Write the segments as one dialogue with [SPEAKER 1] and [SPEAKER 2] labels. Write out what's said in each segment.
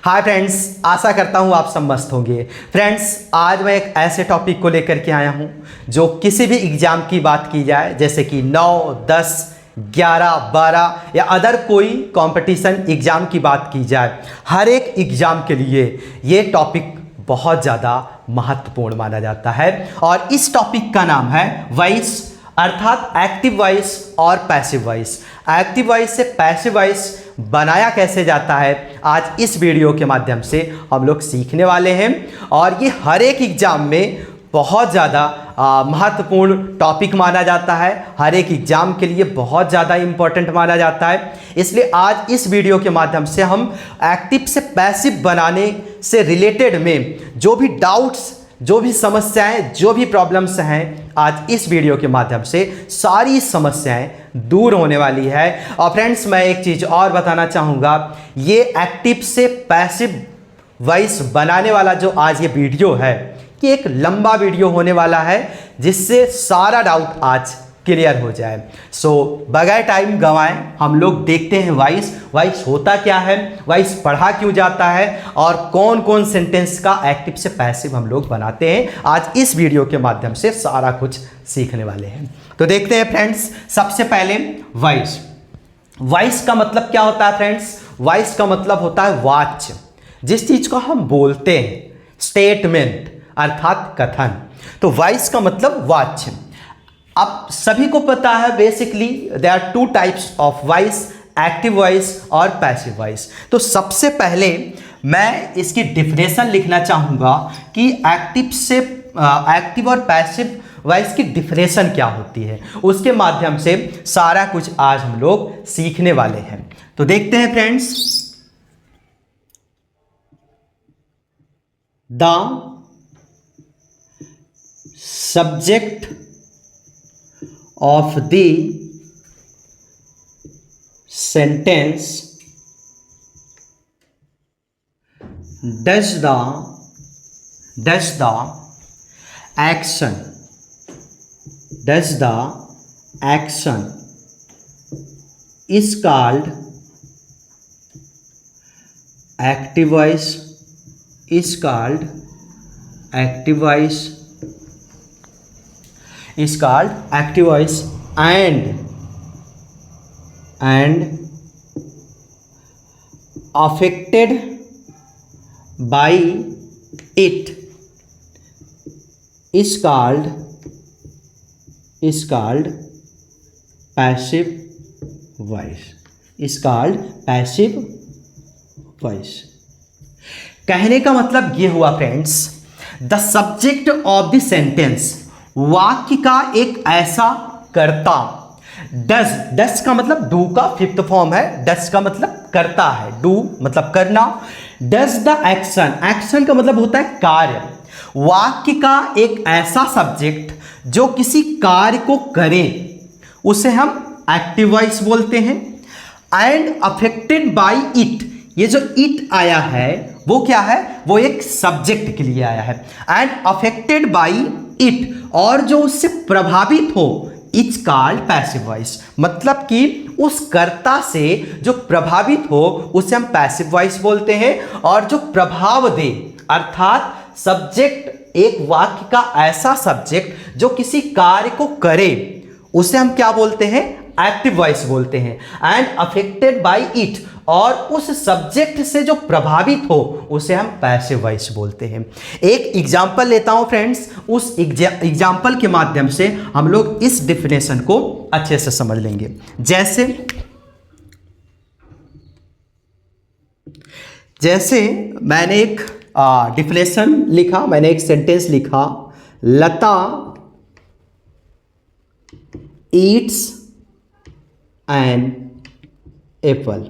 [SPEAKER 1] Hi friends, आशा करता हूँ आप सब मस्त होंगे। फ्रेंड्स, आज मैं एक ऐसे टॉपिक को लेकर के आया हूँ जो किसी भी एग्ज़ाम की बात की जाए, जैसे कि 9, 10, 11, 12 या अदर कोई कंपटीशन एग्ज़ाम की बात की जाए, हर एक एग्ज़ाम के लिए ये टॉपिक बहुत ज़्यादा महत्वपूर्ण माना जाता है। और इस टॉपिक का नाम है वॉइस, अर्थात एक्टिव वॉइस और पैसिव वॉइस। एक्टिव वॉइस से पैसिव वॉइस बनाया कैसे जाता है, आज इस वीडियो के माध्यम से हम लोग सीखने वाले हैं। और ये हर एक एग्जाम में बहुत ज़्यादा महत्वपूर्ण टॉपिक माना जाता है, हर एक एग्जाम के लिए बहुत ज़्यादा इम्पोर्टेंट माना जाता है। इसलिए आज इस वीडियो के माध्यम से हम एक्टिव से पैसिव बनाने से रिलेटेड में जो भी डाउट्स, जो भी समस्याएं, जो भी प्रॉब्लम्स हैं, आज इस वीडियो के माध्यम से सारी समस्याएं दूर होने वाली है। और फ्रेंड्स, मैं एक चीज़ और बताना चाहूँगा, ये एक्टिव से पैसिव वॉइस बनाने वाला जो आज ये वीडियो है, कि एक लंबा वीडियो होने वाला है जिससे सारा डाउट आज क्लियर हो जाए। सो बगैर टाइम गंवाएं हम लोग देखते हैं वॉइस होता क्या है, वॉइस पढ़ा क्यों जाता है और कौन कौन सेंटेंस का एक्टिव से पैसिव हम लोग बनाते हैं। आज इस वीडियो के माध्यम से सारा कुछ सीखने वाले हैं। तो देखते हैं फ्रेंड्स, सबसे पहले वॉइस का मतलब क्या होता है फ्रेंड्स? वॉइस का मतलब होता है वाच्य, जिस चीज को हम बोलते हैं, स्टेटमेंट अर्थात कथन। तो वॉइस का मतलब वाच्य। अब सभी को पता है basically there are two types of voice, active voice और पैसिव वॉइस। तो सबसे पहले मैं इसकी डिफिनेशन लिखना चाहूँगा कि एक्टिव और पैसिव वॉइस की डिफिनेशन क्या होती है, उसके माध्यम से सारा कुछ आज हम लोग सीखने वाले हैं। तो देखते हैं friends, the subject of the sentence does the action is called active voice, and affected by it is called passive voice। कहने का मतलब ये हुआ friends, the subject of the sentence, वाक्य का एक ऐसा कर्ता, डस का मतलब डू का फिफ्थ फॉर्म है, डस का मतलब करता है, डू मतलब करना, डस द एक्शन का मतलब होता है कार्य। वाक्य का एक ऐसा सब्जेक्ट जो किसी कार्य को करे, उसे हम एक्टिव वॉइस बोलते हैं। एंड अफेक्टेड बाय इट, ये जो इट आया है वो क्या है? वो एक सब्जेक्ट के लिए आया है। एंड अफेक्टेड बाय इट, और जो उससे प्रभावित हो, इट्स कॉल्ड पैसिव वॉइस। मतलब कि उस कर्ता से जो प्रभावित हो उसे हम पैसिव वॉइस बोलते हैं। और जो प्रभाव दे, अर्थात सब्जेक्ट, एक वाक्य का ऐसा सब्जेक्ट जो किसी कार्य को करे, उसे हम क्या बोलते हैं? एक्टिव वॉइस बोलते हैं। एंड अफेक्टेड बाय इट, और उस सब्जेक्ट से जो प्रभावित हो उसे हम पैसिव वॉइस बोलते हैं। एक एग्जाम्पल लेता हूं फ्रेंड्स, उस एग्जाम्पल के माध्यम से हम लोग इस डिफिनेशन को अच्छे से समझ लेंगे। जैसे मैंने एक डिफिनेशन लिखा, मैंने एक सेंटेंस लिखा, Lata eats an apple.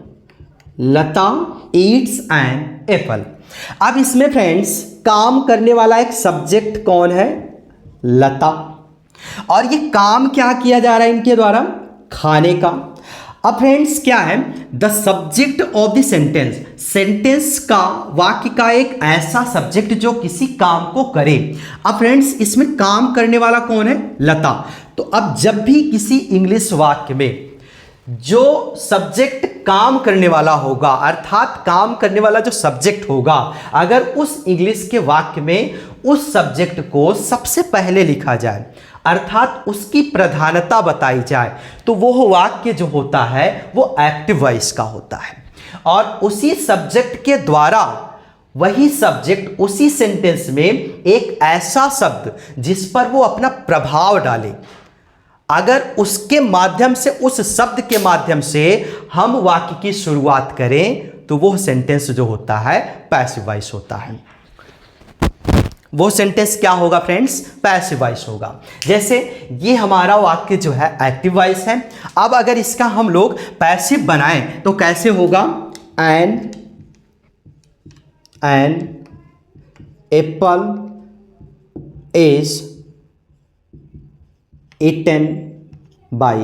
[SPEAKER 1] Lata eats an apple. अब इसमें फ्रेंड्स काम करने वाला एक सब्जेक्ट कौन है? लता। और ये काम क्या किया जा रहा है इनके द्वारा? खाने का। अब फ्रेंड्स क्या है? The subject of the sentence का, वाक्य का एक ऐसा सब्जेक्ट जो किसी काम को करे। अब फ्रेंड्स इसमें काम करने वाला कौन है? लता। तो अब जब भी किसी इंग्लिश वाक्य में जो सब्जेक्ट काम करने वाला होगा, अर्थात काम करने वाला जो सब्जेक्ट होगा, अगर उस इंग्लिश के वाक्य में उस सब्जेक्ट को सबसे पहले लिखा जाए, अर्थात उसकी प्रधानता बताई जाए, तो वो वाक्य जो होता है वो एक्टिव वॉइस का होता है। और उसी सब्जेक्ट के द्वारा वही सब्जेक्ट उसी सेंटेंस में एक ऐसा शब्द जिस पर वो अपना प्रभाव डाले, अगर उसके माध्यम से, उस शब्द के माध्यम से हम वाक्य की शुरुआत करें तो वो सेंटेंस जो होता है पैसिव वॉइस होता है। वो सेंटेंस क्या होगा फ्रेंड्स? पैसिव वॉइस होगा। जैसे ये हमारा वाक्य जो है एक्टिव वॉइस है। अब अगर इसका हम लोग पैसिव बनाएं तो कैसे होगा? An apple is eaten by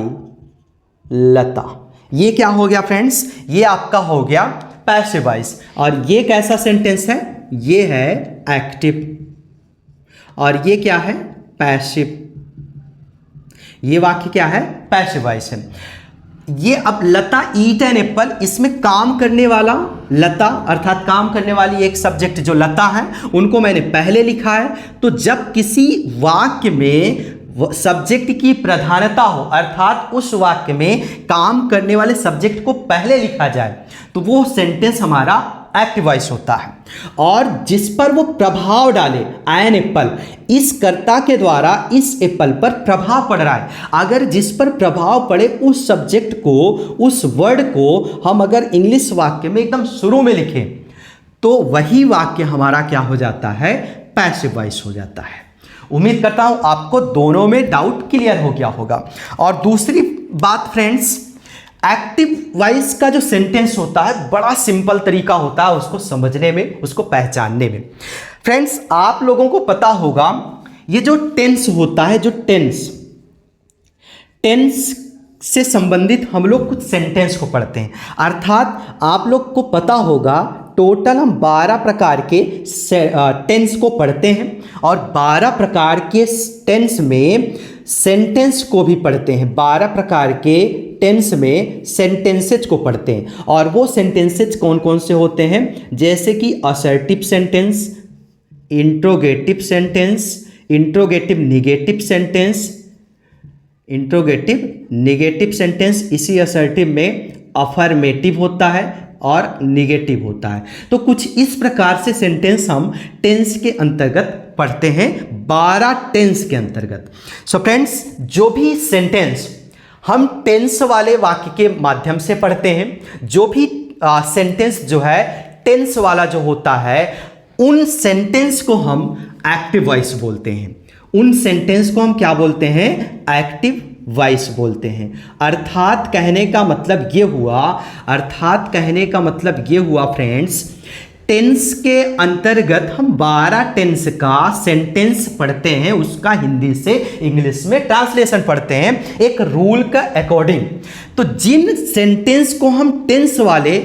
[SPEAKER 1] Lata. ये क्या हो गया फ्रेंड्स? ये आपका हो गया पैसिव वॉइस। और ये कैसा सेंटेंस है? ये है एक्टिव, और ये क्या है? पैसिव। ये वाक्य क्या है? पैसिव वॉइस है। ये अब लता ईट एन एप्पल, इसमें काम करने वाला लता, अर्थात काम करने वाली एक सब्जेक्ट जो लता है, उनको मैंने पहले लिखा है। तो जब किसी वाक्य में सब्जेक्ट की प्रधानता हो, अर्थात उस वाक्य में काम करने वाले सब्जेक्ट को पहले लिखा जाए, तो वो सेंटेंस हमारा एक्टिव वॉइस होता है। और जिस पर वो प्रभाव डाले, एन एप्पल, इस कर्ता के द्वारा इस एप्पल पर प्रभाव पड़ रहा है। अगर जिस पर प्रभाव पड़े उस सब्जेक्ट को, उस वर्ड को हम अगर इंग्लिश वाक्य में एकदम शुरू में लिखें तो वही वाक्य हमारा क्या हो जाता है? पैसिव वॉइस हो जाता है। उम्मीद करता हूं आपको दोनों में डाउट क्लियर हो गया होगा। और दूसरी बात फ्रेंड्स, एक्टिव वॉइस का जो सेंटेंस होता है बड़ा सिंपल तरीका होता है उसको समझने में, उसको पहचानने में। फ्रेंड्स आप लोगों को पता होगा ये जो टेंस होता है, जो टेंस से संबंधित हम लोग कुछ सेंटेंस को पढ़ते हैं। अर्थात आप लोग को पता होगा टोटल हम 12 प्रकार के टेंस को पढ़ते हैं, और 12 प्रकार के टेंस में सेंटेंस को भी पढ़ते हैं। 12 प्रकार के टेंस में सेंटेंसेज को पढ़ते हैं। और वो सेंटेंसेज कौन कौन से होते हैं? जैसे कि assertive sentence, interrogative sentence, interrogative negative sentence, इसी असर्टिव में अफर्मेटिव होता है और निगेटिव होता है। तो कुछ इस प्रकार से सेंटेंस हम टेंस के अंतर्गत पढ़ते हैं, 12 टेंस के अंतर्गत। सो फ्रेंड्स जो भी सेंटेंस हम टेंस वाले वाक्य के माध्यम से पढ़ते हैं, जो भी सेंटेंस जो है टेंस वाला जो होता है, उन सेंटेंस को हम एक्टिव वॉइस बोलते हैं। उन सेंटेंस को हम क्या बोलते हैं? एक्टिव वॉइस बोलते हैं। अर्थात कहने का मतलब ये हुआ फ्रेंड्स, टेंस के अंतर्गत हम 12 टेंस का सेंटेंस पढ़ते हैं, उसका हिंदी से इंग्लिश में ट्रांसलेशन पढ़ते हैं एक रूल का अकॉर्डिंग। तो जिन सेंटेंस को हम टेंस वाले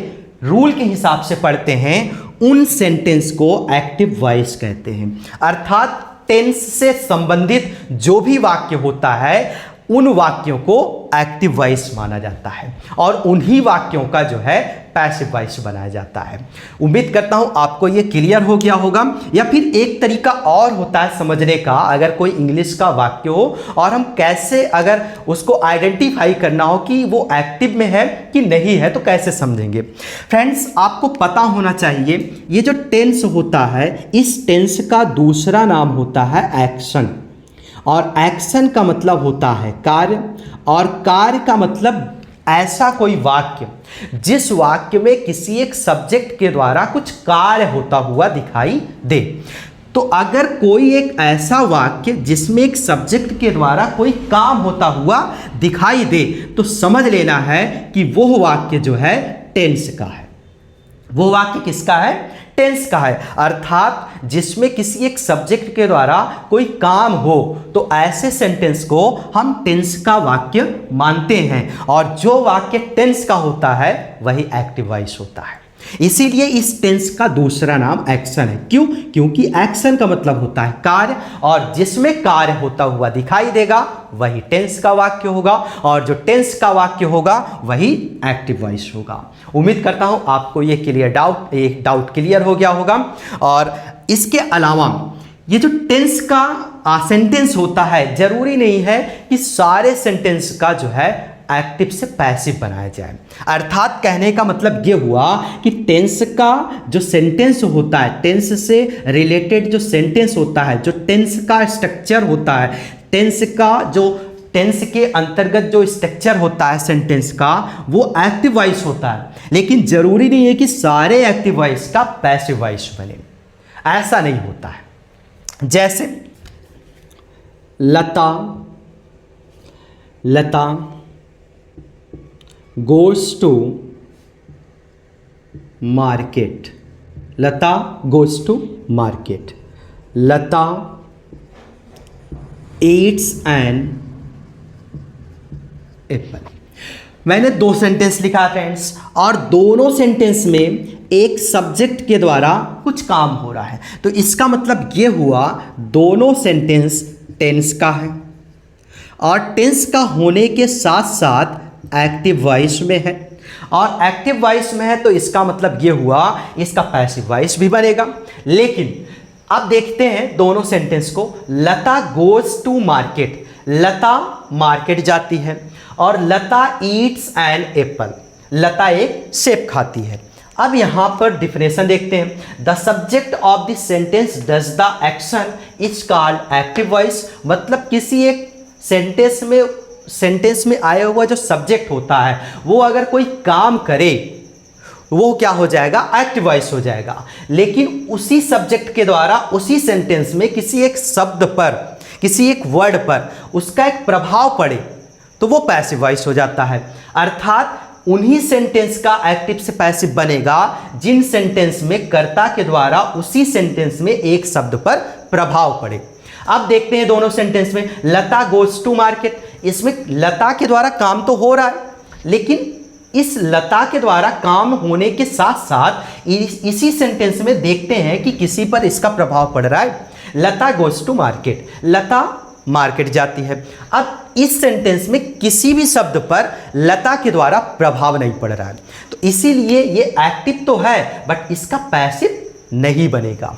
[SPEAKER 1] रूल के हिसाब से पढ़ते हैं उन सेंटेंस को एक्टिव वॉइस कहते हैं। अर्थात टेंस से संबंधित जो भी वाक्य होता है उन वाक्यों को एक्टिव वॉइस माना जाता है, और उन्हीं वाक्यों का जो है पैसिव वॉइस बनाया जाता है। उम्मीद करता हूं आपको ये क्लियर हो गया होगा। या फिर एक तरीका और होता है समझने का, अगर कोई इंग्लिश का वाक्य हो और हम कैसे अगर उसको आइडेंटिफाई करना हो कि वो एक्टिव में है कि नहीं है, तो कैसे समझेंगे? फ्रेंड्स आपको पता होना चाहिए ये जो टेंस होता है, इस टेंस का दूसरा नाम होता है एक्शन। और एक्शन का मतलब होता है कार्य, और कार्य का मतलब ऐसा कोई वाक्य जिस वाक्य में किसी एक सब्जेक्ट के द्वारा कुछ कार्य होता हुआ दिखाई दे। तो अगर कोई एक ऐसा वाक्य जिसमें एक सब्जेक्ट के द्वारा कोई काम होता हुआ दिखाई दे, तो समझ लेना है कि वो वाक्य जो है टेंस का है। वो वाक्य किसका है? टेंस का है। अर्थात जिसमें किसी एक सब्जेक्ट के द्वारा कोई काम हो, तो ऐसे सेंटेंस को हम टेंस का वाक्य मानते हैं। और जो वाक्य टेंस का होता है वही एक्टिव वॉइस होता है। इसीलिए इस टेंस का दूसरा नाम एक्शन है। क्यों? क्योंकि एक्शन का मतलब होता है कार्य, और जिसमें कार्य होता हुआ दिखाई देगा वही टेंस का वाक्य होगा, और जो टेंस का वाक्य होगा वही एक्टिव वॉइस होगा। उम्मीद करता हूं आपको ये डाउट क्लियर हो गया होगा। और इसके अलावा ये जो टेंस का सेंटेंस होता है, जरूरी नहीं है कि सारे सेंटेंस का जो है एक्टिव से पैसिव बनाया जाए। अर्थात कहने का मतलब ये हुआ कि टेंस का जो सेंटेंस होता है, टेंस से रिलेटेड जो सेंटेंस होता है, जो टेंस का स्ट्रक्चर होता है, टेंस के अंतर्गत जो स्ट्रक्चर होता है सेंटेंस का, वो एक्टिव वॉइस होता है। लेकिन जरूरी नहीं है कि सारे एक्टिव वॉइस का पैसिव वॉइस बने, ऐसा नहीं होता है। जैसे लता goes to market, Lata goes to market, Lata eats an apple। मैंने दो सेंटेंस लिखा फ्रेंड्स, और दोनों सेंटेंस में एक सब्जेक्ट के द्वारा कुछ काम हो रहा है। तो इसका मतलब ये हुआ दोनों सेंटेंस टेंस का है, और टेंस का होने के साथ साथ एक्टिव वॉइस में है, और एक्टिव वॉइस में है तो इसका मतलब ये हुआ इसका पैसिव वॉइस भी बनेगा। लेकिन अब देखते हैं दोनों सेंटेंस को। Lata goes to market, Lata market जाती है, और Lata eats an apple, Lata एक सेब खाती है। अब यहां पर डिफिनेशन देखते हैं। The subject of the sentence does the action is called active voice. मतलब किसी एक सेंटेंस में आया हुआ जो सब्जेक्ट होता है, वो अगर कोई काम करे वो क्या हो जाएगा? एक्टिव वॉइस हो जाएगा। लेकिन उसी सब्जेक्ट के द्वारा उसी सेंटेंस में किसी एक शब्द पर, किसी एक वर्ड पर उसका एक प्रभाव पड़े तो वो पैसिव वॉइस हो जाता है। अर्थात उन्हीं सेंटेंस का एक्टिव से पैसिव बनेगा जिन सेंटेंस में कर्ता के द्वारा उसी सेंटेंस में एक शब्द पर प्रभाव पड़े। अब देखते हैं दोनों सेंटेंस में। लता गोज टू मार्केट, इसमें लता के द्वारा काम तो हो रहा है, लेकिन इस लता के द्वारा काम होने के साथ साथ इसी सेंटेंस में देखते हैं कि किसी पर इसका प्रभाव पड़ रहा है। Lata goes to market, Lata market जाती है। अब इस सेंटेंस में किसी भी शब्द पर लता के द्वारा प्रभाव नहीं पड़ रहा है, तो इसीलिए ये एक्टिव तो है बट इसका पैसिव नहीं बनेगा।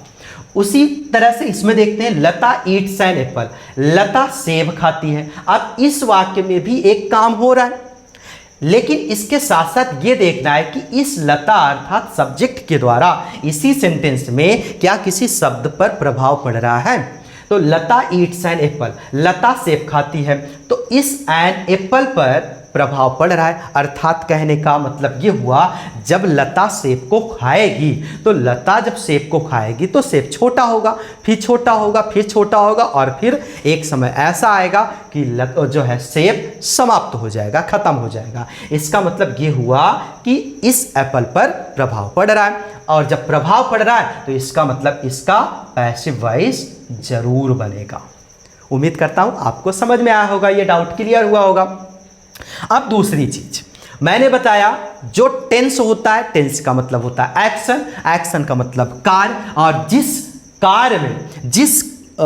[SPEAKER 1] उसी तरह से इसमें देखते हैं लता ईट्स एन एप्पल, लता सेब खाती है। अब इस वाक्य में भी एक काम हो रहा है, लेकिन इसके साथ साथ ये देखना है कि इस लता अर्थात सब्जेक्ट के द्वारा इसी सेंटेंस में क्या किसी शब्द पर प्रभाव पड़ रहा है। तो लता ईट्स एन एप्पल, लता सेब खाती है, तो इस एन एप्पल पर प्रभाव पड़ रहा है। अर्थात कहने का मतलब ये हुआ जब लता सेब को खाएगी, तो लता जब सेब को खाएगी तो सेब छोटा होगा, फिर छोटा होगा, फिर छोटा होगा, और फिर एक समय ऐसा आएगा कि जो है सेब समाप्त हो जाएगा, खत्म हो जाएगा। इसका मतलब ये हुआ कि इस एप्पल पर प्रभाव पड़ रहा है, और जब प्रभाव पड़ रहा है तो इसका मतलब इसका पैसिव वॉइस जरूर बनेगा। उम्मीद करता हूं आपको समझ में आया होगा, ये डाउट क्लियर हुआ होगा। अब दूसरी चीज मैंने बताया, जो टेंस होता है, टेंस का मतलब होता है एक्शन, एक्शन का मतलब कार्य, और जिस कार्य में, जिस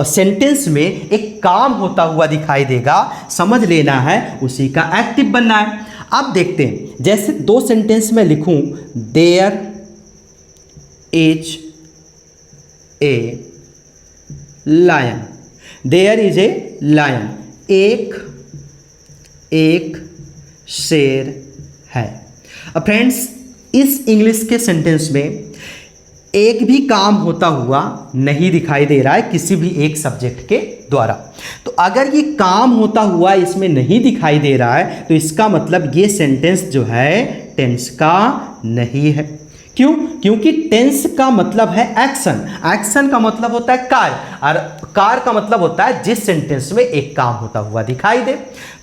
[SPEAKER 1] सेंटेंस में एक काम होता हुआ दिखाई देगा, समझ लेना है उसी का एक्टिव बनना है। अब देखते हैं, जैसे दो सेंटेंस में लिखूं, there is a lion, there is a lion, एक शेर है। अब फ्रेंड्स, इस इंग्लिश के सेंटेंस में एक भी काम होता हुआ नहीं दिखाई दे रहा है किसी भी एक सब्जेक्ट के द्वारा। तो अगर ये काम होता हुआ इसमें नहीं दिखाई दे रहा है तो इसका मतलब ये सेंटेंस जो है टेंस का नहीं है। क्यों? क्योंकि टेंस का मतलब है एक्शन, एक्शन का मतलब होता है कार्य, और कार्य का मतलब होता है जिस सेंटेंस में एक काम होता हुआ दिखाई दे।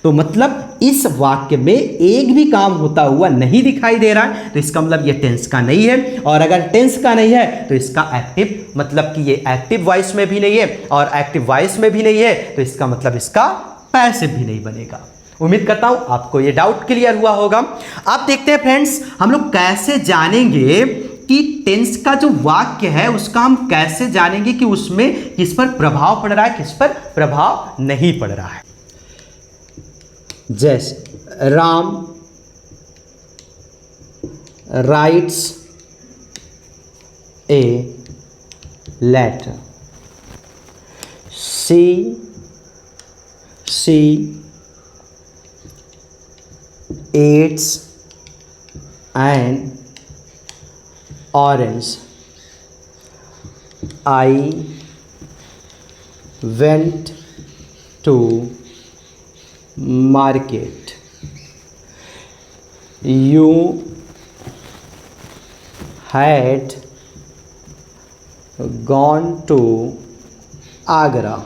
[SPEAKER 1] तो मतलब इस वाक्य में एक भी काम होता हुआ नहीं दिखाई दे रहा है, तो इसका मतलब ये टेंस का नहीं है। और अगर टेंस का नहीं है तो इसका एक्टिव, मतलब कि ये एक्टिव वॉइस में भी नहीं है और एक्टिव वॉइस में भी नहीं है, तो इसका मतलब इसका पैसिव भी नहीं बनेगा। उम्मीद करता हूं आपको ये डाउट क्लियर हुआ होगा। अब देखते हैं फ्रेंड्स, हम लोग कैसे जानेंगे कि टेंस का जो वाक्य है उसका हम कैसे जानेंगे कि उसमें किस पर प्रभाव पड़ रहा है, किस पर प्रभाव नहीं पड़ रहा है। जैसे Ram writes a letter, she eats an orange, I went to market, you had gone to Agra,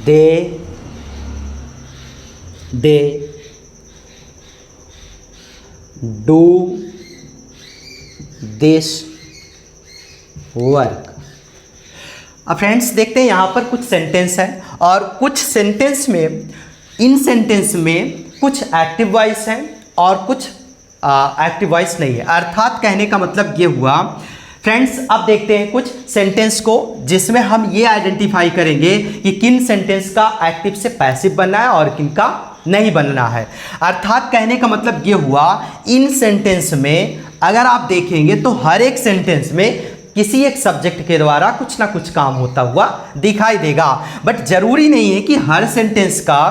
[SPEAKER 1] they do this work। अब फ्रेंड्स देखते हैं यहाँ पर कुछ सेंटेंस है और कुछ सेंटेंस में, इन सेंटेंस में कुछ एक्टिव वॉइस है और कुछ एक्टिव वॉइस नहीं है। अर्थात कहने का मतलब ये हुआ फ्रेंड्स, अब देखते हैं कुछ सेंटेंस को जिसमें हम ये आइडेंटिफाई करेंगे कि किन सेंटेंस का एक्टिव से पैसिव बनना है और किन का नहीं बनना है। अर्थात कहने का मतलब ये हुआ, इन सेंटेंस में अगर आप देखेंगे तो हर एक सेंटेंस में किसी एक सब्जेक्ट के द्वारा कुछ ना कुछ काम होता हुआ दिखाई देगा, बट जरूरी नहीं है कि हर सेंटेंस का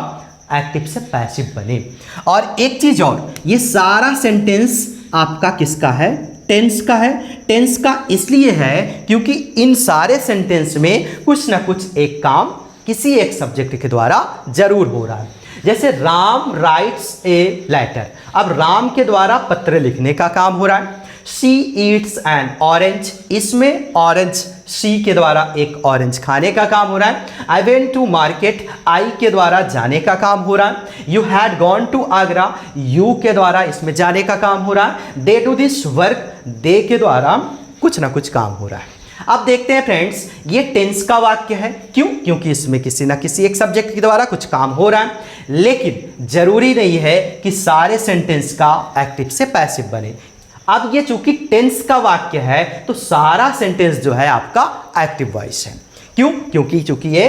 [SPEAKER 1] एक्टिव से पैसिव बने। और एक चीज और, ये सारा सेंटेंस आपका किसका है, टेंस का है। टेंस का इसलिए है क्योंकि इन सारे सेंटेंस में कुछ ना कुछ एक काम किसी एक सब्जेक्ट के द्वारा जरूर हो रहा है। जैसे राम राइट्स ए लेटर, अब राम के द्वारा पत्र लिखने का काम हो रहा है। शी ईट्स एन ऑरेंज, इसमें ऑरेंज, शी के द्वारा एक ऑरेंज खाने का काम हो रहा है। I went to market, I के द्वारा जाने का काम हो रहा है। You had gone to Agra, you के द्वारा इसमें जाने का काम हो रहा है। They do this work, they के द्वारा कुछ ना कुछ काम हो रहा है। अब देखते हैं फ्रेंड्स, ये टेंस का वाक्य है। क्यों? क्योंकि इसमें किसी ना किसी एक सब्जेक्ट के द्वारा कुछ काम हो रहा है, लेकिन जरूरी नहीं है कि सारे सेंटेंस का एक्टिव से पैसिव बने। अब ये चूंकि टेंस का वाक्य है तो सारा सेंटेंस जो है आपका एक्टिव वॉइस है। क्यों? क्योंकि चूंकि ये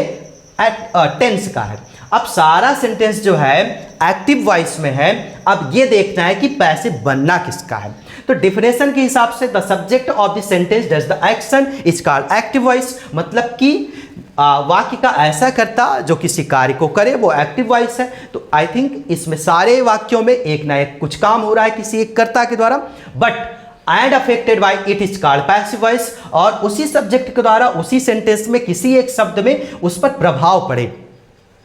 [SPEAKER 1] टेंस का है। अब सारा सेंटेंस जो है एक्टिव वॉइस में है। अब ये देखना है कि पैसिव बनना किसका है। तो डिफिनेशन के हिसाब से the subject of the sentence does the action is called active voice, मतलब कि वाक्य का ऐसा करता जो किसी कार्य को करे वो एक्टिव वॉइस है। तो आई थिंक इसमें सारे वाक्यों में एक ना एक कुछ काम हो रहा है किसी एक कर्ता के द्वारा, but and affected by it is called passive voice, और उसी सब्जेक्ट के द्वारा उसी सेंटेंस में किसी एक शब्द में उस पर प्रभाव पड़े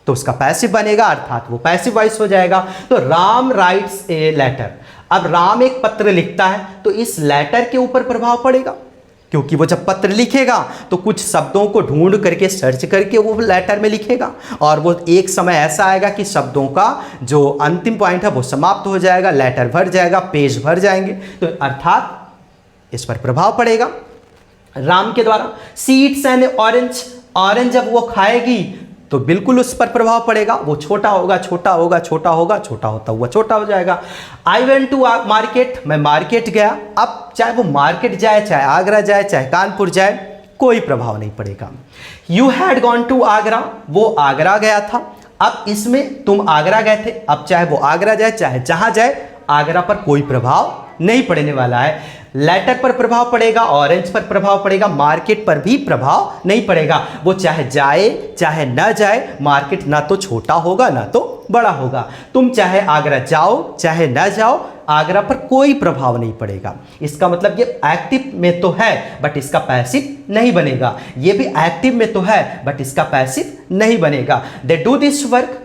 [SPEAKER 1] तो उसका पैसिव बनेगा, अर्थात वो पैसिव वॉइस हो जाएगा। तो राम राइट्स ए लेटर, अब राम एक पत्र लिखता है तो इस लेटर के ऊपर प्रभाव पड़ेगा, क्योंकि वो जब पत्र लिखेगा तो कुछ शब्दों को ढूंढ करके सर्च करके वो लेटर में लिखेगा, और वो एक समय ऐसा आएगा कि शब्दों का जो अंतिम पॉइंट है वो समाप्त हो जाएगा, लेटर भर जाएगा, पेज भर जाएंगे, तो अर्थात इस पर प्रभाव पड़ेगा राम के द्वारा। सी ईट्स एन ऑरेंज, ऑरेंज जब वो खाएगी तो बिल्कुल उस पर प्रभाव पड़ेगा, वो छोटा होगा, छोटा होगा, छोटा होगा, छोटा होता हुआ छोटा हो जाएगा। आई वेंट टू मार्केट, मैं मार्केट गया। अब चाहे वो मार्केट जाए, चाहे आगरा जाए, चाहे कानपुर जाए, कोई प्रभाव नहीं पड़ेगा। You had gone to Agra, वो आगरा गया था। अब इसमें तुम आगरा गए थे, अब चाहे वो आगरा जाए, चाहे जहां जाए, आगरा पर कोई प्रभाव नहीं पड़ने वाला है। लेटर पर प्रभाव पड़ेगा, ऑरेंज पर प्रभाव पड़ेगा, मार्केट पर भी प्रभाव नहीं पड़ेगा। वो चाहे जाए चाहे न जाए, मार्केट ना तो छोटा होगा ना तो बड़ा होगा। तुम चाहे आगरा जाओ चाहे न जाओ, आगरा पर कोई प्रभाव नहीं पड़ेगा। इसका मतलब ये एक्टिव में तो है बट इसका पैसिव नहीं बनेगा, ये भी एक्टिव में तो है बट इसका पैसिव नहीं बनेगा। They do this work,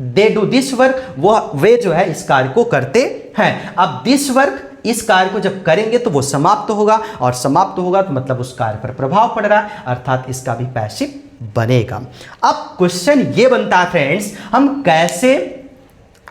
[SPEAKER 1] they do this work, वे जो है इस कार्य को करते हैं। अब दिस वर्क, इस कार्य को जब करेंगे तो वो समाप्त होगा, और समाप्त होगा तो मतलब उस कार्य पर प्रभाव पड़ रहा है, अर्थात इसका भी पैसिव बनेगा। अब क्वेश्चन ये बनता है फ्रेंड्स, हम कैसे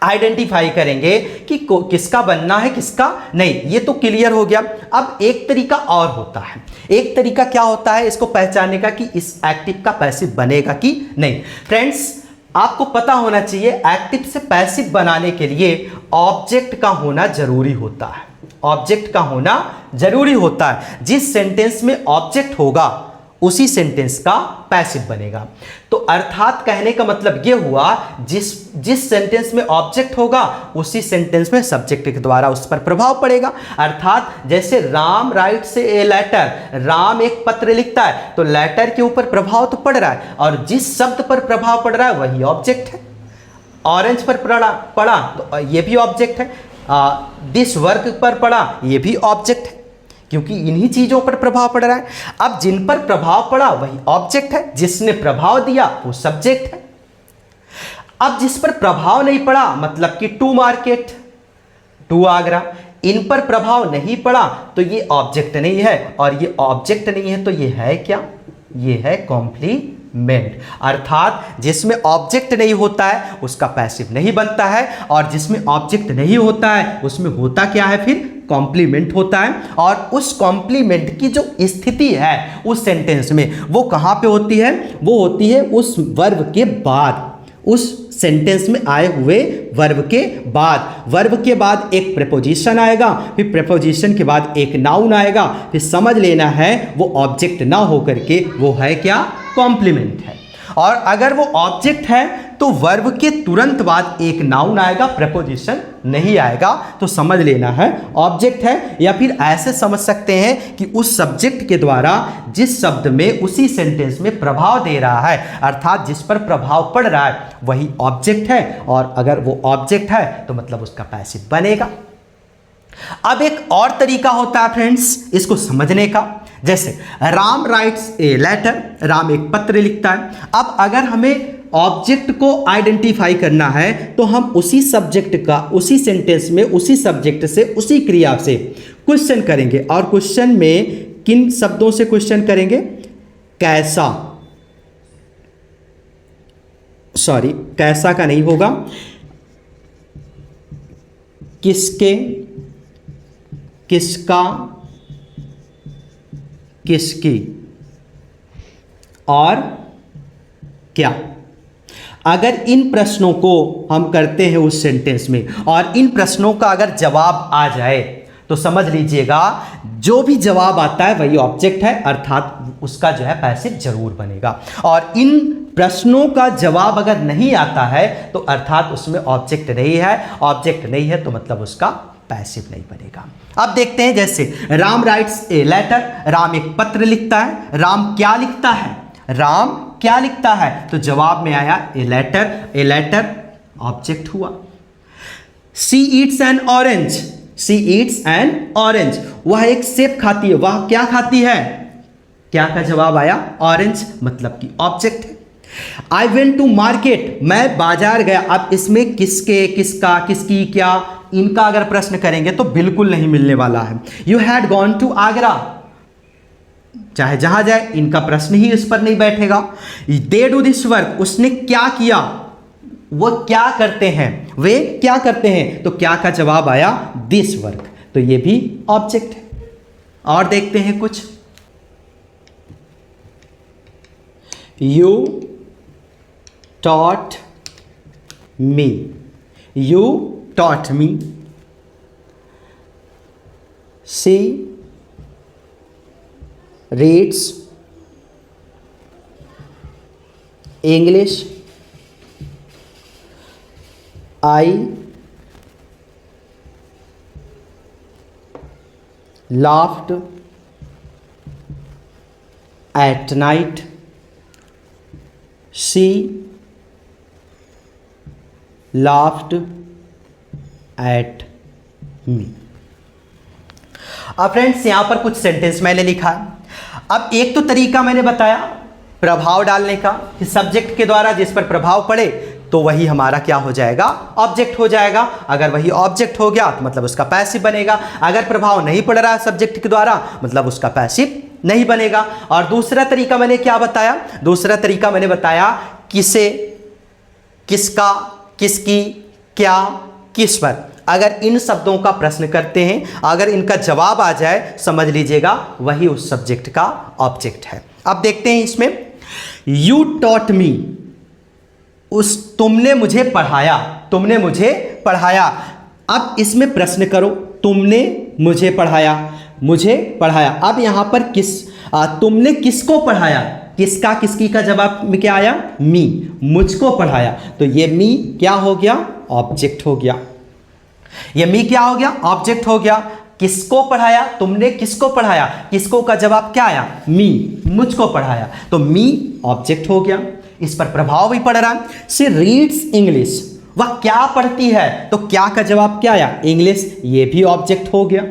[SPEAKER 1] आइडेंटिफाई करेंगे कि किसका बनना है किसका नहीं, ये तो क्लियर हो गया। अब एक तरीका और होता है, एक तरीका क्या होता है इसको पहचानने का कि इस एक्टिव का पैसिव बनेगा कि नहीं। फ्रेंड्स, आपको पता होना चाहिए एक्टिव से पैसिव बनाने के लिए ऑब्जेक्ट का होना जरूरी होता है। ऑब्जेक्ट का होना जरूरी होता है। जिस सेंटेंस में ऑब्जेक्ट होगा उसी सेंटेंस का पैसिव बनेगा। तो अर्थात कहने का मतलब यह हुआ जिस सेंटेंस में ऑब्जेक्ट होगा उसी सेंटेंस में सब्जेक्ट के द्वारा उस पर प्रभाव पड़ेगा। अर्थात जैसे Ram writes a letter, Ram एक पत्र लिखता है तो लेटर के ऊपर प्रभाव तो पड़ रहा है और जिस शब्द पर प्रभाव पड़ रहा है वही ऑब्जेक्ट है। ऑरेंज पर पड़ा तो ये भी ऑब्जेक्ट है। दिस वर्क पर पड़ा ये भी ऑब्जेक्ट है, क्योंकि इन्हीं चीजों पर प्रभाव पड़ रहा है। अब जिन पर प्रभाव पड़ा वही ऑब्जेक्ट है, जिसने प्रभाव दिया वो सब्जेक्ट है। अब जिस पर प्रभाव नहीं पड़ा मतलब कि टू मार्केट, टू आगरा, इन पर प्रभाव नहीं पड़ा तो ये ऑब्जेक्ट नहीं है, और ये ऑब्जेक्ट नहीं है तो ये है क्या? ये है कॉम्प्लीमेंट। अर्थात जिसमें ऑब्जेक्ट नहीं होता है उसका पैसिव नहीं बनता है, और जिसमें ऑब्जेक्ट नहीं होता है उसमें होता क्या है? फिर कॉम्प्लीमेंट होता है। और उस कॉम्प्लीमेंट की जो स्थिति है उस सेंटेंस में वो कहाँ पे होती है? वो होती है उस वर्ब के बाद, उस सेंटेंस में आए हुए वर्ब के बाद। वर्ब के बाद एक प्रीपोजिशन आएगा, फिर प्रीपोजिशन के बाद एक नाउन आएगा, फिर समझ लेना है वो ऑब्जेक्ट ना होकर के वो है क्या? कॉम्प्लीमेंट है। और अगर वो ऑब्जेक्ट है तो वर्ब के तुरंत बाद एक नाउन आएगा, प्रीपोजिशन नहीं आएगा, तो समझ लेना है ऑब्जेक्ट है। या फिर ऐसे समझ सकते हैं कि उस सब्जेक्ट के द्वारा जिस शब्द में उसी सेंटेंस में प्रभाव दे रहा है, अर्थात जिस पर प्रभाव पड़ रहा है वही ऑब्जेक्ट है, और अगर वो ऑब्जेक्ट है तो मतलब उसका पैसिव बनेगा। अब एक और तरीका होता है फ्रेंड्स इसको समझने का, जैसे Ram writes a letter, Ram एक पत्र लिखता है। अब अगर हमें ऑब्जेक्ट को आइडेंटिफाई करना है तो हम उसी सब्जेक्ट का उसी सेंटेंस में उसी सब्जेक्ट से उसी क्रिया से क्वेश्चन करेंगे, और क्वेश्चन में किन शब्दों से क्वेश्चन करेंगे? कैसा, सॉरी कैसा का नहीं होगा, किसके, किसका, किसकी और क्या। अगर इन प्रश्नों को हम करते हैं उस सेंटेंस में और इन प्रश्नों का अगर जवाब आ जाए तो समझ लीजिएगा जो भी जवाब आता है वही ऑब्जेक्ट है, अर्थात उसका जो है पैसिव जरूर बनेगा। और इन प्रश्नों का जवाब अगर नहीं आता है तो अर्थात उसमें ऑब्जेक्ट नहीं है, ऑब्जेक्ट नहीं है तो मतलब उसका पैसिव नहीं बनेगा। अब देखते हैं, जैसे Ram writes a letter, Ram एक पत्र लिखता है। राम क्या लिखता है? राम क्या लिखता है? तो जवाब में आया a letter, a letter object हुआ। She eats an orange, she eats an orange, वह एक सेब खाती है। वह क्या खाती है? क्या का जवाब आया? ऑरेंज, मतलब कि ऑब्जेक्ट है। आई वेंट टू मार्केट, मैं बाजार गया। अब इसमें किसके, किसका, किसकी, क्या, इनका अगर प्रश्न करेंगे तो बिल्कुल नहीं मिलने वाला है। You had gone to Agra, चाहे जहां जाए इनका प्रश्न ही इस पर नहीं बैठेगा। दे डू दिस वर्क, उसने क्या किया, वो क्या करते हैं, वे क्या करते हैं, तो क्या का जवाब आया? दिस वर्क, तो ये भी ऑब्जेक्ट है। और देखते हैं कुछ, you taught me, you taught me, she reads English, I laughed at night, she laughed at me। अब फ्रेंड्स यहां पर कुछ सेंटेंस मैंने लिखा है। अब एक तो तरीका मैंने बताया प्रभाव डालने का, कि सब्जेक्ट के द्वारा जिस पर प्रभाव पड़े तो वही हमारा क्या हो जाएगा? ऑब्जेक्ट हो जाएगा। अगर वही ऑब्जेक्ट हो गया तो मतलब उसका पैसिव बनेगा। अगर प्रभाव नहीं पड़ रहा है सब्जेक्ट के द्वारा मतलब उसका पैसिव नहीं बनेगा। और दूसरा तरीका मैंने क्या बताया? दूसरा तरीका मैंने बताया किसे, किसका, किसकी, क्या, किस पर। अगर इन शब्दों का प्रश्न करते हैं, अगर इनका जवाब आ जाए समझ लीजिएगा वही उस सब्जेक्ट का ऑब्जेक्ट है। अब देखते हैं इसमें, यू टॉट मी, तुमने मुझे पढ़ाया, तुमने मुझे पढ़ाया। अब इसमें प्रश्न करो, तुमने मुझे पढ़ाया, मुझे पढ़ाया। अब यहां पर तुमने किसको पढ़ाया, किसका किसकी का जवाब में क्या आया, मी, मुझको पढ़ाया। तो ये मी क्या हो गया, ऑब्जेक्ट हो गया। ये मी क्या हो गया, ऑब्जेक्ट हो गया। किसको पढ़ाया, तुमने किसको पढ़ाया, किसको का जवाब क्या आया, मी, मुझको पढ़ाया। तो मी ऑब्जेक्ट हो गया, इस पर प्रभाव भी पड़ रहा है। शी रीड्स इंग्लिश, वह क्या पढ़ती है, तो क्या का जवाब क्या आया, इंग्लिश, ये भी ऑब्जेक्ट हो गया।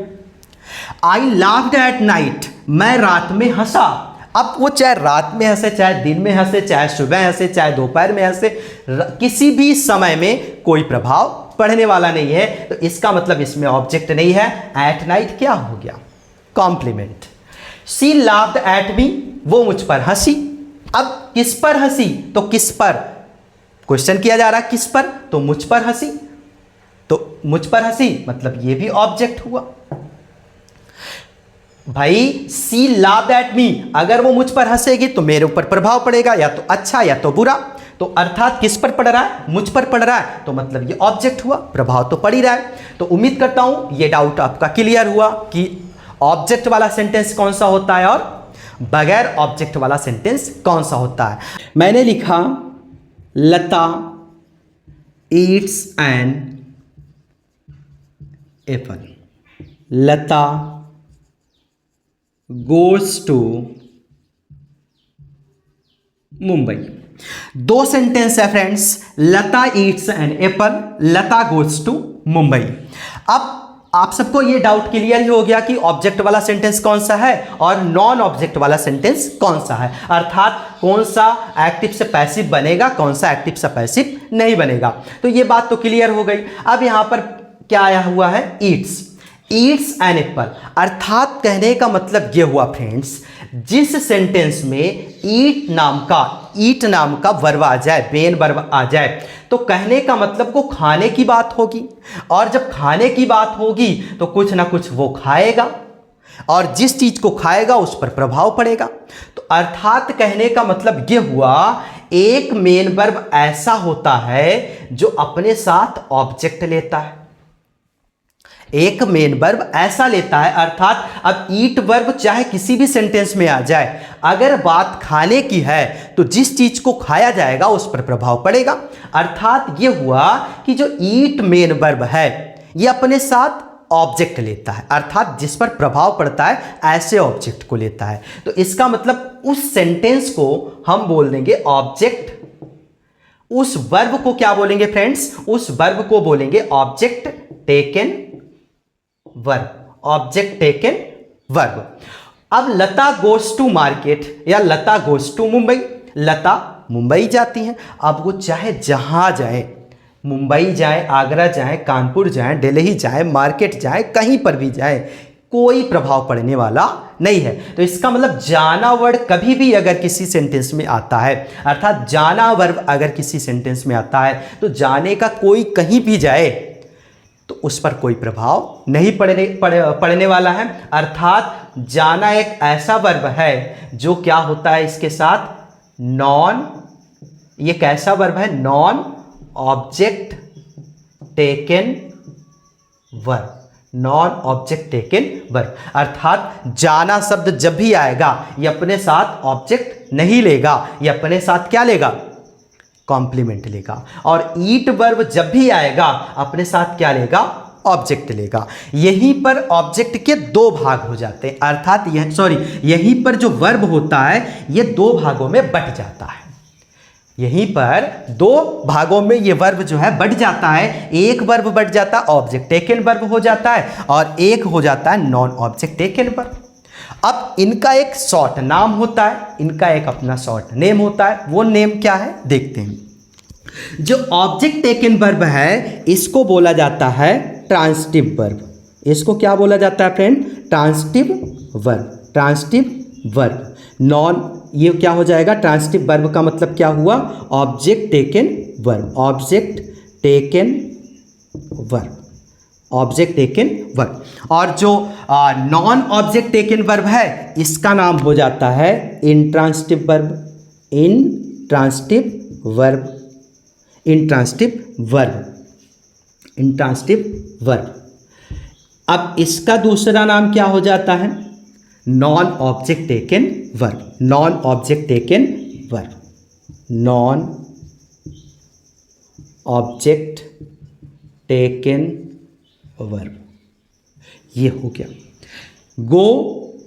[SPEAKER 1] आई लाफ्ड एट नाइट, मैं रात में हंसा। अब वो चाहे रात में हंसे, चाहे दिन में हंसे, चाहे सुबह हंसे, चाहे दोपहर में हंसे, किसी भी समय में कोई प्रभाव पढ़ने वाला नहीं है। तो इसका मतलब इसमें ऑब्जेक्ट नहीं है। एट नाइट क्या हो गया, compliment. She laughed at me, वो मुझ पर हंसी। अब किस पर हंसी, तो किस पर, क्वेश्चन किया जा रहा है किस पर, तो मुझ पर हंसी। तो मुझ पर हंसी मतलब ये भी ऑब्जेक्ट हुआ। भाई सी लाफ्ड एट मी, अगर वो मुझ पर हंसेगी तो मेरे ऊपर प्रभाव पड़ेगा, या तो अच्छा या तो बुरा। तो अर्थात किस पर पड़ रहा है, मुझ पर पड़ रहा है, तो मतलब ये ऑब्जेक्ट हुआ, प्रभाव तो पड़ ही रहा है। तो उम्मीद करता हूं ये डाउट आपका क्लियर हुआ कि ऑब्जेक्ट वाला सेंटेंस कौन सा होता है और बगैर ऑब्जेक्ट वाला सेंटेंस कौन सा होता है। मैंने लिखा Lata eats an apple, Lata goes to Mumbai. दो सेंटेंस है friends, Lata eats an apple, Lata goes to Mumbai. अब आप सबको ये डाउट क्लियर ही हो गया कि ऑब्जेक्ट वाला सेंटेंस कौन सा है और नॉन ऑब्जेक्ट वाला सेंटेंस कौन सा है, अर्थात कौन सा एक्टिव से पैसिव बनेगा, कौन सा एक्टिव से पैसिव नहीं बनेगा। तो ये बात तो क्लियर हो गई। अब यहां पर क्या आया हुआ है, ईट्स, ईट्स एन एप्पल, अर्थात कहने का मतलब ये हुआ फ्रेंड्स, जिस सेंटेंस में ईट नाम का वर्ब आ जाए, मेन वर्ब आ जाए, तो कहने का मतलब को खाने की बात होगी, और जब खाने की बात होगी तो कुछ ना कुछ वो खाएगा, और जिस चीज को खाएगा उस पर प्रभाव पड़ेगा। तो अर्थात कहने का मतलब ये हुआ, एक मेन वर्ब ऐसा होता है जो अपने साथ ऑब्जेक्ट लेता है, एक मेन वर्ब ऐसा लेता है। अर्थात अब ईट वर्ब चाहे किसी भी सेंटेंस में आ जाए, अगर बात खाने की है तो जिस चीज को खाया जाएगा उस पर प्रभाव पड़ेगा। अर्थात ये हुआ कि जो ईट मेन वर्ब है ये अपने साथ ऑब्जेक्ट लेता है, अर्थात जिस पर प्रभाव पड़ता है ऐसे ऑब्जेक्ट को लेता है। तो इसका मतलब उस सेंटेंस को हम बोल देंगे ऑब्जेक्ट, उस वर्ब को क्या बोलेंगे फ्रेंड्स, उस वर्ब को बोलेंगे object taken verb, object taken verb. अब लता गोस टू मार्केट या लता गोस टू मुंबई, लता मुंबई जाती हैं। अब वो चाहे जहां जाए, मुंबई जाए, आगरा जाए, कानपुर जाए, दिल्ली जाए, मार्केट जाए, कहीं पर भी जाए, कोई प्रभाव पड़ने वाला नहीं है। तो इसका मतलब जाना वर्ड कभी भी अगर किसी सेंटेंस में आता है, अर्थात जाना वर्ब अगर किसी सेंटेंस में आता है तो जाने का कोई कहीं भी जाए तो उस पर कोई प्रभाव नहीं पड़ने वाला है। अर्थात जाना एक ऐसा वर्ब है जो क्या होता है इसके साथ नॉन, ये कैसा वर्ब है, non object taken verb, non object taken verb. अर्थात जाना शब्द जब भी आएगा ये अपने साथ ऑब्जेक्ट नहीं लेगा, ये अपने साथ क्या लेगा, कॉम्प्लीमेंट लेगा। और ईट वर्ब जब भी आएगा अपने साथ क्या लेगा, ऑब्जेक्ट लेगा। यहीं पर ऑब्जेक्ट के दो भाग हो जाते हैं, अर्थात यहीं पर जो वर्ब होता है ये दो भागों में बट जाता है, यहीं पर दो भागों में ये वर्ब जो है बट जाता है। एक वर्ब बट जाता है ऑब्जेक्ट टेकन वर्ब हो जाता है, और एक हो जाता है नॉन ऑब्जेक्ट टेकन वर्ब। अब इनका एक शॉर्ट नाम होता है, इनका एक अपना शॉर्ट नेम होता है। वो नेम क्या है देखते हैं। जो ऑब्जेक्ट टेकन वर्ब है इसको बोला जाता है ट्रांसिटिव वर्ब। इसको क्या बोला जाता है friend, transitive verb, transitive verb. Non, ये क्या हो जाएगा, ट्रांसिटिव वर्ब का मतलब क्या हुआ, object taken verb, object taken verb, object taken verb. और जो नॉन ऑब्जेक्ट टेकन वर्ब है इसका नाम हो जाता है intransitive verb, intransitive verb, intransitive verb. Intransitive verb. अब इसका दूसरा नाम क्या हो जाता है? Non object taken verb. Non object taken verb. Non object taken verb, ये हो गया। गो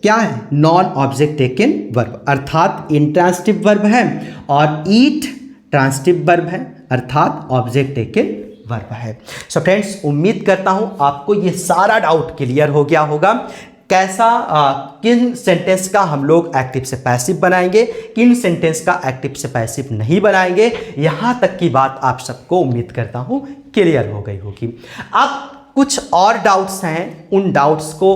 [SPEAKER 1] क्या है? नॉन ऑब्जेक्ट टेकन वर्ब, अर्थात इंट्रांसिटिव वर्ब है, और ईट ट्रांसिटिव वर्ब है, अर्थात ऑब्जेक्ट टेकन वर्ब है। सो फ्रेंड्स, उम्मीद करता हूं आपको ये सारा डाउट क्लियर हो गया होगा। कैसा किन सेंटेंस का हम लोग एक्टिव से पैसिव बनाएंगे, किन सेंटेंस का एक्टिव से पैसिव नहीं बनाएंगे, यहां तक की बात आप सबको उम्मीद करता हूं क्लियर हो गई होगी। अब कुछ और डाउट्स हैं, उन डाउट्स को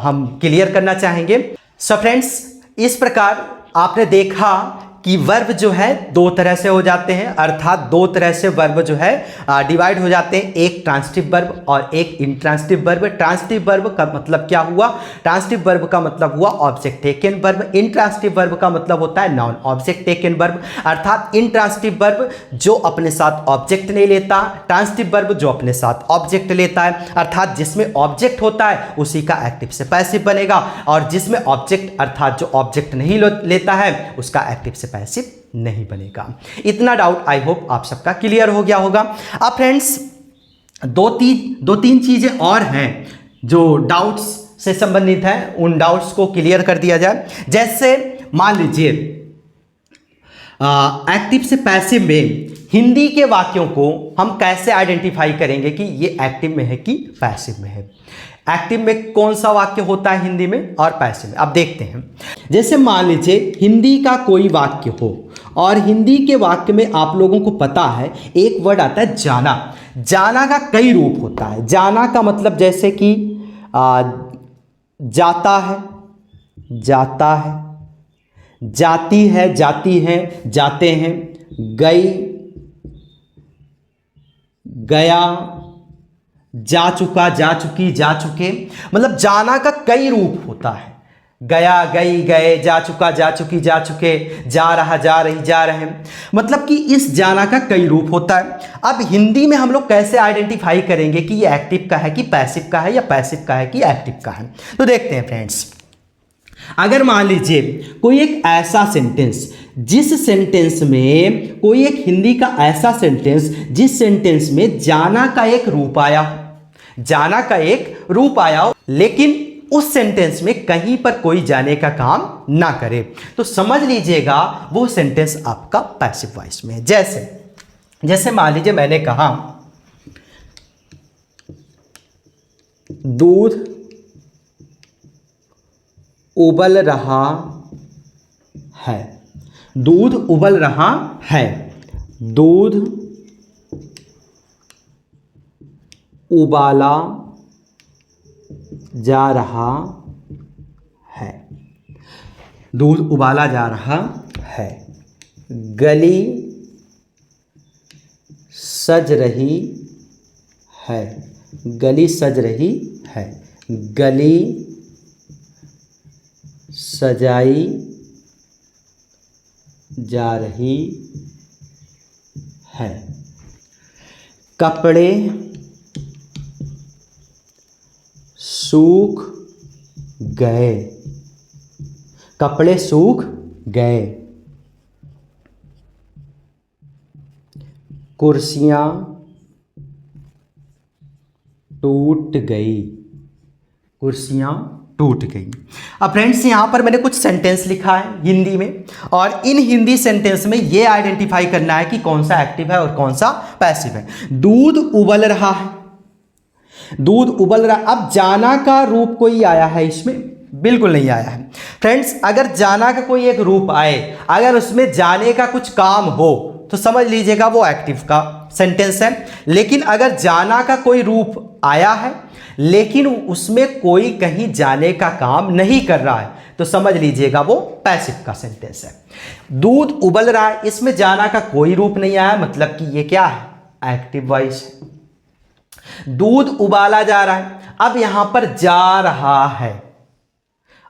[SPEAKER 1] हम क्लियर करना चाहेंगे। सो फ्रेंड्स, इस प्रकार आपने देखा कि वर्ब जो है दो तरह से हो जाते हैं, अर्थात दो तरह से वर्ब जो है डिवाइड हो जाते हैं, एक ट्रांसिटिव वर्ब और एक इंट्रांसिटिव वर्ब। ट्रांसिटिव वर्ब का मतलब क्या हुआ? ट्रांसिटिव वर्ब का मतलब हुआ object taken verb. Intransitive verb का मतलब होता है नॉन ऑब्जेक्ट टेकन वर्ब, अर्थात इंट्रांसिटिव वर्ब जो अपने साथ ऑब्जेक्ट नहीं लेता, ट्रांसिटिव वर्ब जो अपने साथ ऑब्जेक्ट लेता है, अर्थात जिसमें ऑब्जेक्ट होता है उसी का एक्टिव से पैसिव बनेगा, और जिसमें ऑब्जेक्ट अर्थात जो ऑब्जेक्ट नहीं लेता है उसका एक्टिव से पैसिव नहीं बनेगा। इतना डाउट आई होप आप सबका क्लियर हो गया होगा। अब फ्रेंड्स, दो तीन चीजें और हैं जो डाउट्स से संबंधित हैं, उन डाउट्स को क्लियर कर दिया जाए। जैसे मान लीजिए एक्टिव से पैसिव में हिंदी के वाक्यों को हम कैसे आइडेंटिफाई करेंगे कि ये एक्टिव में है कि पैसिव में है। एक्टिव में कौन सा वाक्य होता है हिंदी में और पैसिव में, अब देखते हैं। जैसे मान लीजिए हिंदी का कोई वाक्य हो, और हिंदी के वाक्य में आप लोगों को पता है एक वर्ड आता है जाना। जाना का कई रूप होता है। जाना का मतलब जैसे कि जाता है, जाता है, जाती है, जाती हैं, जाते हैं, गई, गया, जा चुका, जा चुकी, जा चुके, मतलब जाना का कई रूप होता है। गया, गई, गए, जा चुका, जा चुकी, जा चुके, जा रहा, जा रही, जा रहे, मतलब कि इस जाना का कई रूप होता है। अब हिंदी में हम लोग कैसे आइडेंटिफाई करेंगे कि ये एक्टिव का है कि पैसिव का है, या पैसिव का है कि एक्टिव का है? तो देखते हैं फ्रेंड्स। अगर मान लीजिए कोई एक ऐसा सेंटेंस, जिस सेंटेंस में कोई एक हिंदी का ऐसा सेंटेंस जिस सेंटेंस में जाना का एक रूप आया हो, जाना का एक रूप आया हो, लेकिन उस सेंटेंस में कहीं पर कोई जाने का काम ना करे, तो समझ लीजिएगा वो सेंटेंस आपका पैसिव वॉइस में है। जैसे मान लीजिए मैंने कहा दूध उबल रहा है। दूध उबल रहा है, दूध उबाला जा रहा है, दूध उबाला जा रहा है, गली सज रही है, गली सज रही है, गली सजाई जा रही है, कपड़े सूख गए, कपड़े सूख गए, कुर्सियां टूट गई, कुर्सियां टूट गई। अब फ्रेंड्स यहाँ पर मैंने कुछ सेंटेंस लिखा है हिंदी में, और इन हिंदी सेंटेंस में ये आइडेंटिफाई करना है कि कौन सा एक्टिव है और कौन सा पैसिव है। दूध उबल रहा है, दूध उबल रहा। अब जाना का रूप कोई आया है इसमें? बिल्कुल नहीं आया है। फ्रेंड्स, अगर जाना का कोई एक रूप आए, अगर उसमें जाने का कुछ काम हो, तो समझ लीजिएगा वो एक्टिव का सेंटेंस है। लेकिन अगर जाना का कोई रूप आया है लेकिन उसमें कोई कहीं जाने का काम नहीं कर रहा है, तो समझ लीजिएगा वो पैसिव का सेंटेंस है। दूध उबल रहा है, इसमें जाना का कोई रूप नहीं आया, मतलब कि ये क्या है? एक्टिव वॉइस है। दूध उबाला जा रहा है, अब यहां पर जा रहा है,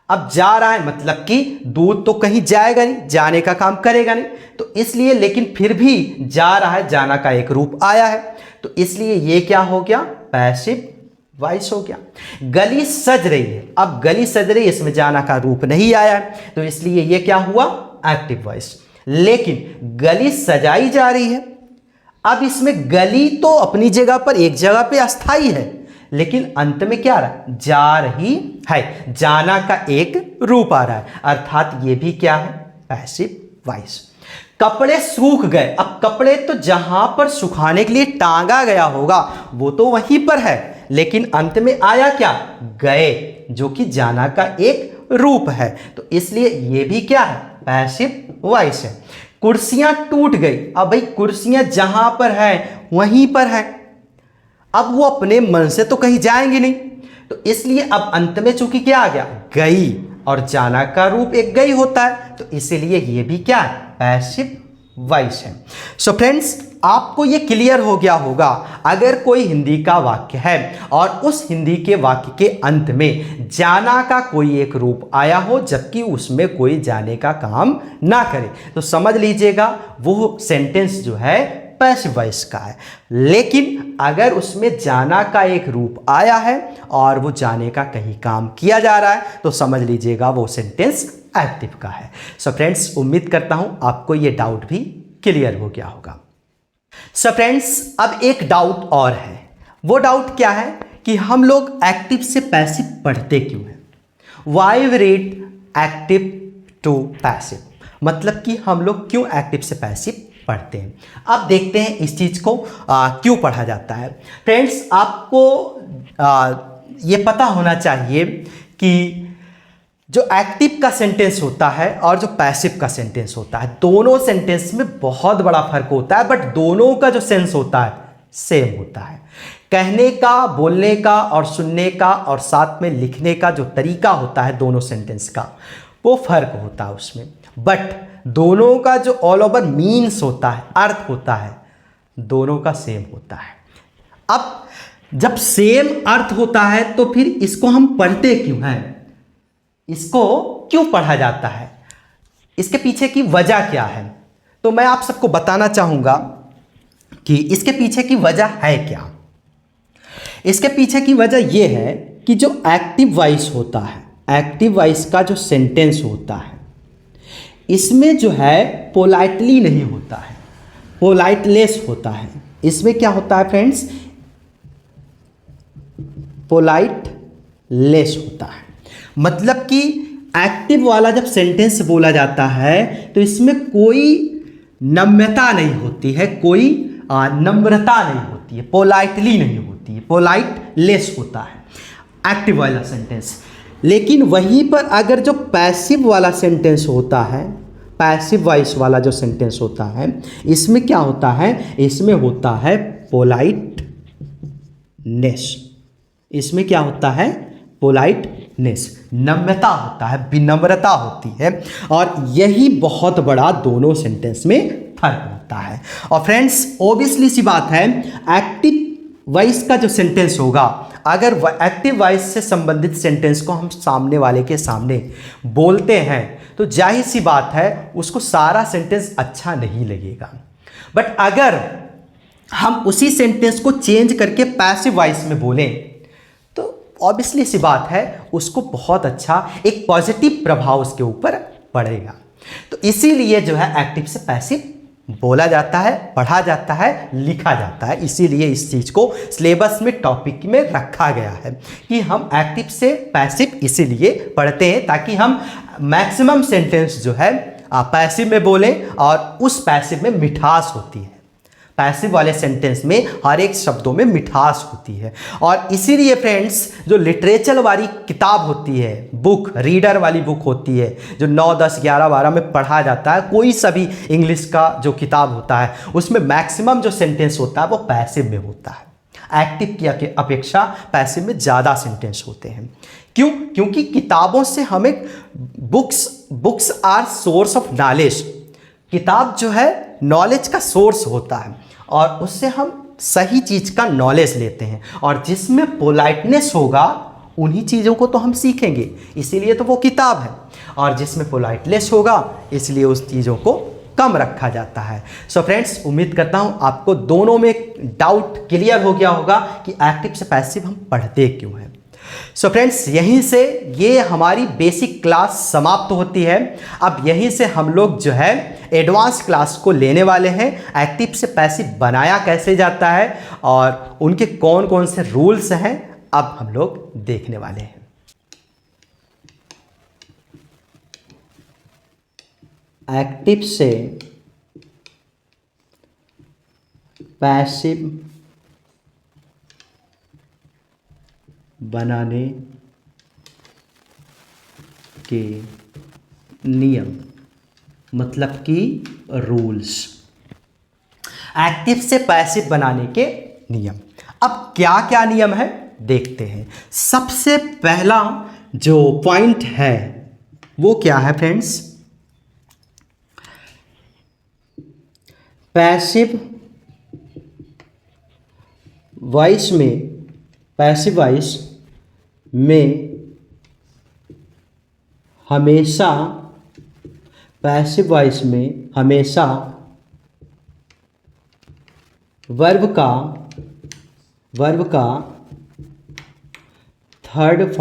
[SPEAKER 1] अब जा रहा है मतलब कि दूध तो कहीं जाएगा नहीं, जाने का काम करेगा नहीं, तो इसलिए, लेकिन फिर भी जा रहा है, जाना का एक रूप आया है, तो इसलिए ये क्या हो गया, पैसिव वॉइस हो गया। गली सज रही है, अब गली सज रही है, इसमें जाना का रूप नहीं आया है, तो इसलिए ये क्या हुआ, एक्टिव वॉइस। लेकिन गली सजाई जा रही है, अब इसमें गली तो अपनी जगह पर एक जगह पे अस्थाई है, लेकिन अंत में क्या आ रहा है, जा रही है, जाना का एक रूप आ रहा है, अर्थात ये भी क्या है, पैसिव वॉइस। कपड़े सूख गए, अब कपड़े तो जहां पर सुखाने के लिए टांगा गया होगा वो तो वहीं पर है, लेकिन अंत में आया क्या, गए, जो कि जाना का एक रूप है, तो इसलिए ये भी क्या है, पैसिव वॉइस है। कुर्सियां टूट गई, अब भाई कुर्सियां जहां पर है वहीं पर है, अब वो अपने मन से तो कहीं जाएंगे नहीं, तो इसलिए अब अंत में चूंकि क्या आ गया, गई, और जाना का रूप एक गई होता है, तो इसीलिए ये भी क्या है, पैसिव वॉइस है। सो फ्रेंड्स, आपको ये क्लियर हो गया होगा, अगर कोई हिंदी का वाक्य है और उस हिंदी के वाक्य के अंत में जाना का कोई एक रूप आया हो जबकि उसमें कोई जाने का काम ना करे, तो समझ लीजिएगा वो सेंटेंस जो है पैसिव वॉइस का है। लेकिन अगर उसमें जाना का एक रूप आया है और वो जाने का कहीं काम किया जा रहा है, तो समझ लीजिएगा वो सेंटेंस एक्टिव का है। सो फ्रेंड्स, उम्मीद करता हूं आपको ये डाउट भी क्लियर हो गया होगा। सो फ्रेंड्स, अब एक डाउट और है, वो डाउट क्या है कि हम लोग एक्टिव से पैसिव पढ़ते क्यों हैं, why we read active to passive, मतलब कि हम लोग क्यों एक्टिव से पैसिव पढ़ते हैं। अब देखते हैं इस चीज़ को क्यों पढ़ा जाता है। फ्रेंड्स, आपको ये पता होना चाहिए कि जो एक्टिव का सेंटेंस होता है और जो पैसिव का सेंटेंस होता है, दोनों सेंटेंस में बहुत बड़ा फर्क होता है, बट दोनों का जो सेंस होता है सेम होता है। कहने का, बोलने का और सुनने का और साथ में लिखने का जो तरीका होता है दोनों सेंटेंस का, वो फर्क होता है उसमें, बट दोनों का जो ऑल ओवर मीन्स होता है, अर्थ होता है, दोनों का सेम होता है। अब जब सेम अर्थ होता है तो फिर इसको हम पढ़ते क्यों हैं, इसको क्यों पढ़ा जाता है, इसके पीछे की वजह क्या है, तो मैं आप सबको बताना चाहूंगा कि इसके पीछे की वजह है क्या। इसके पीछे की वजह यह है कि जो एक्टिव वॉइस होता है, एक्टिव वॉइस का जो सेंटेंस होता है, इसमें जो है पोलाइटली नहीं होता है, पोलाइटलेस होता है। इसमें क्या होता है फ्रेंड्स, पोलाइटलेस होता है, मतलब कि एक्टिव वाला जब सेंटेंस बोला जाता है तो इसमें कोई नम्रता नहीं होती है, कोई नम्रता नहीं होती है, पोलाइटली नहीं होती है, पोलाइटलेस होता है एक्टिव वाला सेंटेंस। लेकिन वहीं पर अगर जो पैसिव वाला सेंटेंस होता है, पैसिव वॉइस वाला जो सेंटेंस होता है, इसमें क्या होता है, इसमें होता है पोलाइटनेस। इसमें क्या होता है, पोलाइटनेस, नम्रता होता है, विनम्रता होती है, और यही बहुत बड़ा दोनों सेंटेंस में फर्क होता है। और फ्रेंड्स, ऑब्वियसली सी बात है, एक्टिव वॉइस का जो सेंटेंस होगा, अगर एक्टिव वॉइस से संबंधित सेंटेंस को हम सामने वाले के सामने बोलते हैं तो जाहिर सी बात है उसको सारा सेंटेंस अच्छा नहीं लगेगा। बट अगर हम उसी सेंटेंस को चेंज करके पैसिव वॉइस में बोलें तो ऑब्वियसली सी बात है उसको बहुत अच्छा एक पॉजिटिव प्रभाव उसके ऊपर पड़ेगा। तो इसीलिए जो है एक्टिव से पैसिव बोला जाता है, पढ़ा जाता है, लिखा जाता है। इसीलिए इस चीज़ को सिलेबस में टॉपिक में रखा गया है कि हम एक्टिव से पैसिव इसीलिए पढ़ते हैं ताकि हम मैक्सिमम सेंटेंस जो है पैसिव में बोलें और उस पैसिव में मिठास होती है। पैसिव वाले सेंटेंस में हर एक शब्दों में मिठास होती है। और इसीलिए फ्रेंड्स, जो लिटरेचर वाली किताब होती है, बुक, रीडर वाली बुक होती है, जो 9, 10, 11, 12 में पढ़ा जाता है, कोई सा भी इंग्लिश का जो किताब होता है, उसमें मैक्सिमम जो सेंटेंस होता है वो पैसिव में होता है। एक्टिव की अपेक्षा पैसिव में ज़्यादा सेंटेंस होते हैं। क्यों? क्योंकि किताबों से हमें books are source of knowledge. किताब जो है नॉलेज का सोर्स होता है और उससे हम सही चीज़ का नॉलेज लेते हैं, और जिसमें पोलाइटनेस होगा उन्हीं चीज़ों को तो हम सीखेंगे, इसीलिए तो वो किताब है। और जिसमें पोलाइटलेस होगा इसलिए उस चीज़ों को कम रखा जाता है। सो फ्रेंड्स, उम्मीद करता हूँ आपको दोनों में डाउट क्लियर हो गया होगा कि एक्टिव से पैसिव हम पढ़ते क्यों हैं। सो फ्रेंड्स, यहीं से ये हमारी बेसिक क्लास समाप्त होती है। अब यहीं से हम लोग जो है एडवांस क्लास को लेने वाले हैं। एक्टिव से पैसिव बनाया कैसे जाता है और उनके कौन कौन से रूल्स हैं, अब हम लोग देखने वाले हैं। एक्टिव से पैसिव बनाने के नियम, मतलब कि रूल्स। एक्टिव से पैसिव बनाने के नियम। अब क्या क्या नियम है देखते हैं। सबसे पहला जो पॉइंट है वो क्या है फ्रेंड्स, पैसिव वॉइस में हमेशा वर्ब का थर्ड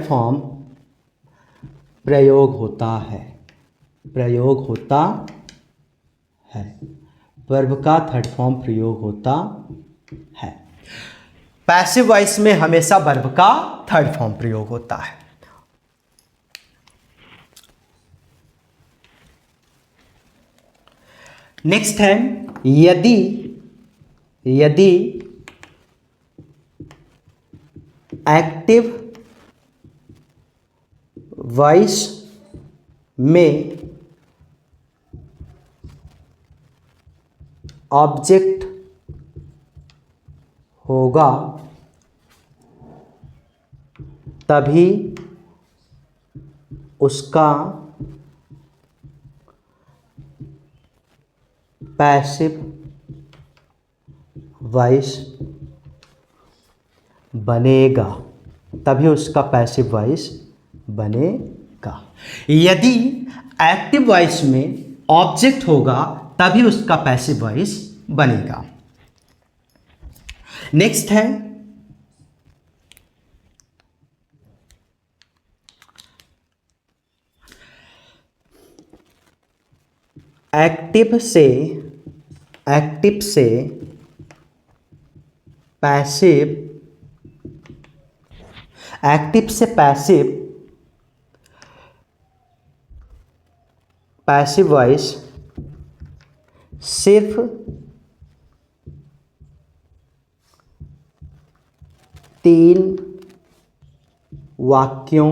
[SPEAKER 1] फॉर्म प्रयोग होता है। वर्ब का थर्ड फॉर्म प्रयोग होता है। पैसिव वॉइस में हमेशा वर्ब का थर्ड फॉर्म प्रयोग होता है। नेक्स्ट है, यदि एक्टिव वॉइस में ऑब्जेक्ट होगा तभी उसका पैसिव वॉइस बनेगा। यदि एक्टिव वॉइस में ऑब्जेक्ट होगा तभी उसका पैसिव वॉइस बनेगा। नेक्स्ट है, एक्टिव से पैसिव वॉइस सिर्फ तीन वाक्यों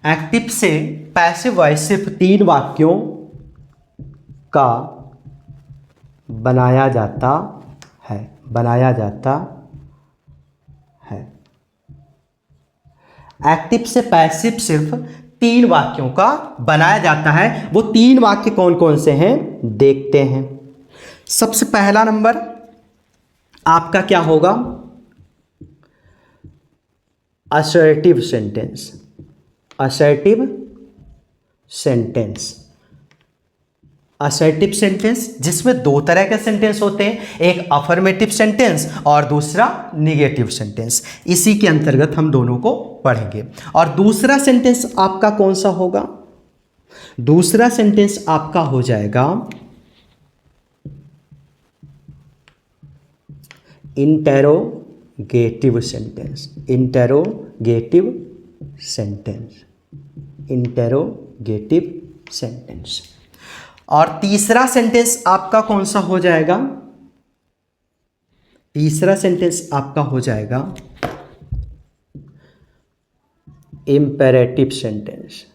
[SPEAKER 1] एक्टिव से पैसिव वॉइस सिर्फ 3 वाक्यों का बनाया जाता है। एक्टिव से पैसिव सिर्फ 3 वाक्यों का बनाया जाता है। वो 3 वाक्य कौन कौन से हैं देखते हैं। सबसे पहला नंबर आपका क्या होगा, असर्टिव सेंटेंस जिसमें 2 तरह के सेंटेंस होते हैं, एक अफर्मेटिव सेंटेंस और दूसरा निगेटिव सेंटेंस। इसी के अंतर्गत हम दोनों को पढ़ेंगे। और दूसरा सेंटेंस आपका कौन सा होगा, दूसरा सेंटेंस आपका हो जाएगा इंटेरोगेटिव सेंटेंस। और तीसरा सेंटेंस आपका कौन सा हो जाएगा, तीसरा सेंटेंस आपका हो जाएगा इंपेरेटिव सेंटेंस।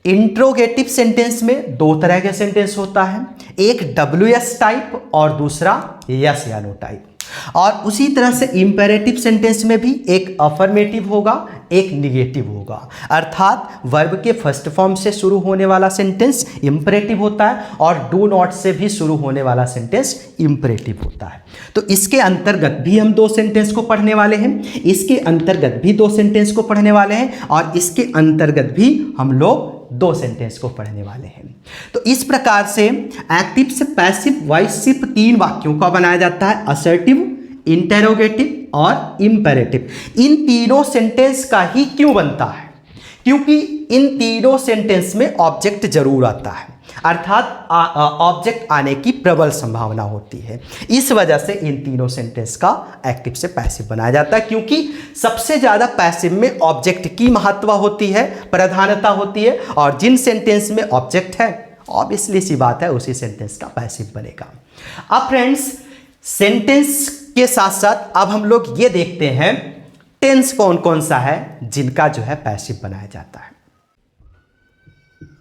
[SPEAKER 1] इंट्रोगेटिव सेंटेंस में 2 तरह के सेंटेंस होता है, एक WS टाइप और दूसरा यस या नो टाइप। और उसी तरह से इंपेरेटिव सेंटेंस में भी एक अफर्मेटिव होगा, एक निगेटिव होगा। अर्थात वर्ब के फर्स्ट फॉर्म से शुरू होने वाला सेंटेंस इंपेरेटिव होता है और डू नॉट से भी शुरू होने वाला सेंटेंस इंपेरेटिव होता है। तो इसके अंतर्गत भी हम दो सेंटेंस को पढ़ने वाले हैं, इसके अंतर्गत भी दो सेंटेंस को पढ़ने वाले हैं और इसके अंतर्गत भी हम लोग दो सेंटेंस को पढ़ने वाले हैं। तो इस प्रकार से एक्टिव से पैसिव वॉइस सिर्फ तीन वाक्यों का बनाया जाता है, असर्टिव, इंटेरोगेटिव और इंपेरेटिव। इन तीनों सेंटेंस का ही क्यों बनता है? क्योंकि इन तीनों सेंटेंस में ऑब्जेक्ट जरूर आता है, अर्थात ऑब्जेक्ट आने की प्रबल संभावना होती है। इस वजह से इन तीनों सेंटेंस का एक्टिव से पैसिव बनाया जाता है, क्योंकि सबसे ज़्यादा पैसिव में ऑब्जेक्ट की महत्व होती है, प्रधानता होती है, और जिन सेंटेंस में ऑब्जेक्ट है ऑब्वियसली सी बात है उसी सेंटेंस का पैसिव बनेगा। अब फ्रेंड्स, सेंटेंस के साथ साथ अब हम लोग ये देखते हैं टेंस कौन कौन सा है जिनका जो है पैसिव बनाया जाता है।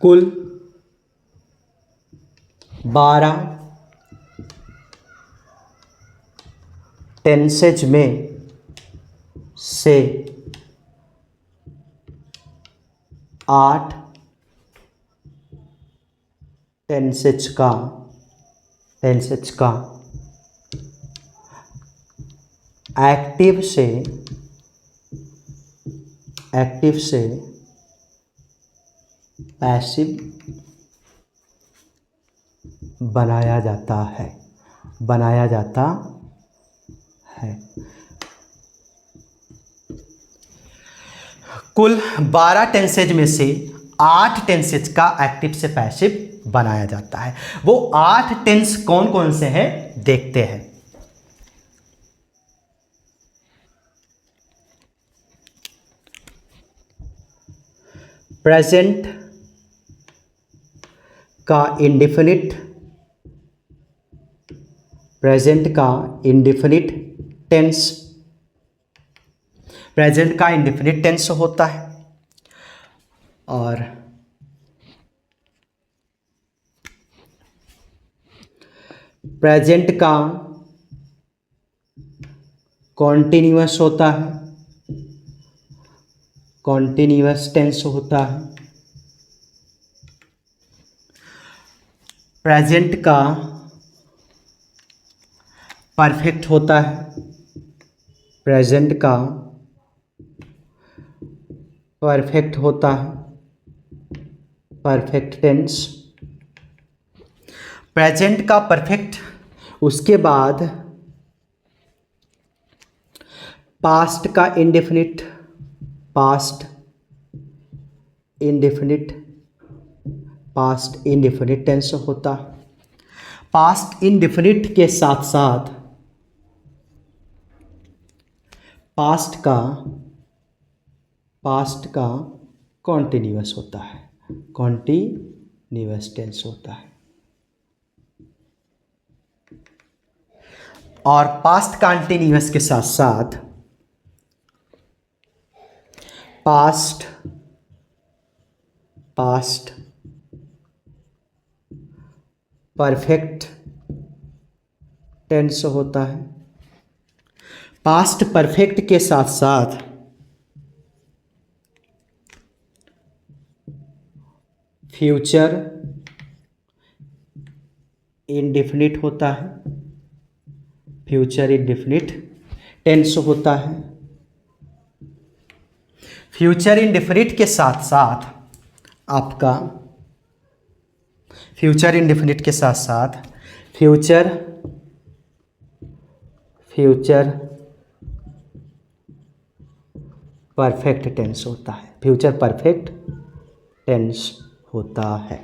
[SPEAKER 1] कुल 12 टेंसेज में से 8 टेंसेज का एक्टिव से पैसिव बनाया जाता है। कुल 12 टेंसेज में से 8 टेंसेज का एक्टिव से पैसिव बनाया जाता है। वो 8 टेंस कौन कौन से हैं देखते हैं। प्रेजेंट का इंडेफिनिट टेंस, प्रेजेंट का इंडेफिनिट टेंस होता है, और प्रेजेंट का कॉन्टिन्यूअस होता है, कॉन्टिन्यूअस टेंस होता है। प्रेजेंट का परफेक्ट होता है, प्रेजेंट का परफेक्ट होता है, परफेक्ट टेंस। प्रेजेंट का परफेक्ट, उसके बाद पास्ट का इंडेफिनिट, पास्ट इंडेफिनिट टेंस होता है। पास्ट इंडेफिनिट के साथ साथ पास्ट का कॉन्टिन्यूअस होता है, कॉन्टिन्यूअस टेंस होता है। और पास्ट कॉन्टिन्यूअस के साथ साथ पास्ट परफेक्ट टेंस होता है। पास्ट परफेक्ट के साथ साथ फ्यूचर इंडेफिनिट होता है, फ्यूचर इंडेफिनिट टेंस होता है। फ्यूचर इंडेफिनिट के साथ साथ आपका फ्यूचर इंडेफिनिट के साथ साथ फ्यूचर परफेक्ट टेंस होता है, फ्यूचर परफेक्ट टेंस होता है।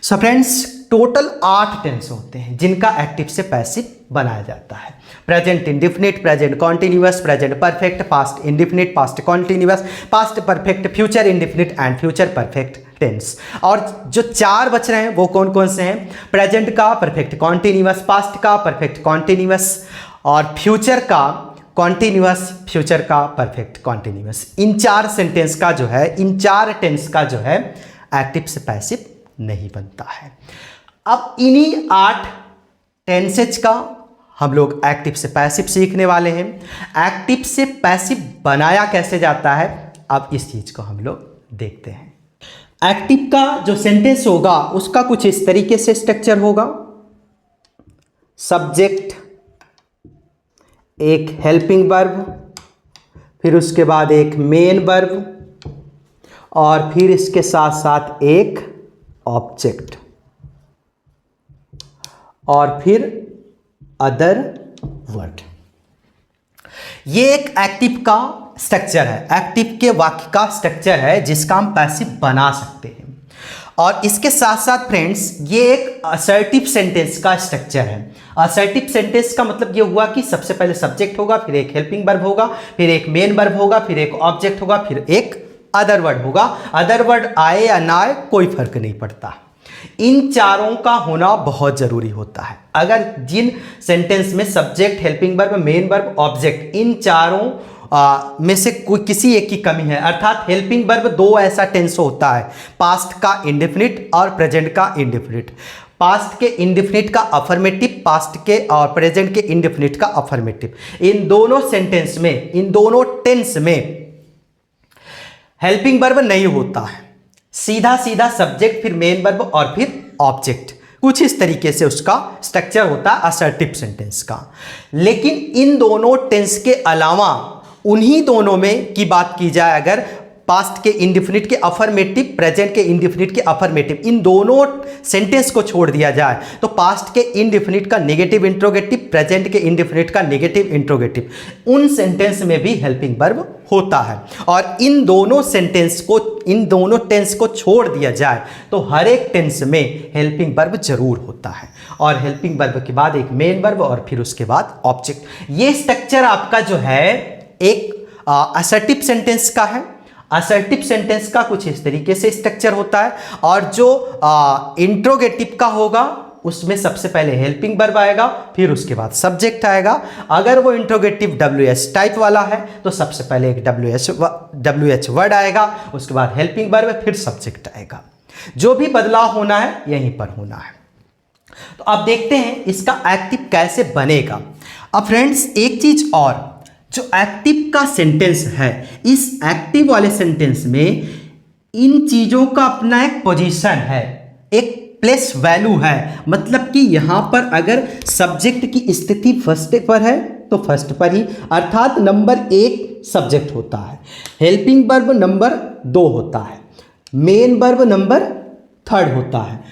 [SPEAKER 1] सो फ्रेंड्स, टोटल 8 टेंस होते हैं जिनका एक्टिव से पैसिव बनाया जाता है। Present indefinite, present continuous, present perfect, past indefinite, past continuous, past perfect, future indefinite and future perfect tense. और जो 4 बच रहे हैं वो कौन कौन से हैं? प्रेजेंट का परफेक्ट कॉन्टिन्यूअस, पास्ट का परफेक्ट कॉन्टिन्यूअस और फ्यूचर का कॉन्टिन्यूअस, फ्यूचर का परफेक्ट कॉन्टिन्यूअस। इन 4 सेंटेंस का जो है, इन 4 टेंस का जो है एक्टिव से पैसिव नहीं बनता है। अब इन्हीं 8 टेंसेज का हम लोग एक्टिव से पैसिव सीखने वाले हैं। एक्टिव से पैसिव बनाया कैसे जाता है, अब इस चीज को हम लोग देखते हैं। एक्टिव का जो सेंटेंस होगा उसका कुछ इस तरीके से स्ट्रक्चर होगा। सब्जेक्ट, एक हेल्पिंग वर्ब, फिर उसके बाद एक मेन वर्ब और फिर इसके साथ साथ एक ऑब्जेक्ट और फिर अदर वर्ड। ये एक एक्टिव का स्ट्रक्चर है, एक्टिव के वाक्य का स्ट्रक्चर है जिसका हम पैसिव बना सकते हैं। और इसके साथ साथ फ्रेंड्स ये एक असर्टिव सेंटेंस का स्ट्रक्चर है। असर्टिव सेंटेंस का मतलब ये हुआ कि सबसे पहले सब्जेक्ट होगा, फिर एक हेल्पिंग वर्ब होगा, फिर एक मेन वर्ब होगा, फिर एक ऑब्जेक्ट होगा, फिर एक अदर वर्ड होगा। अदर वर्ड आए या ना आए कोई फर्क नहीं पड़ता, इन चारों का होना बहुत जरूरी होता है। अगर जिन सेंटेंस में subject, helping verb, main verb, object, इन चारों में से कोई किसी एक की कमी है, अर्थात हेल्पिंग वर्ब दो ऐसा टेंस होता है, पास्ट का इंडेफिनिट और प्रेजेंट का इंडेफिनिट। पास्ट के इंडेफिनिट का अफर्मेटिव, पास्ट के और प्रेजेंट के इंडेफिनिट का अफर्मेटिव। इन दोनों सेंटेंस में, इन दोनों टेंस में हेल्पिंग वर्ब नहीं होता है, सीधा सीधा सब्जेक्ट, फिर मेन वर्ब और फिर ऑब्जेक्ट। कुछ इस तरीके से उसका स्ट्रक्चर होता है असर्टिव सेंटेंस का। लेकिन इन दोनों टेंस के अलावा उन्हीं दोनों में की बात की जाए, अगर पास्ट के इंडेफिनिट के अफर्मेटिव, प्रेजेंट के इंडेफिनिट के अफर्मेटिव, इन दोनों सेंटेंस को छोड़ दिया जाए तो पास्ट के इंडेफिनिट का नेगेटिव इंट्रोगेटिव, प्रेजेंट के इंडेफिनिट का नेगेटिव इंट्रोगेटिव, उन सेंटेंस में भी हेल्पिंग वर्ब होता है। और इन दोनों सेंटेंस को, इन दोनों टेंस को छोड़ दिया जाए तो हर एक टेंस में हेल्पिंग वर्ब जरूर होता है। और हेल्पिंग वर्ब के बाद एक मेन वर्ब और फिर उसके बाद ऑब्जेक्ट। ये स्ट्रक्चर आपका जो है एक असर्टिव सेंटेंस का है। असर्टिव सेंटेंस का कुछ इस तरीके से स्ट्रक्चर होता है। और जो इंट्रोगेटिव का होगा उसमें सबसे पहले हेल्पिंग वर्ब आएगा, फिर उसके बाद सब्जेक्ट आएगा। अगर वो इंट्रोगेटिव WH टाइप वाला है तो सबसे पहले एक WH वर्ड आएगा, उसके बाद हेल्पिंग वर्ब, फिर सब्जेक्ट आएगा। जो भी बदलाव होना है यहीं पर होना है। तो अब देखते हैं इसका एक्टिव कैसे बनेगा। अब फ्रेंड्स एक चीज और, जो एक्टिव का सेंटेंस है, इस एक्टिव वाले सेंटेंस में इन चीजों का अपना एक पोजीशन है, एक प्लेस वैल्यू है। मतलब कि यहां पर अगर सब्जेक्ट की स्थिति फर्स्ट पर है तो फर्स्ट पर ही, अर्थात नंबर 1 सब्जेक्ट होता है, हेल्पिंग वर्ब नंबर 2 होता है, मेन वर्ब नंबर 3 होता है,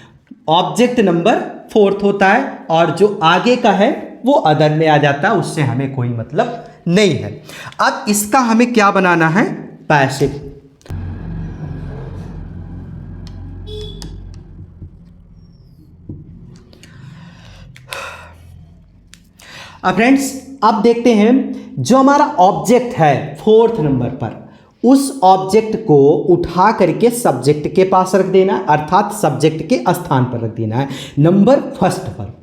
[SPEAKER 1] ऑब्जेक्ट नंबर 4 होता है, और जो आगे का है वो अदर में आ जाता है, उससे हमें कोई मतलब नहीं है। अब इसका हमें क्या बनाना है, पैसिव। अब फ्रेंड्स अब देखते हैं जो हमारा ऑब्जेक्ट है 4th नंबर पर, उस ऑब्जेक्ट को उठा करके सब्जेक्ट के पास रख देना, अर्थात सब्जेक्ट के स्थान पर रख देना है, नंबर 1 पर।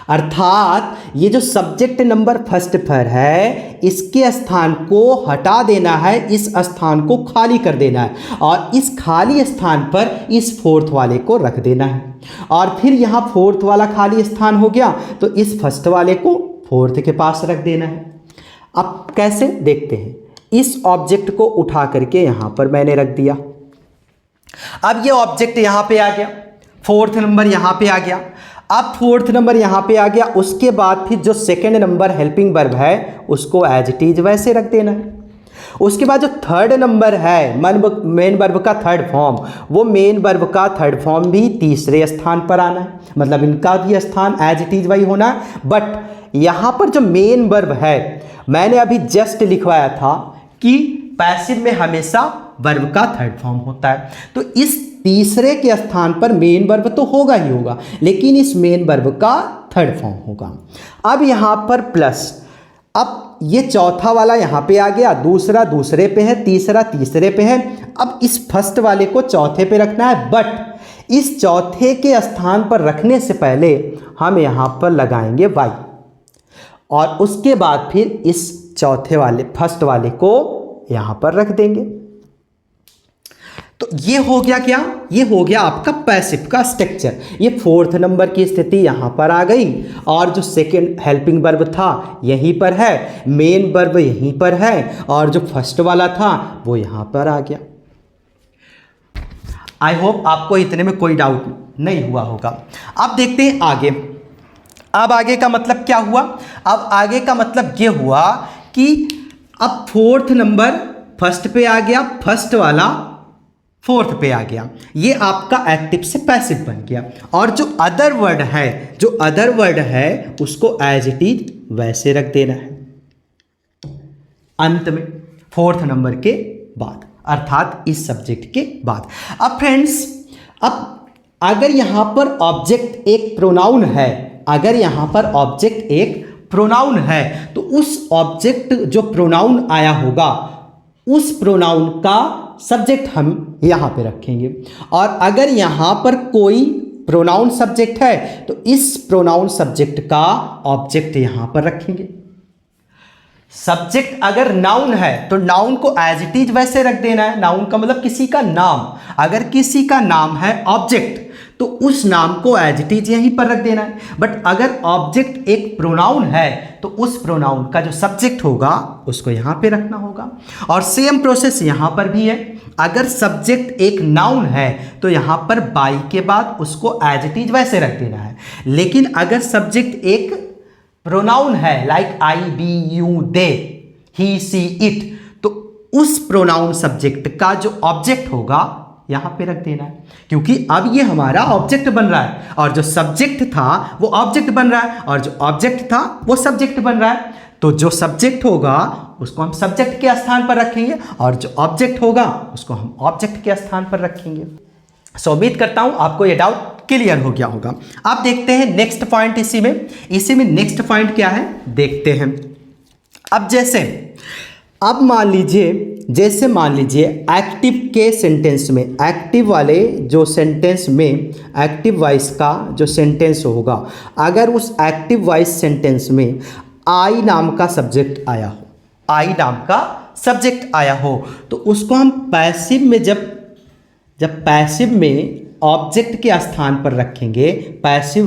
[SPEAKER 1] अर्थात ये जो सब्जेक्ट नंबर 1 पर है इसके स्थान को हटा देना है, इस स्थान को खाली कर देना है, और इस खाली स्थान पर इस 4th वाले को रख देना है। और फिर यहाँ 4th वाला खाली स्थान हो गया तो इस 1st वाले को 4th के पास रख देना है। अब कैसे देखते हैं, इस ऑब्जेक्ट को उठा करके यहाँ पर मैंने रख दिया। अब ये ऑब्जेक्ट यहाँ पे आ गया, 4th नंबर यहाँ पे आ गया। अब 4th नंबर यहाँ पे आ गया, उसके बाद फिर जो 2nd नंबर हेल्पिंग वर्ब है उसको एज इट इज वैसे रख देना है। उसके बाद जो 3rd नंबर है मेन वर्ब का 3rd फॉर्म, वो मेन वर्ब का 3rd फॉर्म भी तीसरे स्थान पर आना है, मतलब इनका भी स्थान एज इट इज वही होना है। बट यहाँ पर जो मेन वर्ब है मैंने अभी जस्ट लिखवाया था कि पैसिव में हमेशा वर्ब का 3rd फॉर्म होता है, तो इस तीसरे के स्थान पर मेन वर्ब तो होगा ही होगा, लेकिन इस मेन वर्ब का 3rd फॉर्म होगा। अब यहाँ पर प्लस, अब ये चौथा वाला यहाँ पे आ गया, दूसरा दूसरे पे है, तीसरा तीसरे पे है। अब इस फर्स्ट वाले को चौथे पे रखना है, बट इस चौथे के स्थान पर रखने से पहले हम यहाँ पर लगाएंगे y, और उसके बाद फिर इस चौथे वाले फर्स्ट वाले को यहाँ पर रख देंगे। तो ये हो गया क्या, ये हो गया आपका पैसिव का स्ट्रक्चर। ये फोर्थ नंबर की स्थिति यहां पर आ गई और जो सेकेंड हेल्पिंग वर्ब था यहीं पर है, मेन वर्ब यहीं पर है और जो फर्स्ट वाला था वो यहां पर आ गया। आई होप आपको इतने में कोई डाउट नहीं हुआ होगा। अब देखते हैं आगे। अब आगे का मतलब क्या हुआ, अब आगे का मतलब ये हुआ कि अब फोर्थ नंबर फर्स्ट पे आ गया, फर्स्ट वाला फोर्थ पे आ गया, ये आपका एक्टिव से पैसिव बन गया। और जो अदर वर्ड है, जो अदर वर्ड है उसको एज इट इज वैसे रख देना है अंत में, फोर्थ नंबर के बाद, अर्थात इस सब्जेक्ट के बाद। अब फ्रेंड्स, अब अगर यहां पर ऑब्जेक्ट एक प्रोनाउन है, अगर यहां पर ऑब्जेक्ट एक प्रोनाउन है तो उस ऑब्जेक्ट जो प्रोनाउन आया होगा उस प्रोनाउन का सब्जेक्ट हम यहां पे रखेंगे। और अगर यहां पर कोई प्रोनाउन सब्जेक्ट है तो इस प्रोनाउन सब्जेक्ट का ऑब्जेक्ट यहां पर रखेंगे। सब्जेक्ट अगर नाउन है तो नाउन को एज इट इज वैसे रख देना है। नाउन का मतलब किसी का नाम, अगर किसी का नाम है ऑब्जेक्ट तो उस नाम को एज इट इज यहीं पर रख देना है। बट अगर ऑब्जेक्ट एक प्रोनाउन है तो उस प्रोनाउन का जो सब्जेक्ट होगा उसको यहां पे रखना होगा। और सेम प्रोसेस यहां पर भी है। अगर सब्जेक्ट एक नाउन है तो यहां पर बाई के बाद उसको एज इट इज वैसे रख देना है। लेकिन अगर सब्जेक्ट एक प्रोनाउन है, like I, we, you, they, he, she, it, तो उस प्रोनाउन सब्जेक्ट का जो ऑब्जेक्ट होगा यहां पे रख देना है, क्योंकि अब ये हमारा ऑब्जेक्ट बन रहा है और जो सब्जेक्ट था वो ऑब्जेक्ट बन रहा है और जो ऑब्जेक्ट था वो सब्जेक्ट बन रहा है। तो जो सब्जेक्ट होगा उसको हम सब्जेक्ट के स्थान पर रखेंगे और जो ऑब्जेक्ट होगा उसको हम ऑब्जेक्ट के स्थान पर रखेंगे। सो उम्मीद करता हूं आपको ये डाउट क्लियर हो गया होगा। अब देखते हैं नेक्स्ट पॉइंट। इसी में नेक्स्ट पॉइंट क्या है देखते हैं। अब अब मान लीजिए एक्टिव के सेंटेंस में, एक्टिव वाले जो सेंटेंस में एक्टिव वॉइस का जो सेंटेंस होगा, अगर उस एक्टिव वॉइस सेंटेंस में आई नाम का सब्जेक्ट आया हो, आई नाम का सब्जेक्ट आया हो तो उसको हम पैसिव में जब पैसिव में ऑब्जेक्ट के स्थान पर रखेंगे, पैसिव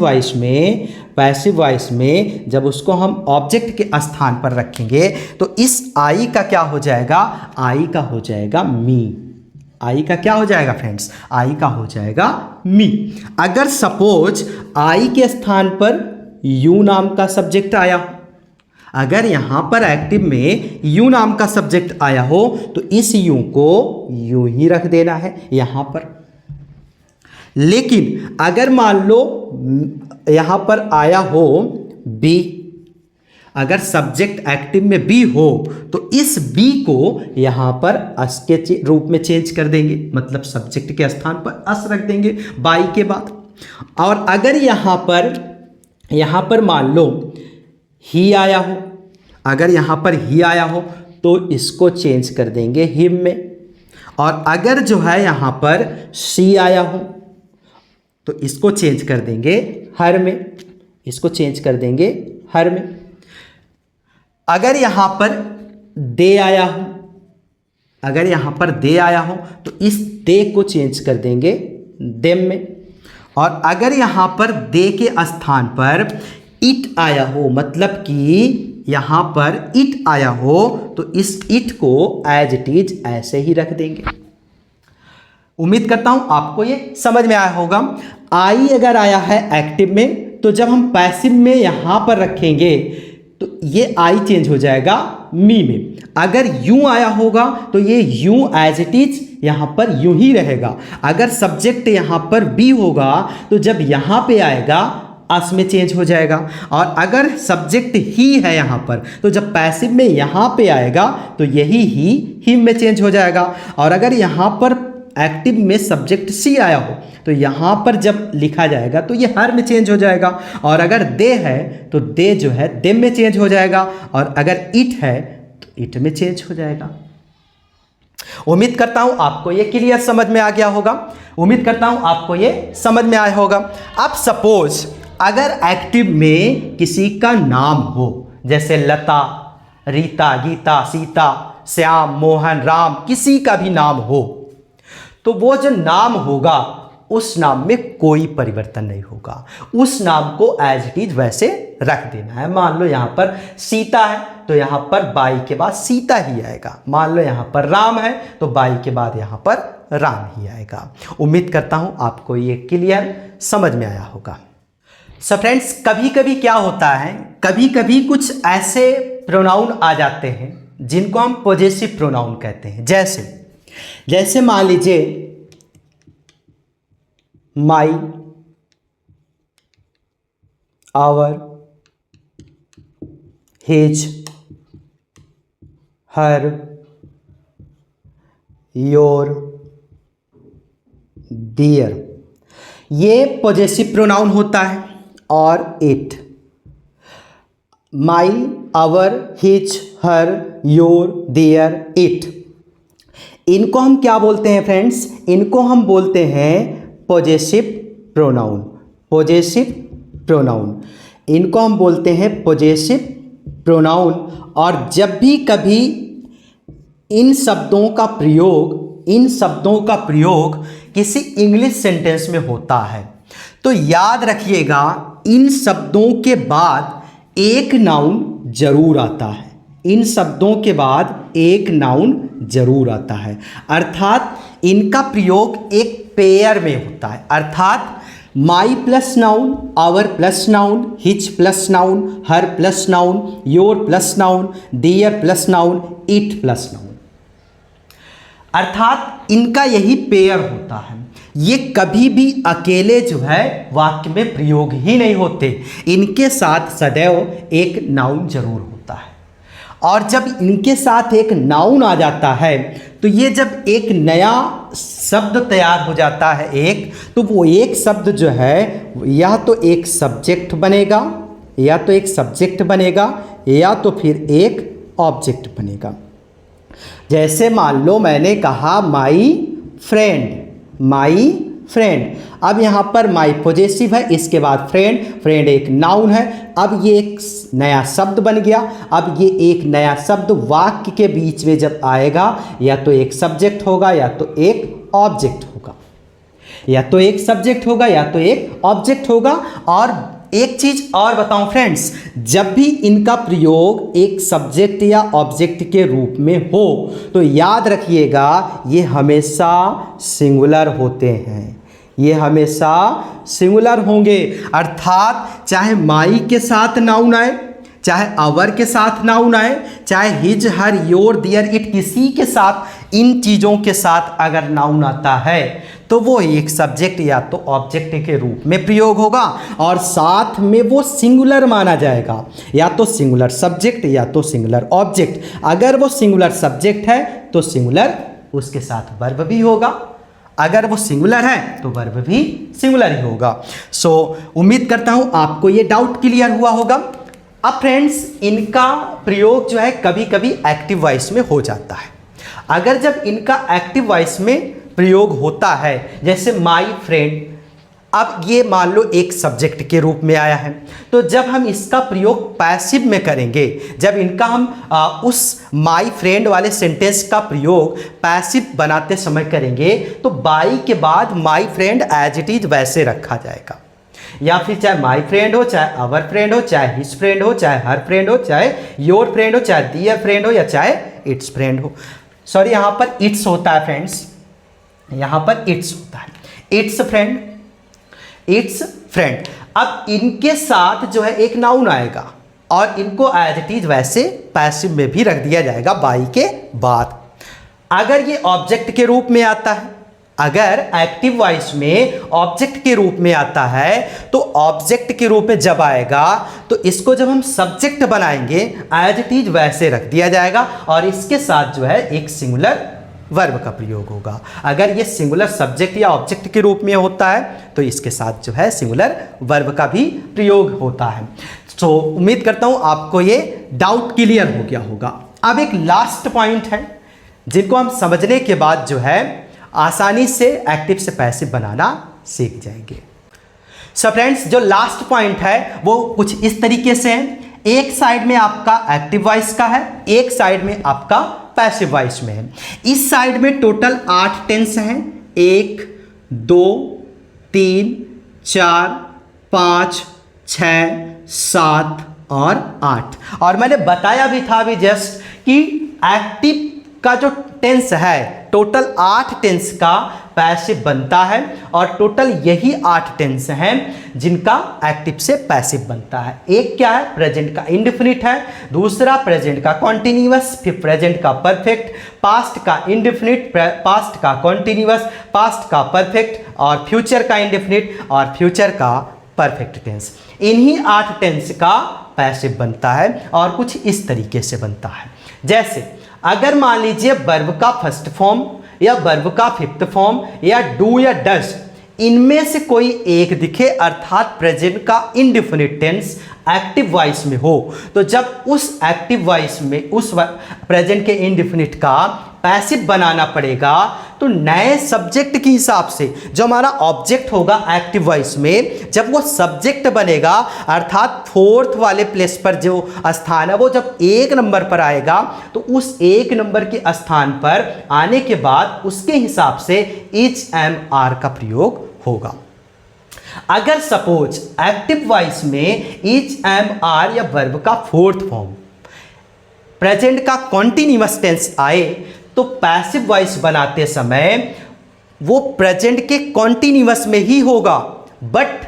[SPEAKER 1] वॉइस में जब उसको हम ऑब्जेक्ट के स्थान पर रखेंगे तो इस आई का क्या हो जाएगा, आई का हो जाएगा मी। आई का क्या हो जाएगा फ्रेंड्स, आई का हो जाएगा मी। अगर सपोज आई के स्थान पर यू नाम का सब्जेक्ट आया हो, अगर यहां पर एक्टिव में यू नाम का सब्जेक्ट आया हो तो इस यू को यू ही रख देना है यहां पर। लेकिन अगर मान लो यहां पर आया हो बी, अगर सब्जेक्ट एक्टिव में बी हो तो इस बी को यहां पर अस के रूप में चेंज कर देंगे, मतलब सब्जेक्ट के स्थान पर अस रख देंगे बाई के बाद। और अगर यहां पर मान लो ही आया हो, अगर यहां पर ही आया हो तो इसको चेंज कर देंगे हिम में। और अगर जो है यहां पर सी आया हो तो इसको चेंज कर देंगे हर में, इसको चेंज कर देंगे हर में। अगर यहां पर दे आया हो, अगर यहां पर दे आया हो तो इस दे को चेंज कर देंगे देम में। और अगर यहां पर दे के स्थान पर इट आया हो, मतलब कि यहां पर इट आया हो तो इस इट को एज इट इज ऐसे ही रख देंगे। उम्मीद करता हूं आपको ये समझ में आया होगा। आई अगर आया है एक्टिव में तो जब हम पैसिव में यहां पर रखेंगे तो ये आई चेंज हो जाएगा मी में। अगर यू आया होगा तो ये यू एज इट इज यहां पर यूं ही रहेगा। अगर सब्जेक्ट यहां पर बी होगा तो जब यहां पे आएगा अस में चेंज हो जाएगा। और अगर सब्जेक्ट ही है यहां पर तो जब पैसिव में यहां पे आएगा तो यही ही हिम में चेंज हो जाएगा। और अगर यहां पर एक्टिव में सब्जेक्ट सी आया हो तो यहां पर जब लिखा जाएगा तो ये हर में चेंज हो जाएगा। और अगर दे है तो दे जो है देम में चेंज हो जाएगा। और अगर इट है तो इट में चेंज हो जाएगा। उम्मीद करता हूं आपको ये क्लियर समझ में आ गया होगा। उम्मीद करता हूं आपको ये समझ में आया होगा। अब सपोज अगर एक्टिव में किसी का नाम हो, जैसे लता, रीता, गीता, सीता, श्याम, मोहन, राम, किसी का भी नाम हो तो वो जो नाम होगा उस नाम में कोई परिवर्तन नहीं होगा, उस नाम को एज इट इज वैसे रख देना है। मान लो यहाँ पर सीता है तो यहाँ पर बाई के बाद सीता ही आएगा। मान लो यहाँ पर राम है तो बाई के बाद यहाँ पर राम ही आएगा। उम्मीद करता हूँ आपको ये क्लियर समझ में आया होगा। सो फ्रेंड्स, कभी कभी क्या होता है, कभी कभी कुछ ऐसे प्रोनाउन आ जाते हैं जिनको हम पॉजेसिव प्रोनाउन कहते हैं। जैसे मान लीजिए my, our, his, her, your, their, ये पॉजेसिव प्रोनाउन होता है। और it, my, our, his, her, your, their, it, इनको हम क्या बोलते हैं फ्रेंड्स? इनको हम बोलते हैं पॉजेसिव प्रोनाउन। पॉजेसिव प्रोनाउन, इनको हम बोलते हैं पॉजेसिव प्रोनाउन। और जब भी कभी इन शब्दों का प्रयोग किसी इंग्लिश सेंटेंस में होता है तो याद रखिएगा, इन शब्दों के बाद एक नाउन जरूर आता है। इन शब्दों के बाद एक नाउन जरूर आता है, अर्थात इनका प्रयोग एक पेयर में होता है। अर्थात my plus noun, our plus noun, his plus noun, her plus noun, your plus noun, their plus noun, it plus noun, अर्थात इनका यही पेयर होता है। ये कभी भी अकेले जो है वाक्य में प्रयोग ही नहीं होते, इनके साथ सदैव एक नाउन जरूर होता है। और जब इनके साथ एक नाउन आ जाता है तो ये जब एक नया शब्द तैयार हो जाता है तो वो एक शब्द जो है या तो एक सब्जेक्ट बनेगा, या तो फिर एक ऑब्जेक्ट बनेगा। जैसे मान लो मैंने कहा माई फ्रेंड, अब यहाँ पर माई पॉजेसिव है, इसके बाद फ्रेंड एक नाउन है। अब ये एक नया शब्द बन गया। अब ये एक नया शब्द वाक्य के बीच में जब आएगा या तो एक सब्जेक्ट होगा या तो एक ऑब्जेक्ट होगा, और एक चीज और बताऊं फ्रेंड्स, जब भी इनका प्रयोग एक सब्जेक्ट या ऑब्जेक्ट के रूप में हो तो याद रखिएगा ये हमेशा सिंगुलर होते हैं, ये हमेशा सिंगुलर होंगे। अर्थात चाहे माई के साथ नाउन आए, चाहे आवर के साथ नाउन आए, चाहे his, her, your, their, it, किसी के साथ, इन चीज़ों के साथ अगर नाउन आता है तो वो एक सब्जेक्ट या तो ऑब्जेक्ट के रूप में प्रयोग होगा और साथ में वो सिंगुलर माना जाएगा, या तो सिंगुलर सब्जेक्ट या तो सिंगुलर ऑब्जेक्ट। अगर वो सिंगुलर सब्जेक्ट है तो सिंगुलर उसके साथ वर्ब भी होगा, अगर वो सिंगुलर है तो वर्ब भी सिंगुलर ही होगा। सो उम्मीद करता हूं आपको ये डाउट क्लियर हुआ होगा। अब फ्रेंड्स, इनका प्रयोग जो है कभी कभी एक्टिव वॉइस में हो जाता है। अगर जब इनका एक्टिव वॉइस में प्रयोग होता है, जैसे माई फ्रेंड, अब ये मान लो एक सब्जेक्ट के रूप में आया है, तो जब हम इसका प्रयोग पैसिव में करेंगे, जब इनका हम उस माई फ्रेंड वाले सेंटेंस का प्रयोग पैसिव बनाते समय करेंगे तो बाई के बाद my friend as it is वैसे रखा जाएगा, या फिर चाहे माई फ्रेंड हो, चाहे आवर फ्रेंड हो, चाहे हिज फ्रेंड हो, चाहे हर फ्रेंड हो, चाहे योर फ्रेंड हो, चाहे डियर फ्रेंड हो, या चाहे इट्स फ्रेंड हो। सॉरी, यहाँ पर इट्स होता है फ्रेंड्स, यहाँ पर इट्स होता है, इट्स फ्रेंड। अब इनके साथ जो है एक नाउन आएगा और इनको एज इट इज वैसे पैसिव में भी रख दिया जाएगा बाई के बाद। अगर ये ऑब्जेक्ट के रूप में आता है, अगर एक्टिव वॉइस में ऑब्जेक्ट के रूप में आता है तो ऑब्जेक्ट के रूप में जब आएगा तो इसको जब हम सब्जेक्ट बनाएंगे एज इट इज वैसे रख दिया जाएगा और इसके साथ जो है एक सिंगुलर वर्ब का प्रयोग होगा। अगर ये सिंगुलर सब्जेक्ट या ऑब्जेक्ट के रूप में होता है तो इसके साथ जो है सिंगुलर वर्ब का भी प्रयोग होता है। तो उम्मीद करता हूं आपको ये डाउट क्लियर हो गया होगा। अब एक लास्ट पॉइंट है जिनको हम समझने के बाद जो है आसानी से एक्टिव से पैसिव बनाना सीख जाएंगे। सो फ्रेंड्स, जो लास्ट पॉइंट है वो कुछ इस तरीके से है। एक साइड में आपका एक्टिव वॉइस का है, एक साइड में आपका पैसिव वॉइस में है। इस साइड में टोटल 8 टेंस हैं, 1 2 3 4 5 6 7 और 8। और मैंने बताया भी था अभी जस्ट कि एक्टिव का जो टेंस है टोटल 8 टेंस का पैसिव बनता है और टोटल यही 8 टेंस हैं जिनका एक्टिव से पैसिव बनता है। एक क्या है, प्रेजेंट का इंडेफिनिट है, दूसरा प्रेजेंट का कॉन्टिन्यूअस, फिर प्रेजेंट का परफेक्ट, पास्ट का इंडेफिनिट, पास्ट का कॉन्टिन्यूअस, पास्ट का परफेक्ट और फ्यूचर का इंडेफिनिट और फ्यूचर का परफेक्ट टेंस। इन्हीं 8 टेंस का पैसिव बनता है और कुछ इस तरीके से बनता है। जैसे अगर मान लीजिए वर्ब का फर्स्ट फॉर्म या वर्ब का फिफ्थ फॉर्म या डू या डज इनमें से कोई एक दिखे अर्थात प्रेजेंट का इंडेफिनिट टेंस एक्टिव वॉइस में हो, तो जब उस एक्टिव वॉइस में उस प्रेजेंट के इंडेफिनिट का पैसिव बनाना पड़ेगा तो नए सब्जेक्ट के हिसाब से जो हमारा ऑब्जेक्ट होगा एक्टिव वॉइस में, जब वो सब्जेक्ट बनेगा अर्थात फोर्थ वाले प्लेस पर जो स्थान है वो जब 1 नंबर पर आएगा तो उस 1 नंबर के स्थान पर आने के बाद उसके हिसाब से इच एम आर का प्रयोग होगा। अगर सपोज एक्टिव वॉइस में इच एम आर या वर्ब का फोर्थ फॉर्म प्रेजेंट का कॉन्टिन्यूअस टेंस आए तो पैसिव वॉइस बनाते समय वो प्रेजेंट के कॉन्टिन्यूअस में ही होगा, बट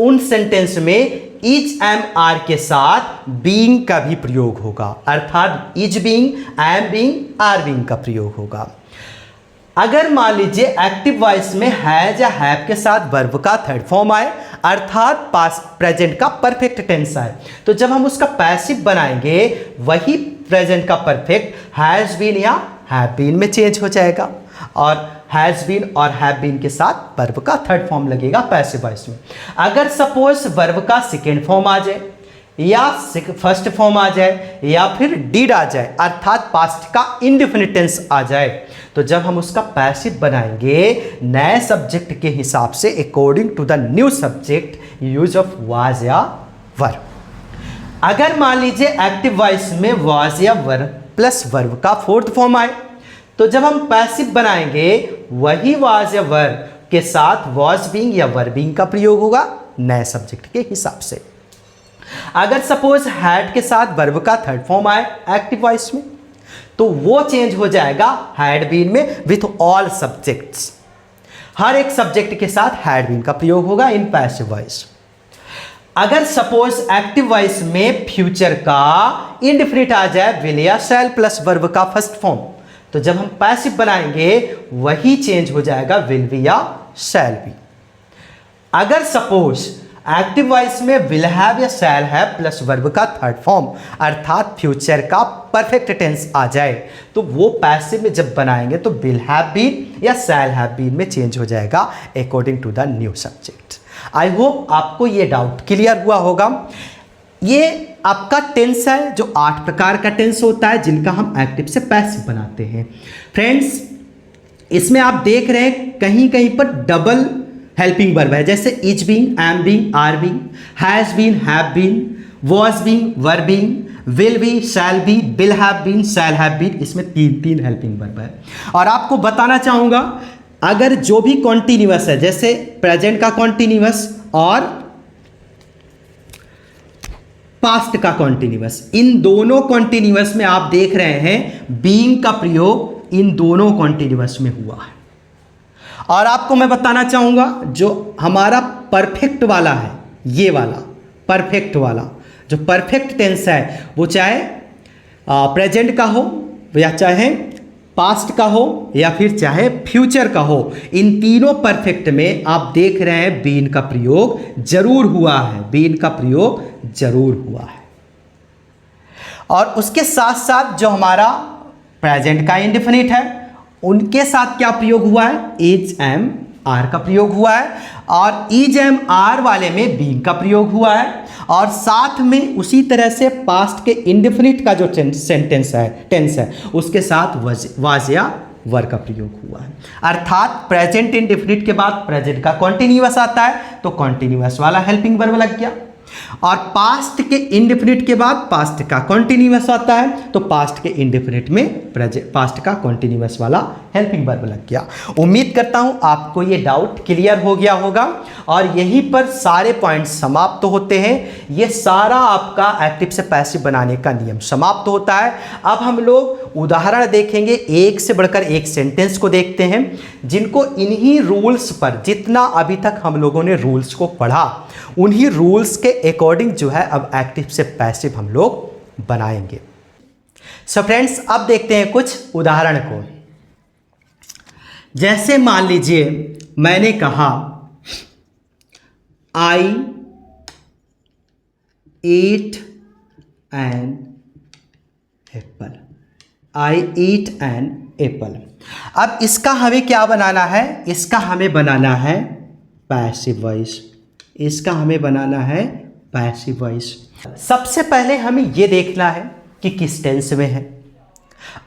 [SPEAKER 1] उन सेंटेंस में इज एम आर के साथ बीइंग का भी प्रयोग होगा, अर्थात is being, am being, are being का प्रयोग होगा। अगर मान लीजिए एक्टिव वॉइस में हैज या हैव के साथ वर्ब का थर्ड फॉर्म आए अर्थात पास्ट प्रेजेंट का परफेक्ट टेंस आए, तो जब हम उसका पैसिव बनाएंगे वही प्रेजेंट का परफेक्ट हैज बीन या हैव बीन में चेंज हो जाएगा और हैज बीन और हैव बीन के साथ वर्ब का थर्ड फॉर्म लगेगा पैसिव वॉइस में। अगर सपोज वर्ब का सेकेंड फॉर्म आ जाए या फर्स्ट फॉर्म आ जाए या फिर डिड आ जाए अर्थात पास्ट का इंडेफिनिट टेंस आ जाए, तो जब हम उसका पैसिव बनाएंगे नए सब्जेक्ट के हिसाब से according to the new subject use of was या वर। अगर मान लीजिए एक्टिव वॉइस में वाज या वर प्लस वर्ब का फोर्थ फॉर्म आए तो जब हम पैसिव बनाएंगे वही वाज या वर के साथ वाज बीइंग या वर बीइंग का प्रयोग होगा नए सब्जेक्ट के हिसाब से। अगर सपोज हैड के साथ वर्ब का थर्ड फॉर्म आए एक्टिव वॉइस में तो वो चेंज हो जाएगा हैड बीन में विथ ऑल सब्जेक्ट्स, हर एक सब्जेक्ट के साथ हैड बीन का प्रयोग होगा इन पैसिव वॉइस। अगर सपोज एक्टिव वॉइस में फ्यूचर का इंडेफिनिट आ जाए विल या शैल प्लस वर्ब का फर्स्ट फॉर्म, तो जब हम पैसिव बनाएंगे वही चेंज हो जाएगा विल बी या शैल बी। अगर सपोज एक्टिव वॉइस में विल हैव या शैल हैव प्लस वर्ब का थर्ड फॉर्म अर्थात फ्यूचर का परफेक्ट टेंस आ जाए तो वो पैसिव में जब बनाएंगे तो विल हैव बीन या शैल हैव बीन में चेंज हो जाएगा according to the new subject. I hope आपको ये डाउट क्लियर हुआ होगा। ये आपका टेंस है जो 8 प्रकार का टेंस होता है जिनका हम एक्टिव से पैसिव बनाते हैं। फ्रेंड्स इसमें आप देख रहे हैं कहीं कहीं पर डबल हेल्पिंग वर्ब है, जैसे is being, am being, are being, has been, have been, was being, were being, will be, shall be, will have been, shall have been, इसमें 3 हेल्पिंग वर्ब है। और आपको बताना चाहूंगा अगर जो भी कॉन्टिन्यूअस है जैसे प्रेजेंट का कॉन्टिन्यूअस और पास्ट का कॉन्टिन्यूअस, इन दोनों कॉन्टिन्यूअस में आप देख रहे हैं बीइंग का प्रयोग इन दोनों कॉन्टिन्यूअस में हुआ है। और आपको मैं बताना चाहूंगा जो हमारा परफेक्ट वाला है, ये वाला परफेक्ट वाला जो परफेक्ट टेंस है वो चाहे प्रेजेंट का हो या चाहे पास्ट का हो या फिर चाहे फ्यूचर का हो, इन तीनों परफेक्ट में आप देख रहे हैं बीन का प्रयोग जरूर हुआ है, बीन का प्रयोग जरूर हुआ है। और उसके साथ साथ जो हमारा प्रेजेंट का इंडेफिनिट है उनके साथ क्या प्रयोग हुआ है, इज एम आर का प्रयोग हुआ है और इज एम आर वाले में बीइंग का प्रयोग हुआ है और साथ में उसी तरह से पास्ट के इंडेफिनिट का जो टेंस है उसके साथ वाज या वर का प्रयोग हुआ है। अर्थात प्रेजेंट इंडेफिनिट के बाद प्रेजेंट का कॉन्टिन्यूअस आता है तो कॉन्टिन्यूअस वाला हेल्पिंग वर्ब लग गया और पास्ट के इंडेफिनिट के बाद पास्ट का कॉन्टिन्यूअस आता है, तो पास्ट के इंडेफिनिट में पास्ट का कॉन्टिन्यूअस वाला हेल्पिंग वर्ब लग गया। उम्मीद करता हूं आपको ये डाउट क्लियर हो गया होगा और यहीं पर सारे पॉइंट्स समाप्त होते हैं। ये सारा आपका एक्टिव से पैसिव बनाने का नियम समाप्त होता है। अब हम लोग उदाहरण देखेंगे, एक से बढ़कर एक सेंटेंस को देखते हैं जिनको इन्हीं रूल्स पर, जितना अभी तक हम लोगों ने रूल्स को पढ़ा उन्हीं रूल्स के अकॉर्डिंग जो है अब एक्टिव से पैसिव हम लोग बनाएंगे। सो फ्रेंड्स, अब देखते हैं कुछ उदाहरण को। जैसे मान लीजिए मैंने कहा I eat an apple, I eat an apple. अब इसका हमें क्या बनाना है, इसका हमें बनाना है पैसिव वॉइस, इसका हमें बनाना है पैसिव वॉइस। सबसे पहले हमें यह देखना है कि किस टेंस में है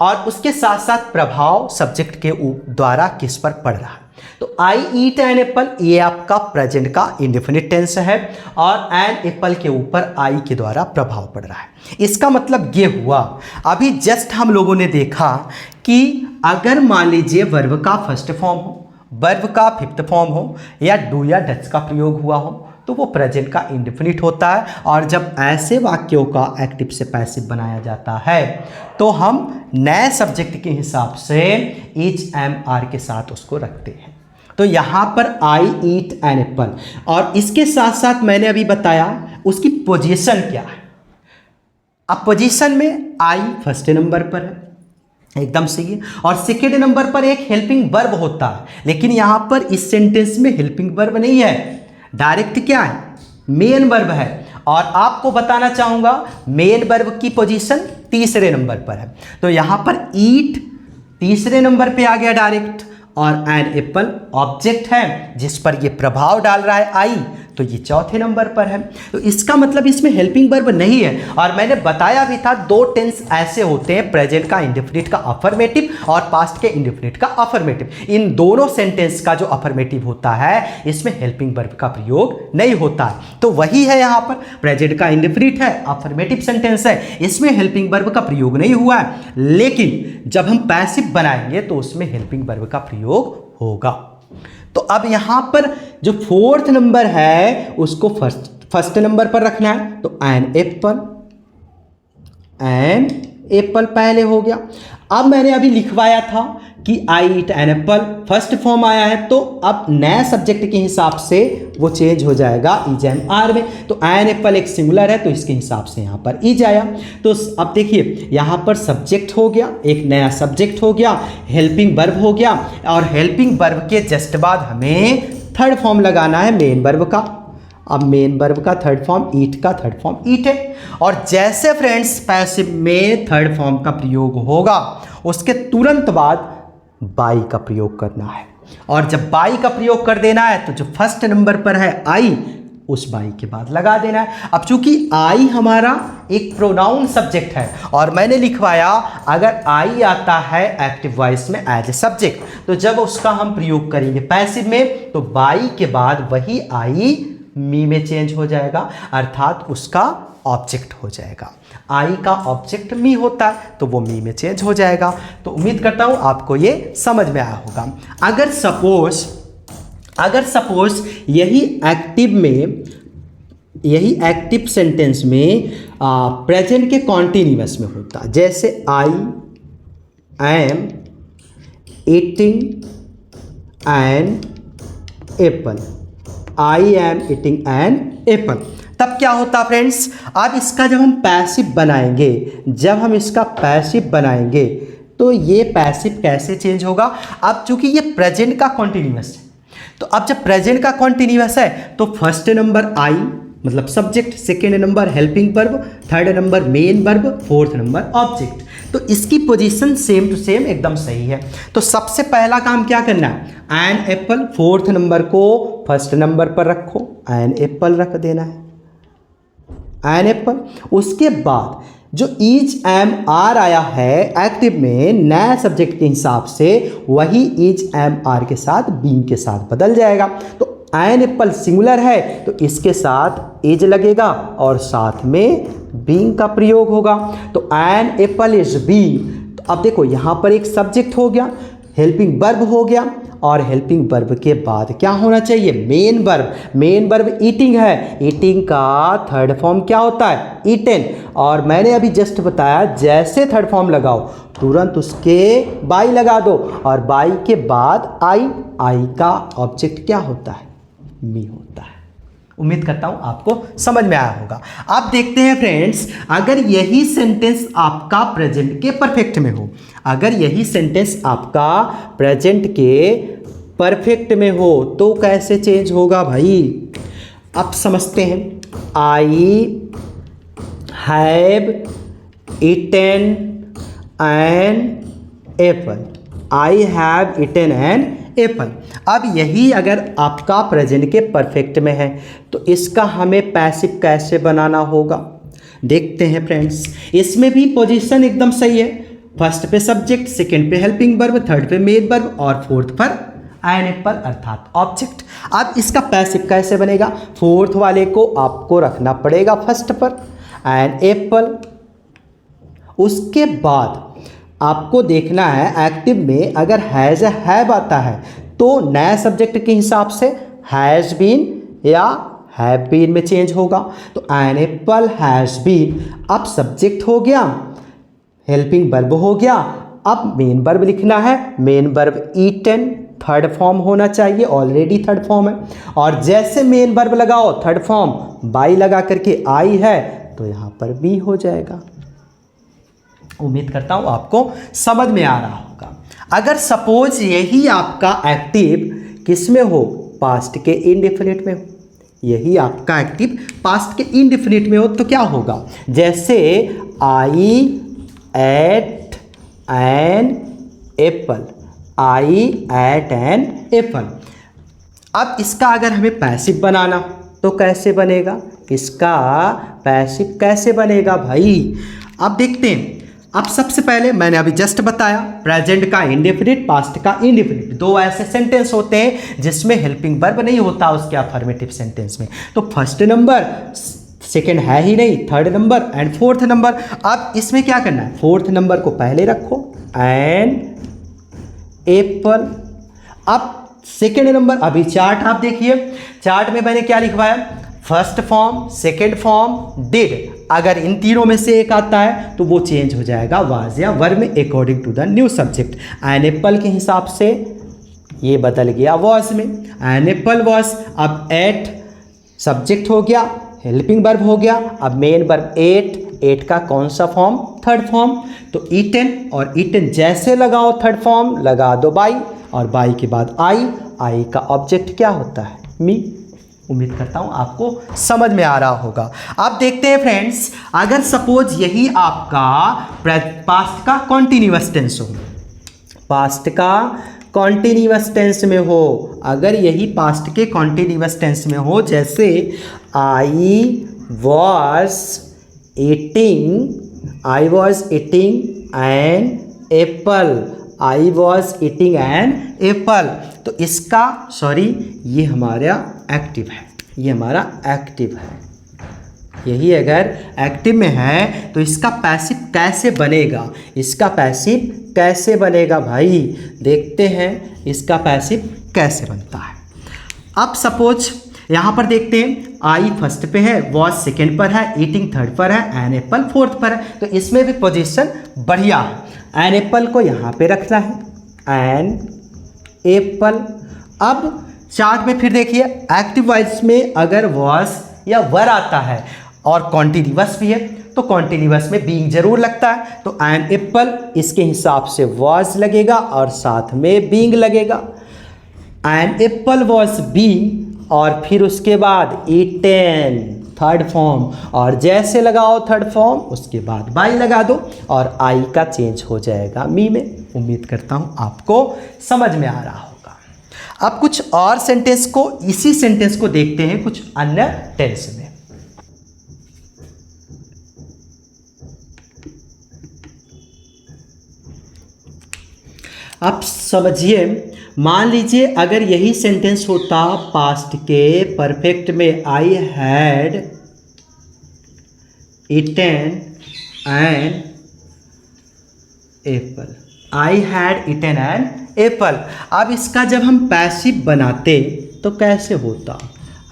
[SPEAKER 1] और उसके साथ साथ प्रभाव सब्जेक्ट के द्वारा किस पर पड़ रहा है। तो आई ईट एन एप्पल, ये आपका प्रेजेंट का इंडेफिनिट टेंस है और एन एप्पल के ऊपर आई के द्वारा प्रभाव पड़ रहा है। इसका मतलब ये हुआ, अभी जस्ट हम लोगों ने देखा कि अगर मान लीजिए वर्ब का फर्स्ट फॉर्म हो, वर्ब का फिफ्थ फॉर्म हो या डू या डज का प्रयोग हुआ हो तो वो प्रेजेंट का इंडेफिनिट होता है। और जब ऐसे वाक्यों का एक्टिव से पैसिव बनाया जाता है तो हम नए सब्जेक्ट के हिसाब से इज एम आर के साथ उसको रखते हैं। तो यहाँ पर आई ईट एन एप्पल और इसके साथ साथ मैंने अभी बताया उसकी पोजीशन क्या है। अब पोजीशन में आई फर्स्ट नंबर पर है, एकदम सही है, और सेकेंड नंबर पर एक हेल्पिंग वर्ब होता है, लेकिन यहां पर इस सेंटेंस में हेल्पिंग वर्ब नहीं है, डायरेक्ट क्या है, मेन वर्ब है। और आपको बताना चाहूंगा मेन वर्ब की पोजीशन तीसरे नंबर पर है, तो यहां पर ईट तीसरे नंबर पे आ गया डायरेक्ट और एन एप्पल ऑब्जेक्ट है जिस पर ये प्रभाव डाल रहा है आई, तो ये चौथे नंबर पर है। तो इसका मतलब इसमें हेल्पिंग वर्ब नहीं है। और मैंने बताया भी था दो टेंस ऐसे होते हैं, प्रेजेंट का इंडेफिनिट का अफर्मेटिव और पास्ट के इंडेफिनिट का अफर्मेटिव। इन दोनों सेंटेंस का जो अफर्मेटिव होता है इसमें हेल्पिंग वर्ब का प्रयोग नहीं होता है। तो वही है यहाँ पर, प्रेजेंट का इंडेफिनिट है, अफर्मेटिव सेंटेंस है, इसमें हेल्पिंग वर्ब का प्रयोग नहीं हुआ है, लेकिन जब हम पैसिव बनाएंगे तो उसमें हेल्पिंग वर्ब का प्रयोग होगा। तो अब यहां पर जो फोर्थ नंबर है उसको फर्स्ट नंबर पर रखना है, तो एन एप्पल पहले हो गया। अब मैंने अभी लिखवाया था कि I eat an apple first form आया है, तो अब नए सब्जेक्ट के हिसाब से वो चेंज हो जाएगा इज एम आर में। तो एन एप्पल एक सिंगुलर है तो इसके हिसाब से यहाँ पर इज आया। तो अब देखिए यहाँ पर सब्जेक्ट हो गया, एक नया सब्जेक्ट हो गया, हेल्पिंग वर्ब हो गया, और हेल्पिंग वर्ब के जस्ट बाद हमें थर्ड फॉर्म लगाना है मेन वर्ब का। अब मेन वर्ब का थर्ड फॉर्म ईट का थर्ड फॉर्म ईट है, और जैसे फ्रेंड्स पैसिव में थर्ड फॉर्म का प्रयोग होगा उसके तुरंत बाद बाई का प्रयोग करना है, और जब बाई का प्रयोग कर देना है तो जो फर्स्ट नंबर पर है आई उस बाई के बाद लगा देना है। अब चूंकि आई हमारा एक प्रोनाउन सब्जेक्ट है और मैंने लिखवाया अगर आई आता है एक्टिव वॉइस में एज ए सब्जेक्ट, तो जब उसका हम प्रयोग करेंगे पैसिव में तो बाई के बाद वही आई मी में चेंज हो जाएगा, अर्थात उसका ऑब्जेक्ट हो जाएगा। आई का ऑब्जेक्ट मी होता है तो वो मी में चेंज हो जाएगा। तो उम्मीद करता हूं आपको ये समझ में आया होगा। अगर सपोज यही एक्टिव सेंटेंस में प्रेजेंट के कॉन्टिन्यूअस में होता, जैसे I am eating N apple, I am eating an apple, तब क्या होता फ्रेंड्स, अब इसका जब हम पैसिव बनाएंगे तो ये पैसिव कैसे चेंज होगा। अब चूंकि ये प्रेजेंट का कॉन्टिन्यूअस है, तो अब जब प्रेजेंट का कॉन्टिन्यूअस है तो फर्स्ट नंबर आई मतलब subject, second number helping verb, third number main verb, fourth number object. तो इसकी पोजीशन सेम टू सेम एकदम सही है। तो सबसे पहला काम क्या करना है, एन एप्पल फोर्थ नंबर को फर्स्ट नंबर पर रखो, एन एप्पल रख देना है, एन एप्पल। उसके बाद जो इज एम आर आया है एक्टिव में नए सब्जेक्ट के हिसाब से, वही इज एम आर के साथ बीइंग के साथ बदल जाएगा। तो एन एप्पल सिंगुलर है तो इसके साथ इज लगेगा और साथ में बीइंग का प्रयोग होगा। तो एन एप्पल इज बीइंग, तो अब देखो यहाँ पर एक सब्जेक्ट हो गया, हेल्पिंग वर्ब हो गया, और हेल्पिंग वर्ब के बाद क्या होना चाहिए, main verb. Main verb eating है, ईटिंग का थर्ड फॉर्म क्या होता है, ईटेन। और मैंने अभी जस्ट बताया जैसे थर्ड फॉर्म लगाओ तुरंत उसके बाई लगा दो, और बाई के बाद आई, आई का ऑब्जेक्ट क्या होता है, मी होता है। उम्मीद करता हूं आपको समझ में आया होगा। अब देखते हैं फ्रेंड्स, अगर यही सेंटेंस आपका प्रेजेंट के परफेक्ट में हो, अगर यही सेंटेंस आपका प्रेजेंट के परफेक्ट में हो तो कैसे चेंज होगा भाई। अब समझते हैं, I have eaten an apple, I have eaten an apple. अब यही अगर आपका प्रेजेंट के परफेक्ट में है तो इसका हमें पैसिव कैसे बनाना होगा, देखते हैं फ्रेंड्स। इसमें भी पोजीशन एकदम सही है, फर्स्ट पे सब्जेक्ट, सेकंड पे हेल्पिंग वर्ब, थर्ड पे मेन वर्ब और फोर्थ पर एन एप्पल अर्थात ऑब्जेक्ट। अब इसका पैसिव कैसे बनेगा, फोर्थ वाले को आपको रखना पड़ेगा फर्स्ट पर, एन एप्पल। उसके बाद आपको देखना है एक्टिव में अगर हैज़ हैव आता है तो नया सब्जेक्ट के हिसाब से हैज़ बीन या हैव बीन में चेंज होगा। तो एन एप्पल हैज़ बीन, अब सब्जेक्ट हो गया, हेल्पिंग वर्ब हो गया, अब मेन वर्ब लिखना है, main verb eaten third form होना चाहिए, ऑलरेडी थर्ड फॉर्म है। और जैसे मेन वर्ब लगाओ थर्ड फॉर्म, बाई लगा करके आई है तो यहाँ पर बी हो जाएगा। उम्मीद करता हूँ आपको समझ में आ रहा होगा। अगर सपोज यही आपका एक्टिव किस में हो, पास्ट के इनडेफिनिट में हो, यही आपका एक्टिव पास्ट के इनडेफिनिट में हो तो क्या होगा, जैसे आई एट एन एप्पल, आई एट एन एप्पल। अब इसका अगर हमें पैसिव बनाना तो कैसे बनेगा, इसका पैसिव कैसे बनेगा भाई। अब देखते हैं। अब सबसे पहले मैंने अभी जस्ट बताया प्रेजेंट का इंडेफिनिट, पास्ट का इंडेफिनिट, दो ऐसे सेंटेंस होते हैं जिसमें हेल्पिंग वर्ब नहीं होता उसके अफर्मेटिव सेंटेंस में। तो फर्स्ट नंबर, सेकंड है ही नहीं, third number and fourth number. अब इसमें क्या करना है, फोर्थ नंबर को पहले रखो, एन एप्पल। अब सेकेंड नंबर, अभी चार्ट आप देखिए, चार्ट में मैंने क्या लिखवाया, first form, second form, did. अगर इन तीनों में से एक आता है तो वो चेंज हो जाएगा वाज या वर्ब में according to the new subject. An apple के हिसाब से ये बदल गया वॉज में, एन एप्पल वॉज। अब एट सब्जेक्ट हो गया, हेल्पिंग वर्ब हो गया, अब मेन वर्ब एट, एट का कौन सा फॉर्म, थर्ड फॉर्म। तो ईटेन, और ईटेन जैसे लगाओ थर्ड फॉर्म लगा दो बाई, और बाई के बाद आई, आई का ऑब्जेक्ट क्या होता है, मी। उम्मीद करता हूं आपको समझ में आ रहा होगा। अब देखते हैं फ्रेंड्स, अगर सपोज यही आपका पास्ट का कॉन्टिन्यूअस टेंस हो, पास्ट का कॉन्टिन्यूअस टेंस में हो, अगर यही पास्ट के कॉन्टिन्यूअस टेंस में हो, जैसे I was eating N apple, I was eating an apple. तो इसका ये हमारा एक्टिव है, ये हमारा एक्टिव है। यही अगर एक्टिव में है तो इसका पैसिव कैसे बनेगा, इसका पैसिव कैसे बनेगा भाई, देखते हैं इसका पैसिव कैसे बनता है। अब सपोज यहाँ पर देखते हैं, आई फर्स्ट पे है, वॉज सेकेंड पर है, ईटिंग थर्ड पर है, एन एप्पल फोर्थ पर है। तो इसमें भी पोजीशन बढ़िया है। एन एप्पल को यहाँ पे रखना है, एन एप्पल। अब चार्ट में फिर देखिए, एक्टिव वॉइस में अगर वॉज या वर आता है और कॉन्टिन्यूअस भी है तो कॉन्टिन्यूअस में बीइंग जरूर लगता है। तो एन एप्पल इसके हिसाब से वॉज लगेगा और साथ में बीइंग लगेगा। एन एप्पल वॉज बीइंग, और फिर उसके बाद ईटेन थर्ड फॉर्म, और जैसे लगाओ थर्ड फॉर्म उसके बाद बाई लगा दो और आई का चेंज हो जाएगा मी में। उम्मीद करता हूं आपको समझ में आ रहा होगा। अब कुछ और सेंटेंस को, इसी सेंटेंस को देखते हैं कुछ अन्य टेंस में। अब समझिए, मान लीजिए अगर यही सेंटेंस होता पास्ट के परफेक्ट में, I had eaten an apple, I had eaten an apple. अब इसका जब हम पैसिव बनाते तो कैसे होता?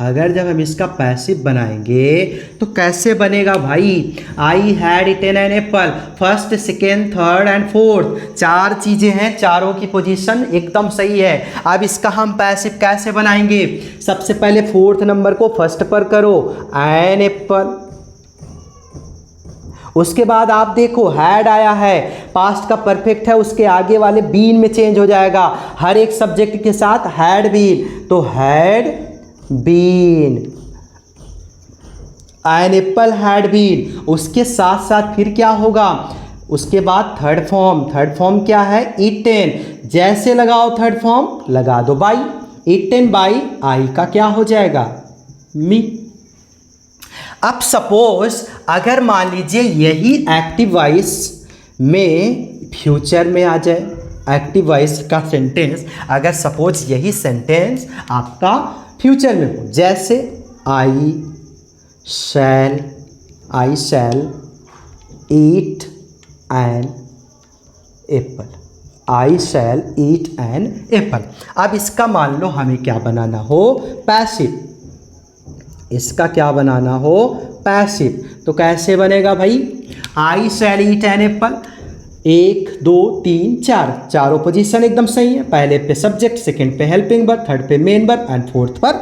[SPEAKER 1] अगर जब हम इसका पैसिव बनाएंगे तो कैसे बनेगा भाई? I had eaten an apple, first second third and fourth, 4 चीज़ें हैं, चारों की पोजीशन एकदम सही है। अब इसका हम पैसिव कैसे बनाएंगे? सबसे पहले 4th नंबर को फर्स्ट पर करो, एन एप्पल। उसके बाद आप देखो हैड आया है, पास्ट का परफेक्ट है, उसके आगे वाले बीन में चेंज हो जाएगा, हर एक सब्जेक्ट के साथ हैड बीन, तो had been, an apple had been. उसके साथ साथ फिर क्या होगा? उसके बाद थर्ड फॉर्म क्या है? ईटेन। जैसे लगाओ थर्ड फॉर्म लगा दो बाई, ईटेन बाई आई का क्या हो जाएगा? मी। अब सपोज अगर मान लीजिए यही एक्टिव वॉइस में फ्यूचर में आ जाए, एक्टिव वॉइस का सेंटेंस अगर सपोज यही सेंटेंस आपका फ्यूचर में हो, जैसे I shall eat an apple, I shall eat an apple. अब इसका मान लो हमें क्या बनाना हो? पैसिव। इसका क्या बनाना हो? पैसिव। तो कैसे बनेगा भाई? आई शैल ईट एन एप्पल, 1 2 3 4, चारों पोजीशन एकदम सही है। पहले पे सब्जेक्ट, सेकंड पे हेल्पिंग वर्ब, थर्ड पे मेन वर्ब एंड फोर्थ पर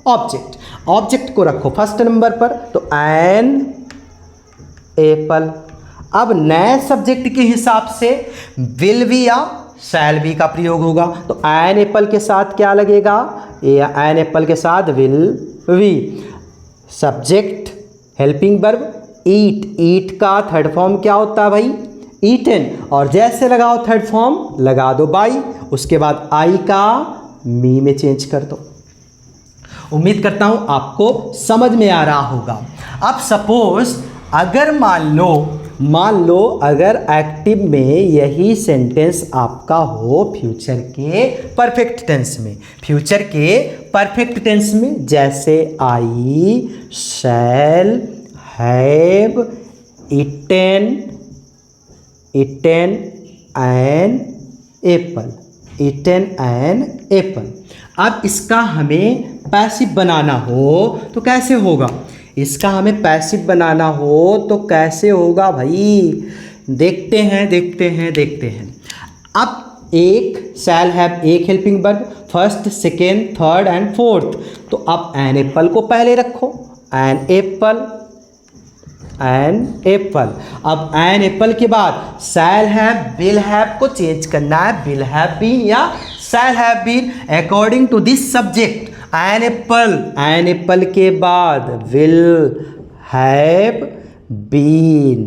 [SPEAKER 1] ऑब्जेक्ट। ऑब्जेक्ट को रखो फर्स्ट नंबर पर, तो एन एप्पल। अब नए सब्जेक्ट के हिसाब से विल बी या शैल बी का प्रयोग होगा, तो एन एप्पल के साथ क्या लगेगा? एन एप्पल के साथ will be. Subject helping verb eat का थर्ड फॉर्म क्या होता है भाई? ईटन। और जैसे लगाओ थर्ड फॉर्म लगा दो बाई, उसके बाद आई का मी में चेंज कर दो। उम्मीद करता हूं आपको समझ में आ रहा होगा। अब सपोज अगर मान लो अगर एक्टिव में यही सेंटेंस आपका हो फ्यूचर के परफेक्ट टेंस में, जैसे I shall have eaten an apple. अब इसका हमें पैसिव बनाना हो तो कैसे होगा? इसका हमें पैसिव बनाना हो तो कैसे होगा भाई? देखते हैं। अब एक शैल हैव, एक helping verb, first second third and fourth, तो अब एन एप्पल को पहले रखो, एन एप्पल। अब एन एप्पल के बाद शैल हैव विल हैव को चेंज करना है, विल हैव बीन या shall have been according to this subject. An apple के बाद will have been,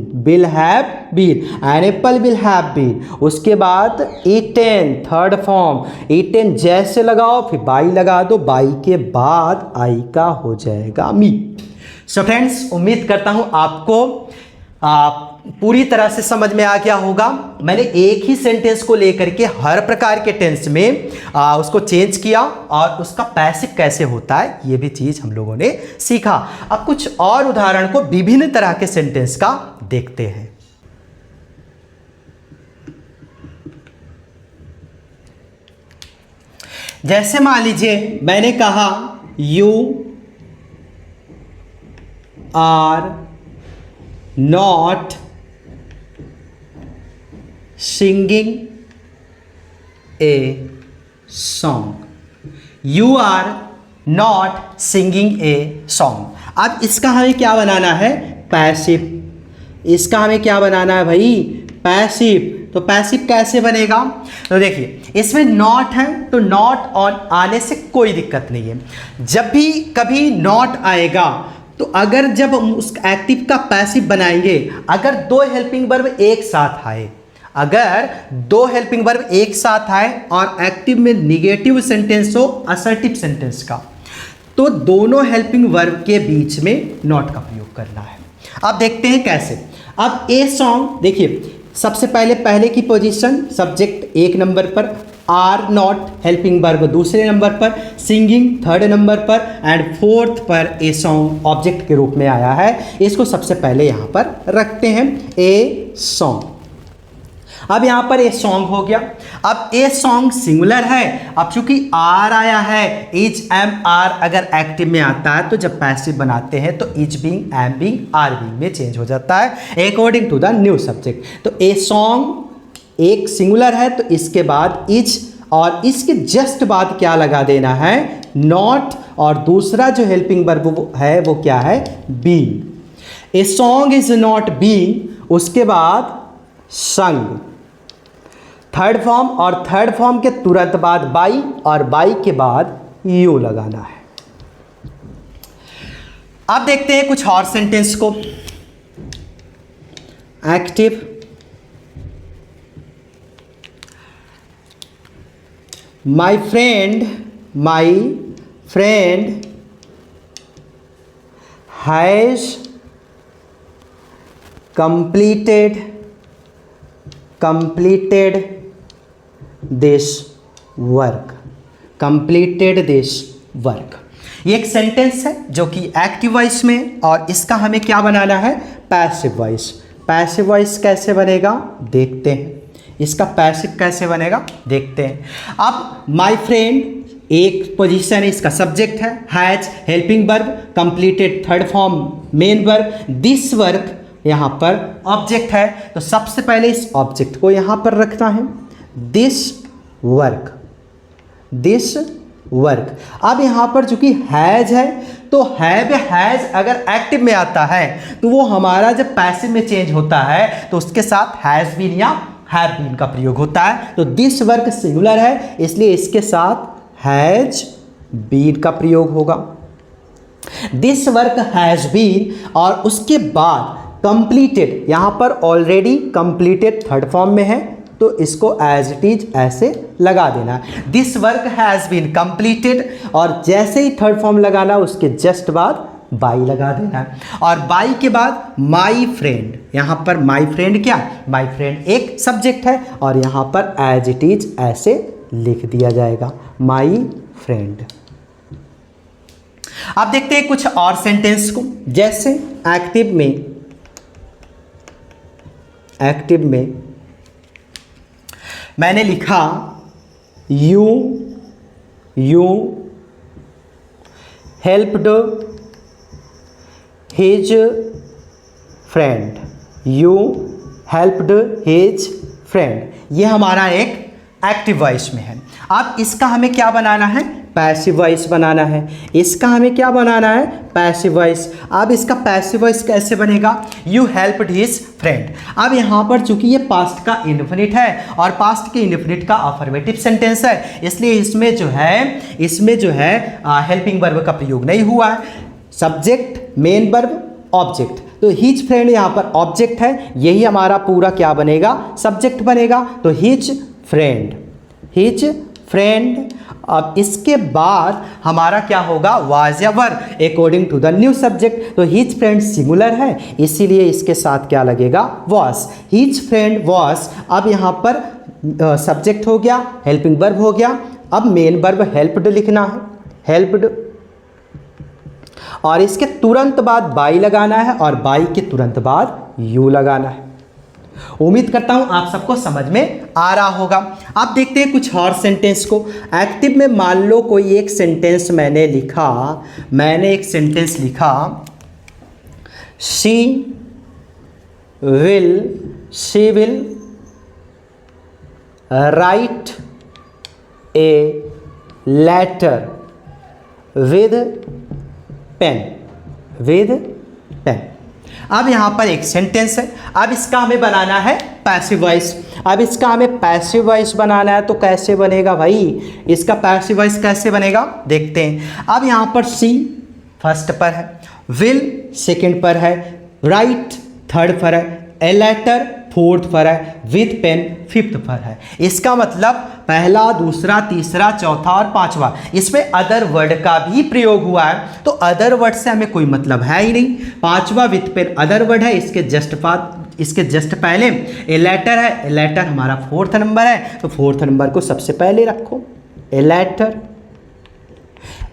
[SPEAKER 1] an apple will have been. उसके बाद ईटेन थर्ड फॉर्म, ईटेन जैसे लगाओ फिर बाई लगा दो, बाई के बाद आई का हो जाएगा मी। सो फ्रेंड्स, उम्मीद करता हूं आपको पूरी तरह से समझ में आ गया होगा। मैंने एक ही सेंटेंस को लेकर के हर प्रकार के टेंस में उसको चेंज किया और उसका पैसिव कैसे होता है ये भी चीज़ हम लोगों ने सीखा। अब कुछ और उदाहरण को विभिन्न तरह के सेंटेंस का देखते हैं। जैसे मान लीजिए मैंने कहा you are not singing a song. You are not singing a song. अब इसका हमें क्या बनाना है? पैसिव। इसका हमें क्या बनाना है भाई? पैसिव। तो पैसिव कैसे बनेगा? तो देखिए इसमें नॉट है तो नॉट ऑन आने से कोई दिक्कत नहीं है। जब भी कभी नॉट आएगा तो अगर जब हम उस एक्टिव का पैसिव बनाएंगे, अगर दो हेल्पिंग वर्ब एक साथ आए, और एक्टिव में निगेटिव सेंटेंस हो असर्टिव सेंटेंस का, तो दोनों हेल्पिंग वर्ब के बीच में नॉट का प्रयोग करना है। अब देखते हैं कैसे। अब ए सॉन्ग देखिए, सबसे पहले की पोजीशन सब्जेक्ट 1 नंबर पर आर नॉट हेल्पिंग वर्ब दूसरे नंबर पर, सिंगिंग थर्ड नंबर पर एंड फोर्थ पर ए सॉन्ग ऑब्जेक्ट के रूप में आया है। इसको सबसे पहले यहाँ पर रखते हैं ए सॉन्ग। अब यहाँ पर ए सॉन्ग हो गया। अब ए सॉन्ग सिंगुलर है, अब चूंकि आर आया है, इज एम आर अगर एक्टिव में आता है तो जब पैसिव बनाते हैं तो is being am being are being में चेंज हो जाता है according to the new subject. तो ए सॉन्ग एक सिंगुलर है तो इसके बाद इज और इसके जस्ट बाद क्या लगा देना है, नॉट, और दूसरा जो हेल्पिंग वर्ब है वो क्या है, being. A song is not being, उसके बाद संग थर्ड फॉर्म, और थर्ड फॉर्म के तुरंत बाद बाई, और बाई के बाद यू लगाना है। अब देखते हैं कुछ और सेंटेंस को। Active, my friend has completed this work। ये एक सेंटेंस है जो कि एक्टिव वॉइस में, और इसका हमें क्या बनाना है, पैसिव वॉइस। पैसिव वॉइस कैसे बनेगा देखते हैं, इसका पैसिव कैसे बनेगा देखते हैं। अब माय फ्रेंड एक पोजीशन है, इसका सब्जेक्ट है, has helping verb, completed third form main verb, this work यहाँ पर ऑब्जेक्ट है। तो सबसे पहले इस ऑब्जेक्ट को यहाँ पर रखना है, दिस वर्क। अब यहाँ पर चूंकि हैज है तो हैज अगर एक्टिव में आता है तो वो हमारा जब पैसिव में चेंज होता है तो उसके साथ हैज बीन या हैव बीन का प्रयोग होता है। तो दिस वर्क सिंगुलर है इसलिए इसके साथ हैज बीन का प्रयोग होगा, दिस वर्क हैज बीन। और उसके बाद कंप्लीटेड, यहाँ पर ऑलरेडी कंप्लीटेड थर्ड फॉर्म में है तो इसको एज इट इज ऐसे लगा देना। This work has been completed, और जैसे ही थर्ड फॉर्म लगाना उसके जस्ट बाद बाई लगा देना है। और बाई के बाद माई फ्रेंड, यहाँ पर माई फ्रेंड क्या, माई फ्रेंड एक सब्जेक्ट है और यहाँ पर एज इट इज ऐसे लिख दिया जाएगा, माई फ्रेंड। अब देखते हैं कुछ और सेंटेंस को। जैसे एक्टिव में मैंने लिखा you helped his friend, you helped his friend, ये हमारा एक एक्टिव वॉइस में है। अब इसका हमें क्या बनाना है, पैसिव वॉइस बनाना है। इसका हमें क्या बनाना है, पैसिव वॉइस। अब इसका पैसिव वॉइस कैसे बनेगा, यू हेल्प्ड हिज फ्रेंड। अब यहाँ पर चूंकि ये पास्ट का इन्फिनिट है और पास्ट के इन्फिनिट का अफर्मेटिव सेंटेंस है इसलिए इसमें जो है हेल्पिंग वर्ब का प्रयोग नहीं हुआ है। Subject, main verb, object. तो हिज फ्रेंड यहाँ पर ऑब्जेक्ट है, यही हमारा पूरा क्या बनेगा, सब्जेक्ट बनेगा। तो हिज फ्रेंड। अब इसके बाद हमारा क्या होगा, वाज या were according to the new subject. तो हिज फ्रेंड सिंगुलर है इसीलिए इसके साथ क्या लगेगा, वॉस। His friend was. अब यहाँ पर सब्जेक्ट हो गया, हेल्पिंग वर्ब हो गया। अब मेन वर्ब हेल्प्ड लिखना है, हेल्प्ड, और इसके तुरंत बाद बाई लगाना है और बाई के तुरंत बाद यू लगाना है। उम्मीद करता हूं आप सबको समझ में आ रहा होगा। अब देखते हैं कुछ और सेंटेंस को। एक्टिव में मान लो कोई एक सेंटेंस मैंने एक सेंटेंस लिखा, she will write a letter with pen. अब यहाँ पर एक सेंटेंस है, अब इसका हमें बनाना है पैसिव वॉइस। अब इसका हमें पैसिव वॉइस बनाना है तो कैसे बनेगा भाई, इसका पैसिव वॉइस कैसे बनेगा देखते हैं। अब यहाँ पर सी फर्स्ट पर है, विल सेकंड पर है, राइट थर्ड पर है, ए लेटर फोर्थ पर है, विथ पेन फिफ्थ पर है। इसका मतलब पहला, दूसरा, तीसरा, चौथा और पांचवा, इसमें अदर वर्ड का भी प्रयोग हुआ है। तो अदर वर्ड से हमें कोई मतलब है ही नहीं। पांचवा विथ पेन अदर वर्ड है, इसके जस्ट बाद इसके जस्ट पहले ए लेटर है, ए लेटर हमारा 4th नंबर है, तो 4th नंबर को सबसे पहले रखो, ए लेटर,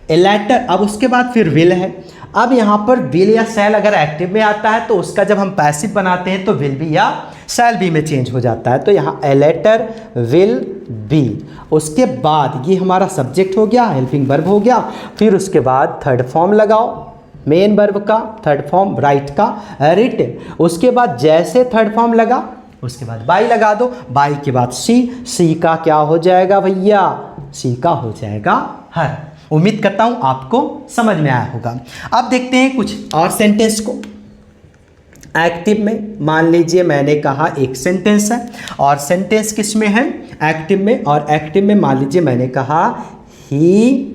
[SPEAKER 1] ए लेटर। अब उसके बाद फिर विल है। अब यहाँ पर विल या शैल अगर एक्टिव में आता है तो उसका जब हम पैसिव बनाते हैं तो विल बी या शैल बी में चेंज हो जाता है। तो यहाँ ए लेटर विल बी, उसके बाद ये हमारा सब्जेक्ट हो गया, हेल्पिंग वर्ब हो गया, फिर उसके बाद थर्ड फॉर्म लगाओ मेन वर्ब का, थर्ड फॉर्म राइट का रिटन, उसके बाद जैसे थर्ड फॉर्म लगा उसके बाद बाई लगा दो, बाई के बाद सी, सी का क्या हो जाएगा भैया, सी का हो जाएगा हर। उम्मीद करता हूं आपको समझ में आया होगा। अब देखते हैं कुछ और सेंटेंस को। एक्टिव में मान लीजिए मैंने कहा एक सेंटेंस है और सेंटेंस किस में है, एक्टिव में, और एक्टिव में मान लीजिए मैंने कहा he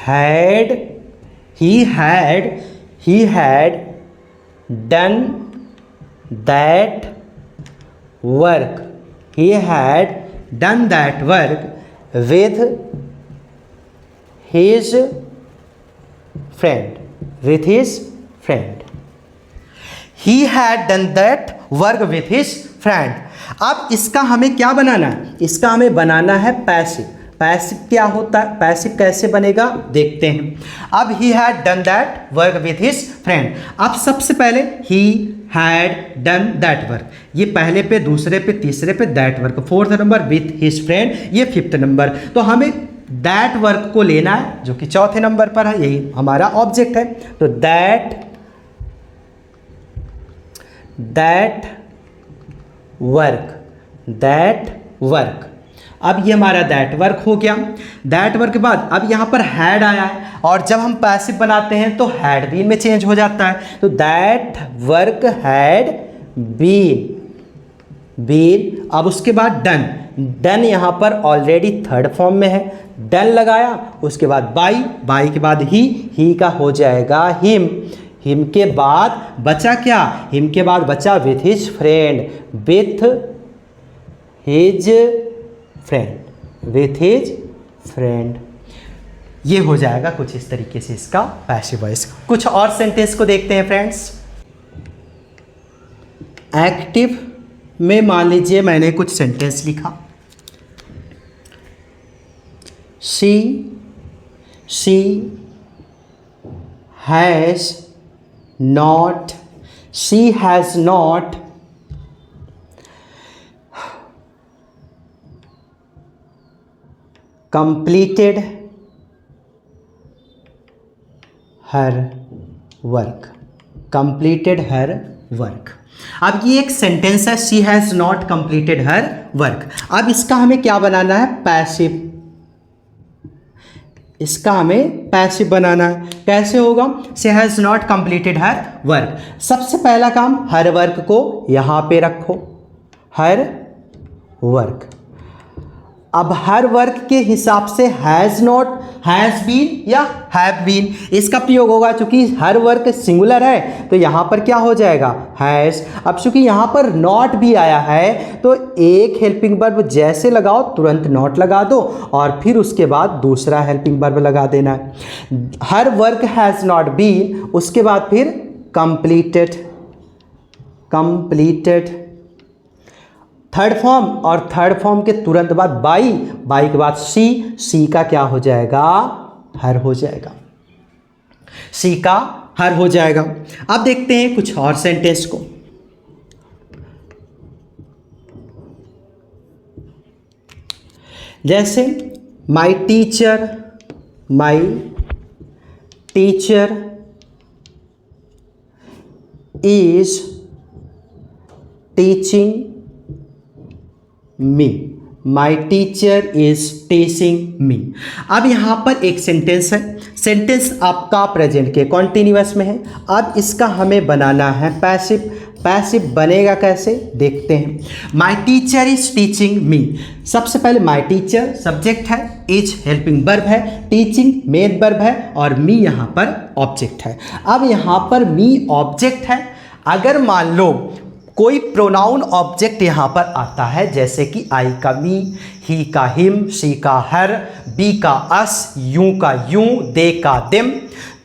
[SPEAKER 1] had done that work, he had done that work with his friend, with his friend, he had done that work with his friend। अब इसका हमें क्या बनाना है, इसका हमें बनाना है पैसिव। पैसिव क्या होता है, पैसिव कैसे बनेगा देखते हैं। अब he had done that work with his friend। अब सबसे पहले he had done that work, ये पहले पे, दूसरे पे, तीसरे पे that work, 4th number with his friend, ये 5th नंबर। तो हमें that work को लेना है जो कि 4थे नंबर पर है, यही हमारा ऑब्जेक्ट है। तो that work, अब ये हमारा दैट वर्क हो गया। दैट वर्क के बाद अब यहाँ पर हैड आया है और जब हम पैसिव बनाते हैं तो हैड बीन में चेंज हो जाता है। तो दैट वर्क हैड बीन। अब उसके बाद डन यहाँ पर ऑलरेडी थर्ड फॉर्म में है, डन लगाया, उसके बाद बाई के बाद ही का हो जाएगा हिम के बाद बचा क्या, हिम के बाद बचा विथ हिज फ्रेंड, ये हो जाएगा कुछ इस तरीके से इसका पैसिव वॉइस। कुछ और सेंटेंस को देखते हैं फ्रेंड्स। एक्टिव में मान लीजिए मैंने कुछ सेंटेंस लिखा, she has not completed her work। अब ये एक सेंटेंस है, she has not completed her work. अब इसका हमें क्या बनाना है, पैसिव। इसका हमें पैसिव बनाना है। कैसे होगा, she has not completed her work. सबसे पहला काम, हर वर्क को यहाँ पे रखो, हर वर्क। अब हर वर्क के हिसाब से हैज़ नॉट, हैज़ बीन या हैव बीन इसका प्रयोग होगा। चूंकि हर वर्क सिंगुलर है तो यहाँ पर क्या हो जाएगा, हैज़। अब चूंकि यहाँ पर नॉट भी आया है तो एक हेल्पिंग वर्ब जैसे लगाओ तुरंत नॉट लगा दो और फिर उसके बाद दूसरा हेल्पिंग वर्ब लगा देना है। Her work has not been, उसके बाद फिर कंप्लीटेड, थर्ड फॉर्म, और थर्ड फॉर्म के तुरंत बाद बाई के बाद सी का क्या हो जाएगा, हर हो जाएगा, सी का हर हो जाएगा। अब देखते हैं कुछ और सेंटेंस को। जैसे my teacher is teaching me, my teacher is teaching me. अब यहाँ पर एक सेंटेंस है, सेंटेंस आपका प्रेजेंट के कॉन्टिन्यूअस में है। अब इसका हमें बनाना है पैसिव। पैसिव बनेगा कैसे देखते हैं। My teacher is teaching me, सबसे पहले माई टीचर सब्जेक्ट है, इज हेल्पिंग वर्ब है, टीचिंग मेन वर्ब है और मी यहाँ पर ऑब्जेक्ट है। अब यहाँ पर मी ऑब्जेक्ट है। अगर मान लो कोई प्रोनाउन ऑब्जेक्ट यहाँ पर आता है, जैसे कि आई का मी, ही का हिम, शी का हर, बी का अस, यू का यूं, दे का दिम,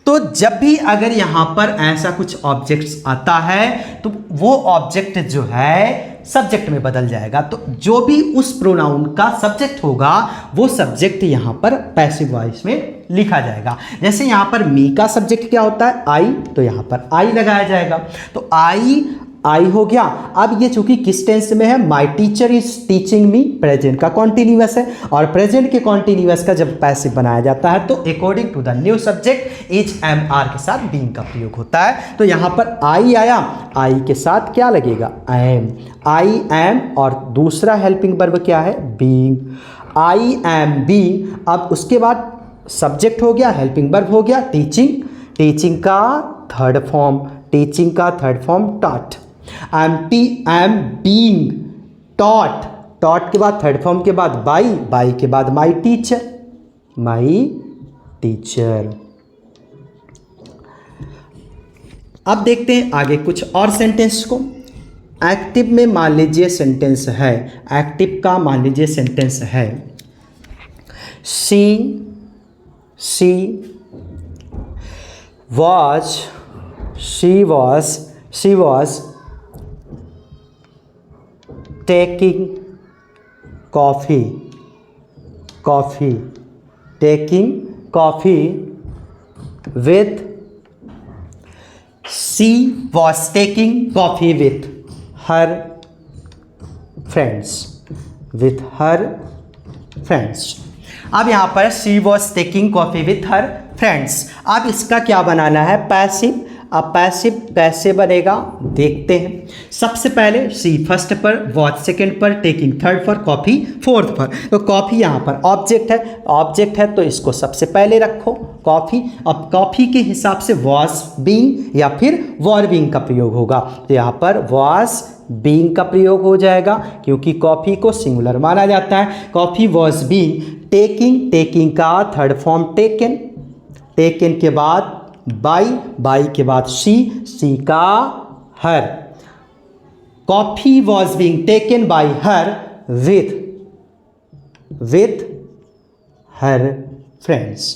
[SPEAKER 1] तो जब भी अगर यहाँ पर ऐसा कुछ ऑब्जेक्ट्स आता है तो वो ऑब्जेक्ट जो है सब्जेक्ट में बदल जाएगा। तो जो भी उस प्रोनाउन का सब्जेक्ट होगा वो सब्जेक्ट यहाँ पर पैसिव वॉइस में लिखा जाएगा। जैसे यहाँ पर मी का सब्जेक्ट क्या होता है, आई, तो यहाँ पर आई लगाया जाएगा। तो आई हो गया। अब ये चूंकि किस टेंस में है, my teacher is teaching me, present का कॉन्टिन्यूअस है, और प्रेजेंट के कॉन्टिन्यूअस का जब पैसिव बनाया जाता है तो according to the new subject is am are के साथ बीइंग का प्रयोग होता है। तो यहाँ पर आई आया, आई के साथ क्या लगेगा, एम, आई एम, और दूसरा हेल्पिंग वर्ब क्या है, बीइंग, आई एम बीइंग। अब उसके बाद सब्जेक्ट हो गया, हेल्पिंग वर्ब हो गया, टीचिंग, टीचिंग का third form taught, I am being taught, taught के बाद थर्ड फॉर्म के बाद बाई के बाद माई टीचर। अब देखते हैं आगे कुछ और सेंटेंस को। एक्टिव में मान लीजिए सेंटेंस है, एक्टिव का मान लीजिए सेंटेंस है, she was taking coffee with, she was taking coffee with her friends। अब यहाँ पर she was taking coffee with her friends। अब इसका क्या बनाना है, पैसिव। अब पैसिव कैसे बनेगा देखते हैं। सबसे पहले सी फर्स्ट पर, वॉच सेकंड पर, टेकिंग थर्ड पर, कॉफी फोर्थ पर। तो कॉफी यहाँ पर ऑब्जेक्ट है तो इसको सबसे पहले रखो, कॉफी। अब कॉफी के हिसाब से वॉज बीइंग या फिर वर बीइंग का प्रयोग होगा। तो यहाँ पर वॉज बीइंग का प्रयोग हो जाएगा क्योंकि कॉफी को सिंगुलर माना जाता है। कॉफी वॉज बीइंग, टेकिंग का थर्ड फॉर्म टेकन के बाद बाई के बाद सी का her. Coffee was being taken by her with her friends.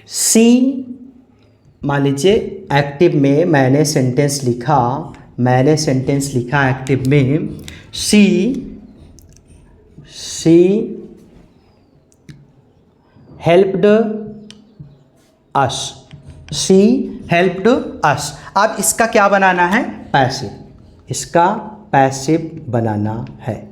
[SPEAKER 1] She मान लीजिए एक्टिव में मैंने सेंटेंस लिखा एक्टिव में, शी हेल्प्ड अस। अब इसका क्या बनाना है, पैसिव। इसका पैसिव बनाना है।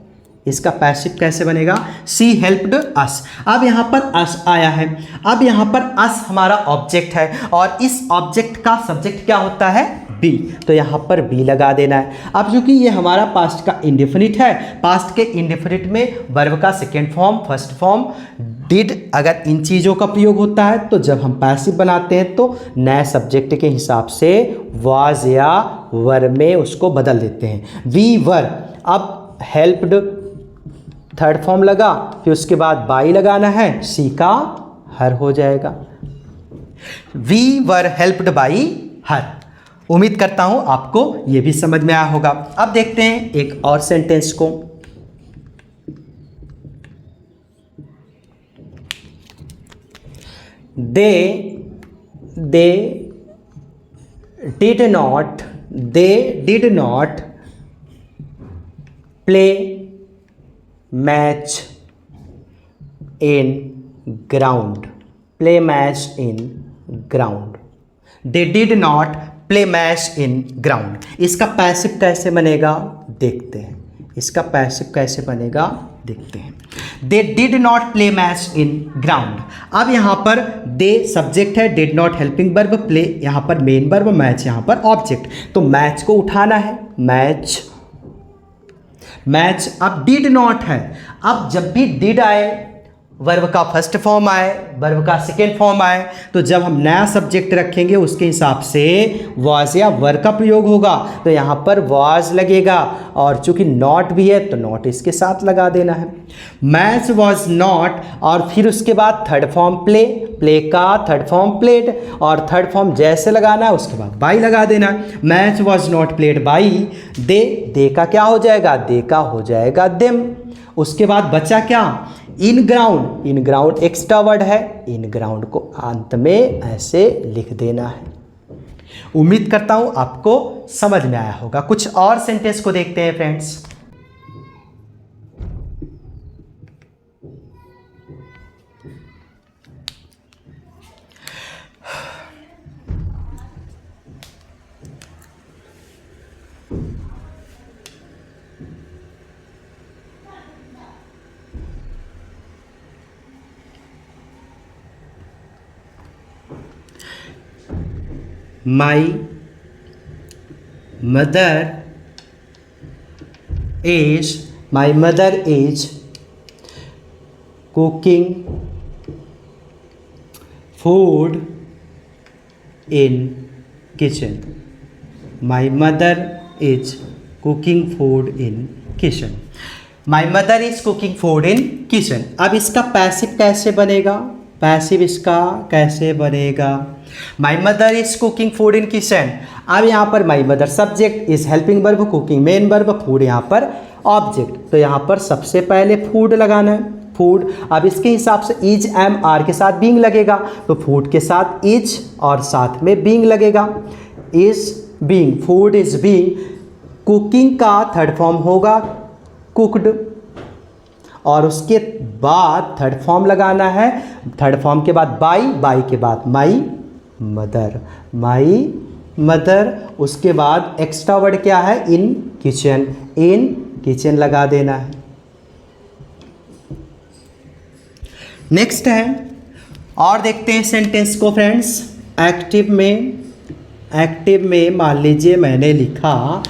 [SPEAKER 1] इसका पैसिव कैसे बनेगा, सी हेल्प्ड अस। अब यहाँ पर अस आया है। अब यहाँ पर अस हमारा ऑब्जेक्ट है और इस ऑब्जेक्ट का सब्जेक्ट क्या होता है, बी। तो यहाँ पर बी लगा देना है। अब चूंकि ये हमारा पास्ट का इंडेफिनिट है, पास्ट के इंडेफिनिट में वर्ब का second form, first form, did, अगर इन चीज़ों का प्रयोग होता है तो जब हम पैसिव बनाते हैं तो नए सब्जेक्ट के हिसाब से वाज या वर में उसको बदल देते हैं। वी वर, अब हेल्प्ड थर्ड फॉर्म लगा, फिर उसके बाद बाई लगाना है, सी का हर हो जाएगा। We were helped by her. उम्मीद करता हूं आपको यह भी समझ में आया होगा। अब देखते हैं एक और सेंटेंस को। They did not play match in ground. They did not play match in ground. इसका पैसिव कैसे बनेगा देखते हैं। They did not play match in ground. अब यहाँ पर दे सब्जेक्ट है, did not helping verb, play यहाँ पर मेन वर्ब, मैच यहाँ पर ऑब्जेक्ट। तो मैच को उठाना है, मैच। अब डिड नॉट है। अब जब भी डिड आए, वर्ब का फर्स्ट फॉर्म आए, वर्ब का सेकेंड फॉर्म आए, तो जब हम नया सब्जेक्ट रखेंगे उसके हिसाब से वाज या वर का प्रयोग होगा। तो यहाँ पर वाज लगेगा और चूंकि नॉट भी है तो नॉट इसके साथ लगा देना है। मैच वाज नॉट, और फिर उसके बाद थर्ड फॉर्म प्ले का थर्ड फॉर्म प्लेड, और थर्ड फॉर्म जैसे लगाना है उसके बाद बाई लगा देना। Match was not played by they का क्या हो जाएगा, दे का हो जाएगा देम। उसके बाद बचा क्या, in ground. In ground extra word है, इन ग्राउंड को अंत में ऐसे लिख देना है। उम्मीद करता हूं आपको समझ में आया होगा। कुछ और सेंटेंस को देखते हैं friends. My mother is cooking food in kitchen. My mother is cooking food in kitchen. My mother is cooking food in kitchen. अब इसका पैसिव कैसे बनेगा, पैसिव इसका कैसे बनेगा, my mother is cooking food in kitchen. अब यहाँ पर my mother subject, is helping verb, cooking main verb, food यहाँ पर ऑब्जेक्ट। तो यहाँ पर सबसे पहले फूड लगाना है, फूड। अब इसके हिसाब से इज एम आर के साथ बीइंग लगेगा, तो फूड के साथ इज और साथ में बीइंग लगेगा। Is being, food is being. Cooking का थर्ड फॉर्म होगा कुक्ड, और उसके बाद थर्ड फॉर्म लगाना है। थर्ड फॉर्म के बाद बाई, बाई के बाद माई मदर, माई मदर। उसके बाद एक्स्ट्रा वर्ड क्या है, इन किचन, इन किचन लगा देना है। नेक्स्ट है, और देखते हैं सेंटेंस को फ्रेंड्स। एक्टिव में मान लीजिए मैंने लिखा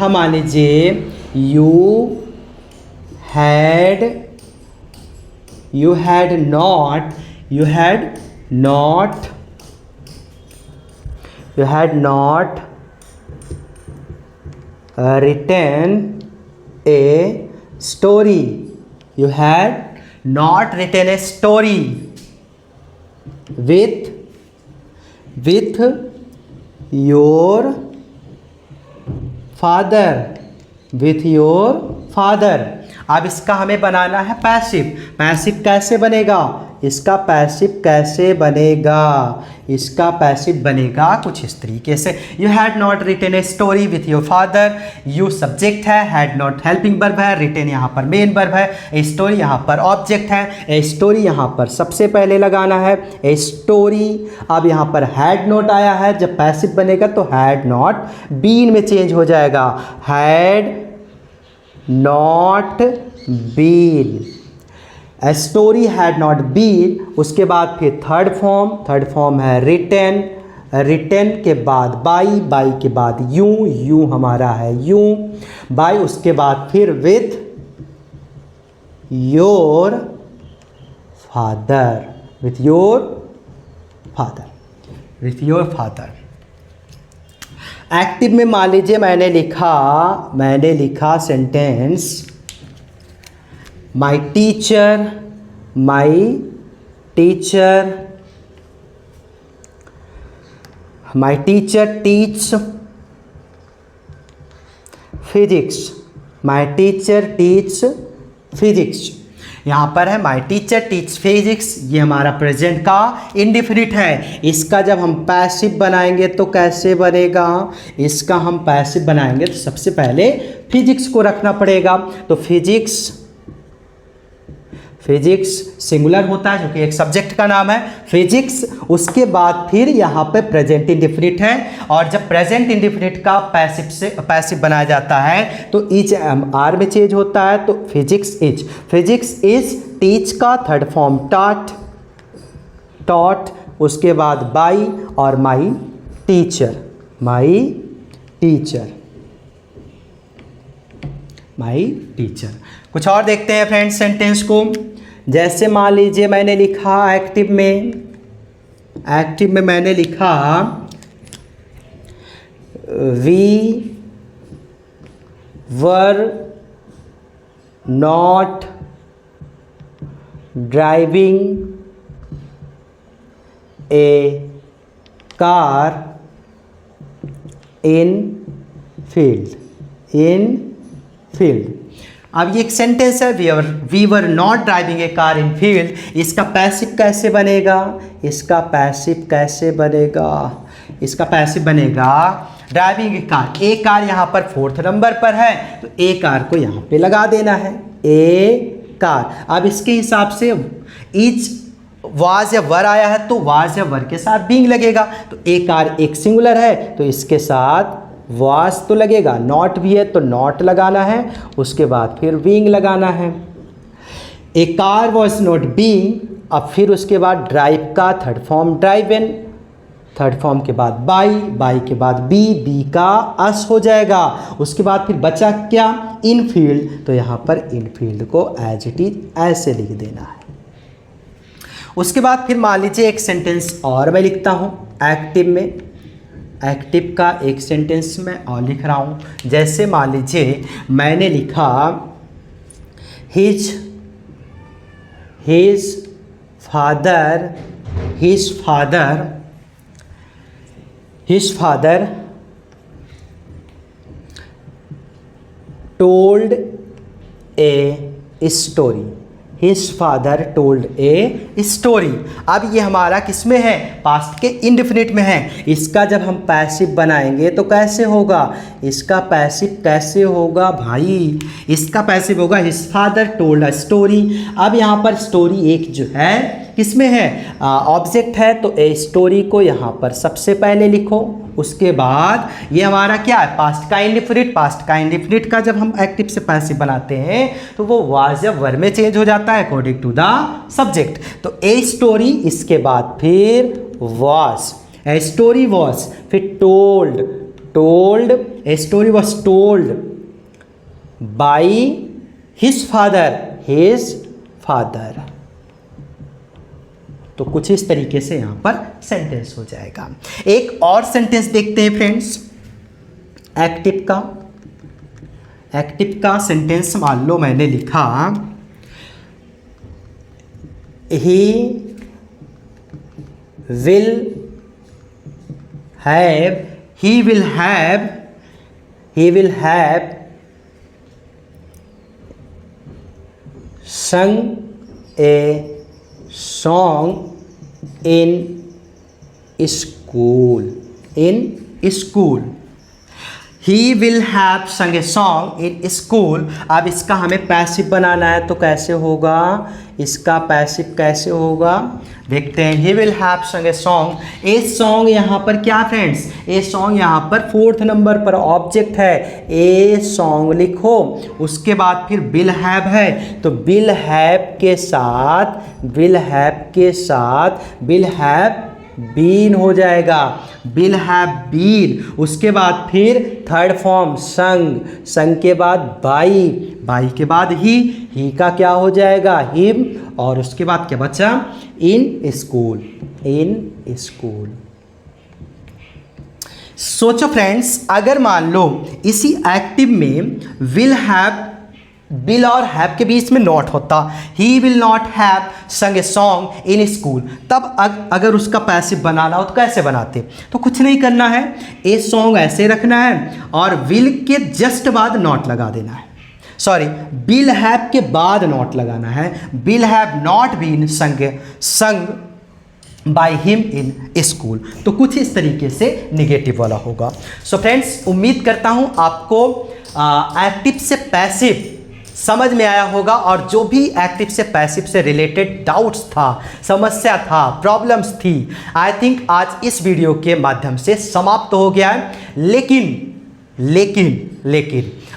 [SPEAKER 1] मान लीजिए you had not written a story. You had not written a story with your father. अब इसका हमें बनाना है पैसिव। पैसिव कैसे बनेगा, इसका पैसिव कैसे बनेगा, इसका पैसिव बनेगा कुछ इस तरीके से। You had not written a story with your father. You subject है, हैड नॉट हेल्पिंग वर्ब है, रिटन यहाँ पर मेन वर्ब है, ए स्टोरी यहाँ पर ऑब्जेक्ट है। ए स्टोरी यहाँ पर सबसे पहले लगाना है, ए स्टोरी। अब यहाँ पर हैड नॉट आया है, जब पैसिव बनेगा तो हैड नॉट बीन में चेंज हो जाएगा, had not been. A story had not been। उसके बाद फिर थर्ड फॉर्म है रिटन। रिटन के बाद बाई, बाई के बाद यू हमारा है यू, बाई। उसके बाद फिर with your father, with your father. Active में मान लीजिए मैंने लिखा sentence, My teacher teach physics। My teacher teach physics। यहाँ पर है माई टीचर टीच फिजिक्स। ये हमारा प्रेजेंट का इंडिफिनिट है। इसका जब हम पैसिव बनाएंगे तो कैसे बनेगा, इसका हम पैसिव बनाएंगे तो सबसे पहले फिजिक्स को रखना पड़ेगा। तो फिजिक्स सिंगुलर होता है, जो कि एक सब्जेक्ट का नाम है फिजिक्स। उसके बाद फिर यहाँ पे प्रेजेंट इंडिफिनिट है, और जब प्रेजेंट इंडिफिनिट का पैसिव बनाया जाता है तो इज एम आर में चेंज होता है। तो फिजिक्स इज टीच का थर्ड फॉर्म टॉट। उसके बाद बाई और माई टीचर। कुछ और देखते हैं फ्रेंड्स सेंटेंस को। जैसे मान लीजिए मैंने लिखा एक्टिव में मैंने लिखा we were not driving a car in field. अब ये एक सेंटेंस है, we were not driving a car in field. इसका पैसिव कैसे बनेगा? इसका पैसिव कैसे बनेगा? इसका पैसिव बनेगा driving a car. A car यहाँ पर 4th नंबर पर है तो ए कार को यहाँ पे लगा देना है, ए कार। अब इसके हिसाब से ईच वाज या वर आया है तो वाज या वर के साथ बीइंग लगेगा। तो ए कार एक सिंगुलर है तो इसके साथ वाज तो लगेगा, नॉट भी है तो नॉट लगाना है, उसके बाद फिर बीइंग लगाना है। ए कार वॉज नॉट बीइंग, अब फिर उसके बाद ड्राइव का third form driven, third form के बाद बाई, बाई के बाद बी, बी का अस हो जाएगा। उसके बाद फिर बचा क्या? इन फील्ड, तो यहाँ पर इन फील्ड को एज इट इज ऐसे लिख देना है। उसके बाद फिर मान लीजिए एक सेंटेंस और मैं लिखता हूँ एक्टिव में, एक्टिव का एक सेंटेंस मैं और लिख रहा हूँ। जैसे मान लीजिए मैंने लिखा his father told a story. His father told a story. अब ये हमारा किस में है? पास्ट के इंडेफिनिट में है। इसका जब हम पैसिव बनाएंगे तो कैसे होगा? इसका पैसिव कैसे होगा भाई? इसका पैसिव होगा his father told a story. अब यहाँ पर स्टोरी एक जो है किस में है? ऑब्जेक्ट है तो ए स्टोरी को यहाँ पर सबसे पहले लिखो। उसके बाद ये हमारा क्या है? पास्ट का इंडेफिनिट। पास्ट का इंडेफिनिट का जब हम एक्टिव से पैसिव बनाते हैं तो वो वाज या वर में चेंज हो जाता है अकॉर्डिंग टू द सब्जेक्ट। तो ए स्टोरी, इसके बाद फिर वाज, ए स्टोरी वाज, फिर told, a story was told by his father. तो कुछ इस तरीके से यहाँ पर सेंटेंस हो जाएगा। एक और सेंटेंस देखते हैं फ्रेंड्स एक्टिव का सेंटेंस मान लो मैंने लिखा he will have sung a song in school. He will have sung a song in school. अब इसका हमें पैसिव बनाना है तो कैसे होगा? इसका पैसिव कैसे होगा देखते हैं। He will have sung a song. A song यहाँ पर क्या फ्रेंड्स? ए सॉन्ग यहाँ पर 4th नंबर पर ऑब्जेक्ट है, ए सॉन्ग लिखो। उसके बाद फिर विल हैव है तो विल हैव के साथ विल हैव बीन हो जाएगा, विल हैव बीन। उसके बाद फिर थर्ड फॉर्म संग के बाद बाई के बाद ही का क्या हो जाएगा? हिम। और उसके बाद क्या बचा? In school. सोचो फ्रेंड्स, अगर मान लो इसी एक्टिव में विल और हैव के बीच में नॉट होता, ही विल नॉट हैव संग ए सॉन्ग इन स्कूल, तब अगर उसका पैसिव बनाना हो तो कैसे बनाते? तो कुछ नहीं करना है, ए सॉन्ग ऐसे रखना है और विल के जस्ट बाद नॉट लगा देना है। सॉरी, विल हैव के बाद नॉट लगाना है। Will have not been sung by him in school. तो कुछ इस तरीके से निगेटिव वाला होगा। सो फ्रेंड्स, उम्मीद करता हूँ आपको एक्टिव से पैसिव समझ में आया होगा और जो भी एक्टिव से पैसिव से रिलेटेड डाउट्स था, समस्या था, प्रॉब्लम्स थी, आई थिंक आज इस वीडियो के माध्यम से समाप्त हो गया है। लेकिन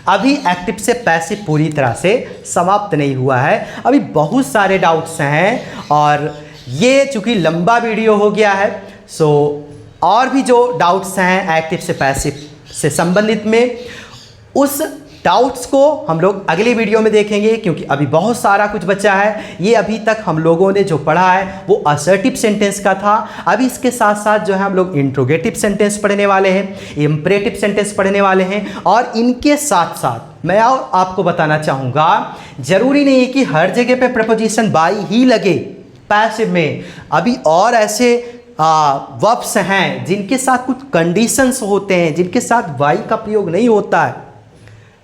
[SPEAKER 1] अभी एक्टिव से पैसिव पूरी तरह से समाप्त नहीं हुआ है। अभी बहुत सारे डाउट्स हैं और ये चूँकि लंबा वीडियो हो गया है, सो और भी जो डाउट्स हैं एक्टिव से पैसिव से संबंधित में, उस डाउट्स को हम लोग अगली वीडियो में देखेंगे क्योंकि अभी बहुत सारा कुछ बचा है। ये अभी तक हम लोगों ने जो पढ़ा है वो असर्टिव सेंटेंस का था। अभी इसके साथ साथ जो है हम लोग इंट्रोगेटिव सेंटेंस पढ़ने वाले हैं, इम्परेटिव सेंटेंस पढ़ने वाले हैं और इनके साथ साथ मैं और आपको बताना चाहूँगा, ज़रूरी नहीं है कि हर जगह पे प्रपोजिशन बाई ही लगे पैसिव में। अभी और ऐसे वर्ब्स हैं जिनके साथ कुछ कंडीशंस होते हैं, जिनके साथ बाई का प्रयोग नहीं होता है।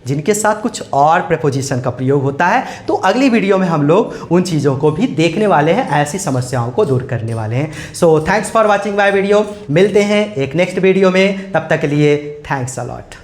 [SPEAKER 1] जिनके साथ कुछ और प्रेपोजिशन का प्रयोग होता है। तो अगली वीडियो में हम लोग उन चीज़ों को भी देखने वाले हैं, ऐसी समस्याओं को दूर करने वाले हैं। So thanks for watching my video. मिलते हैं एक नेक्स्ट वीडियो में, तब तक के लिए थैंक्स अ लॉट।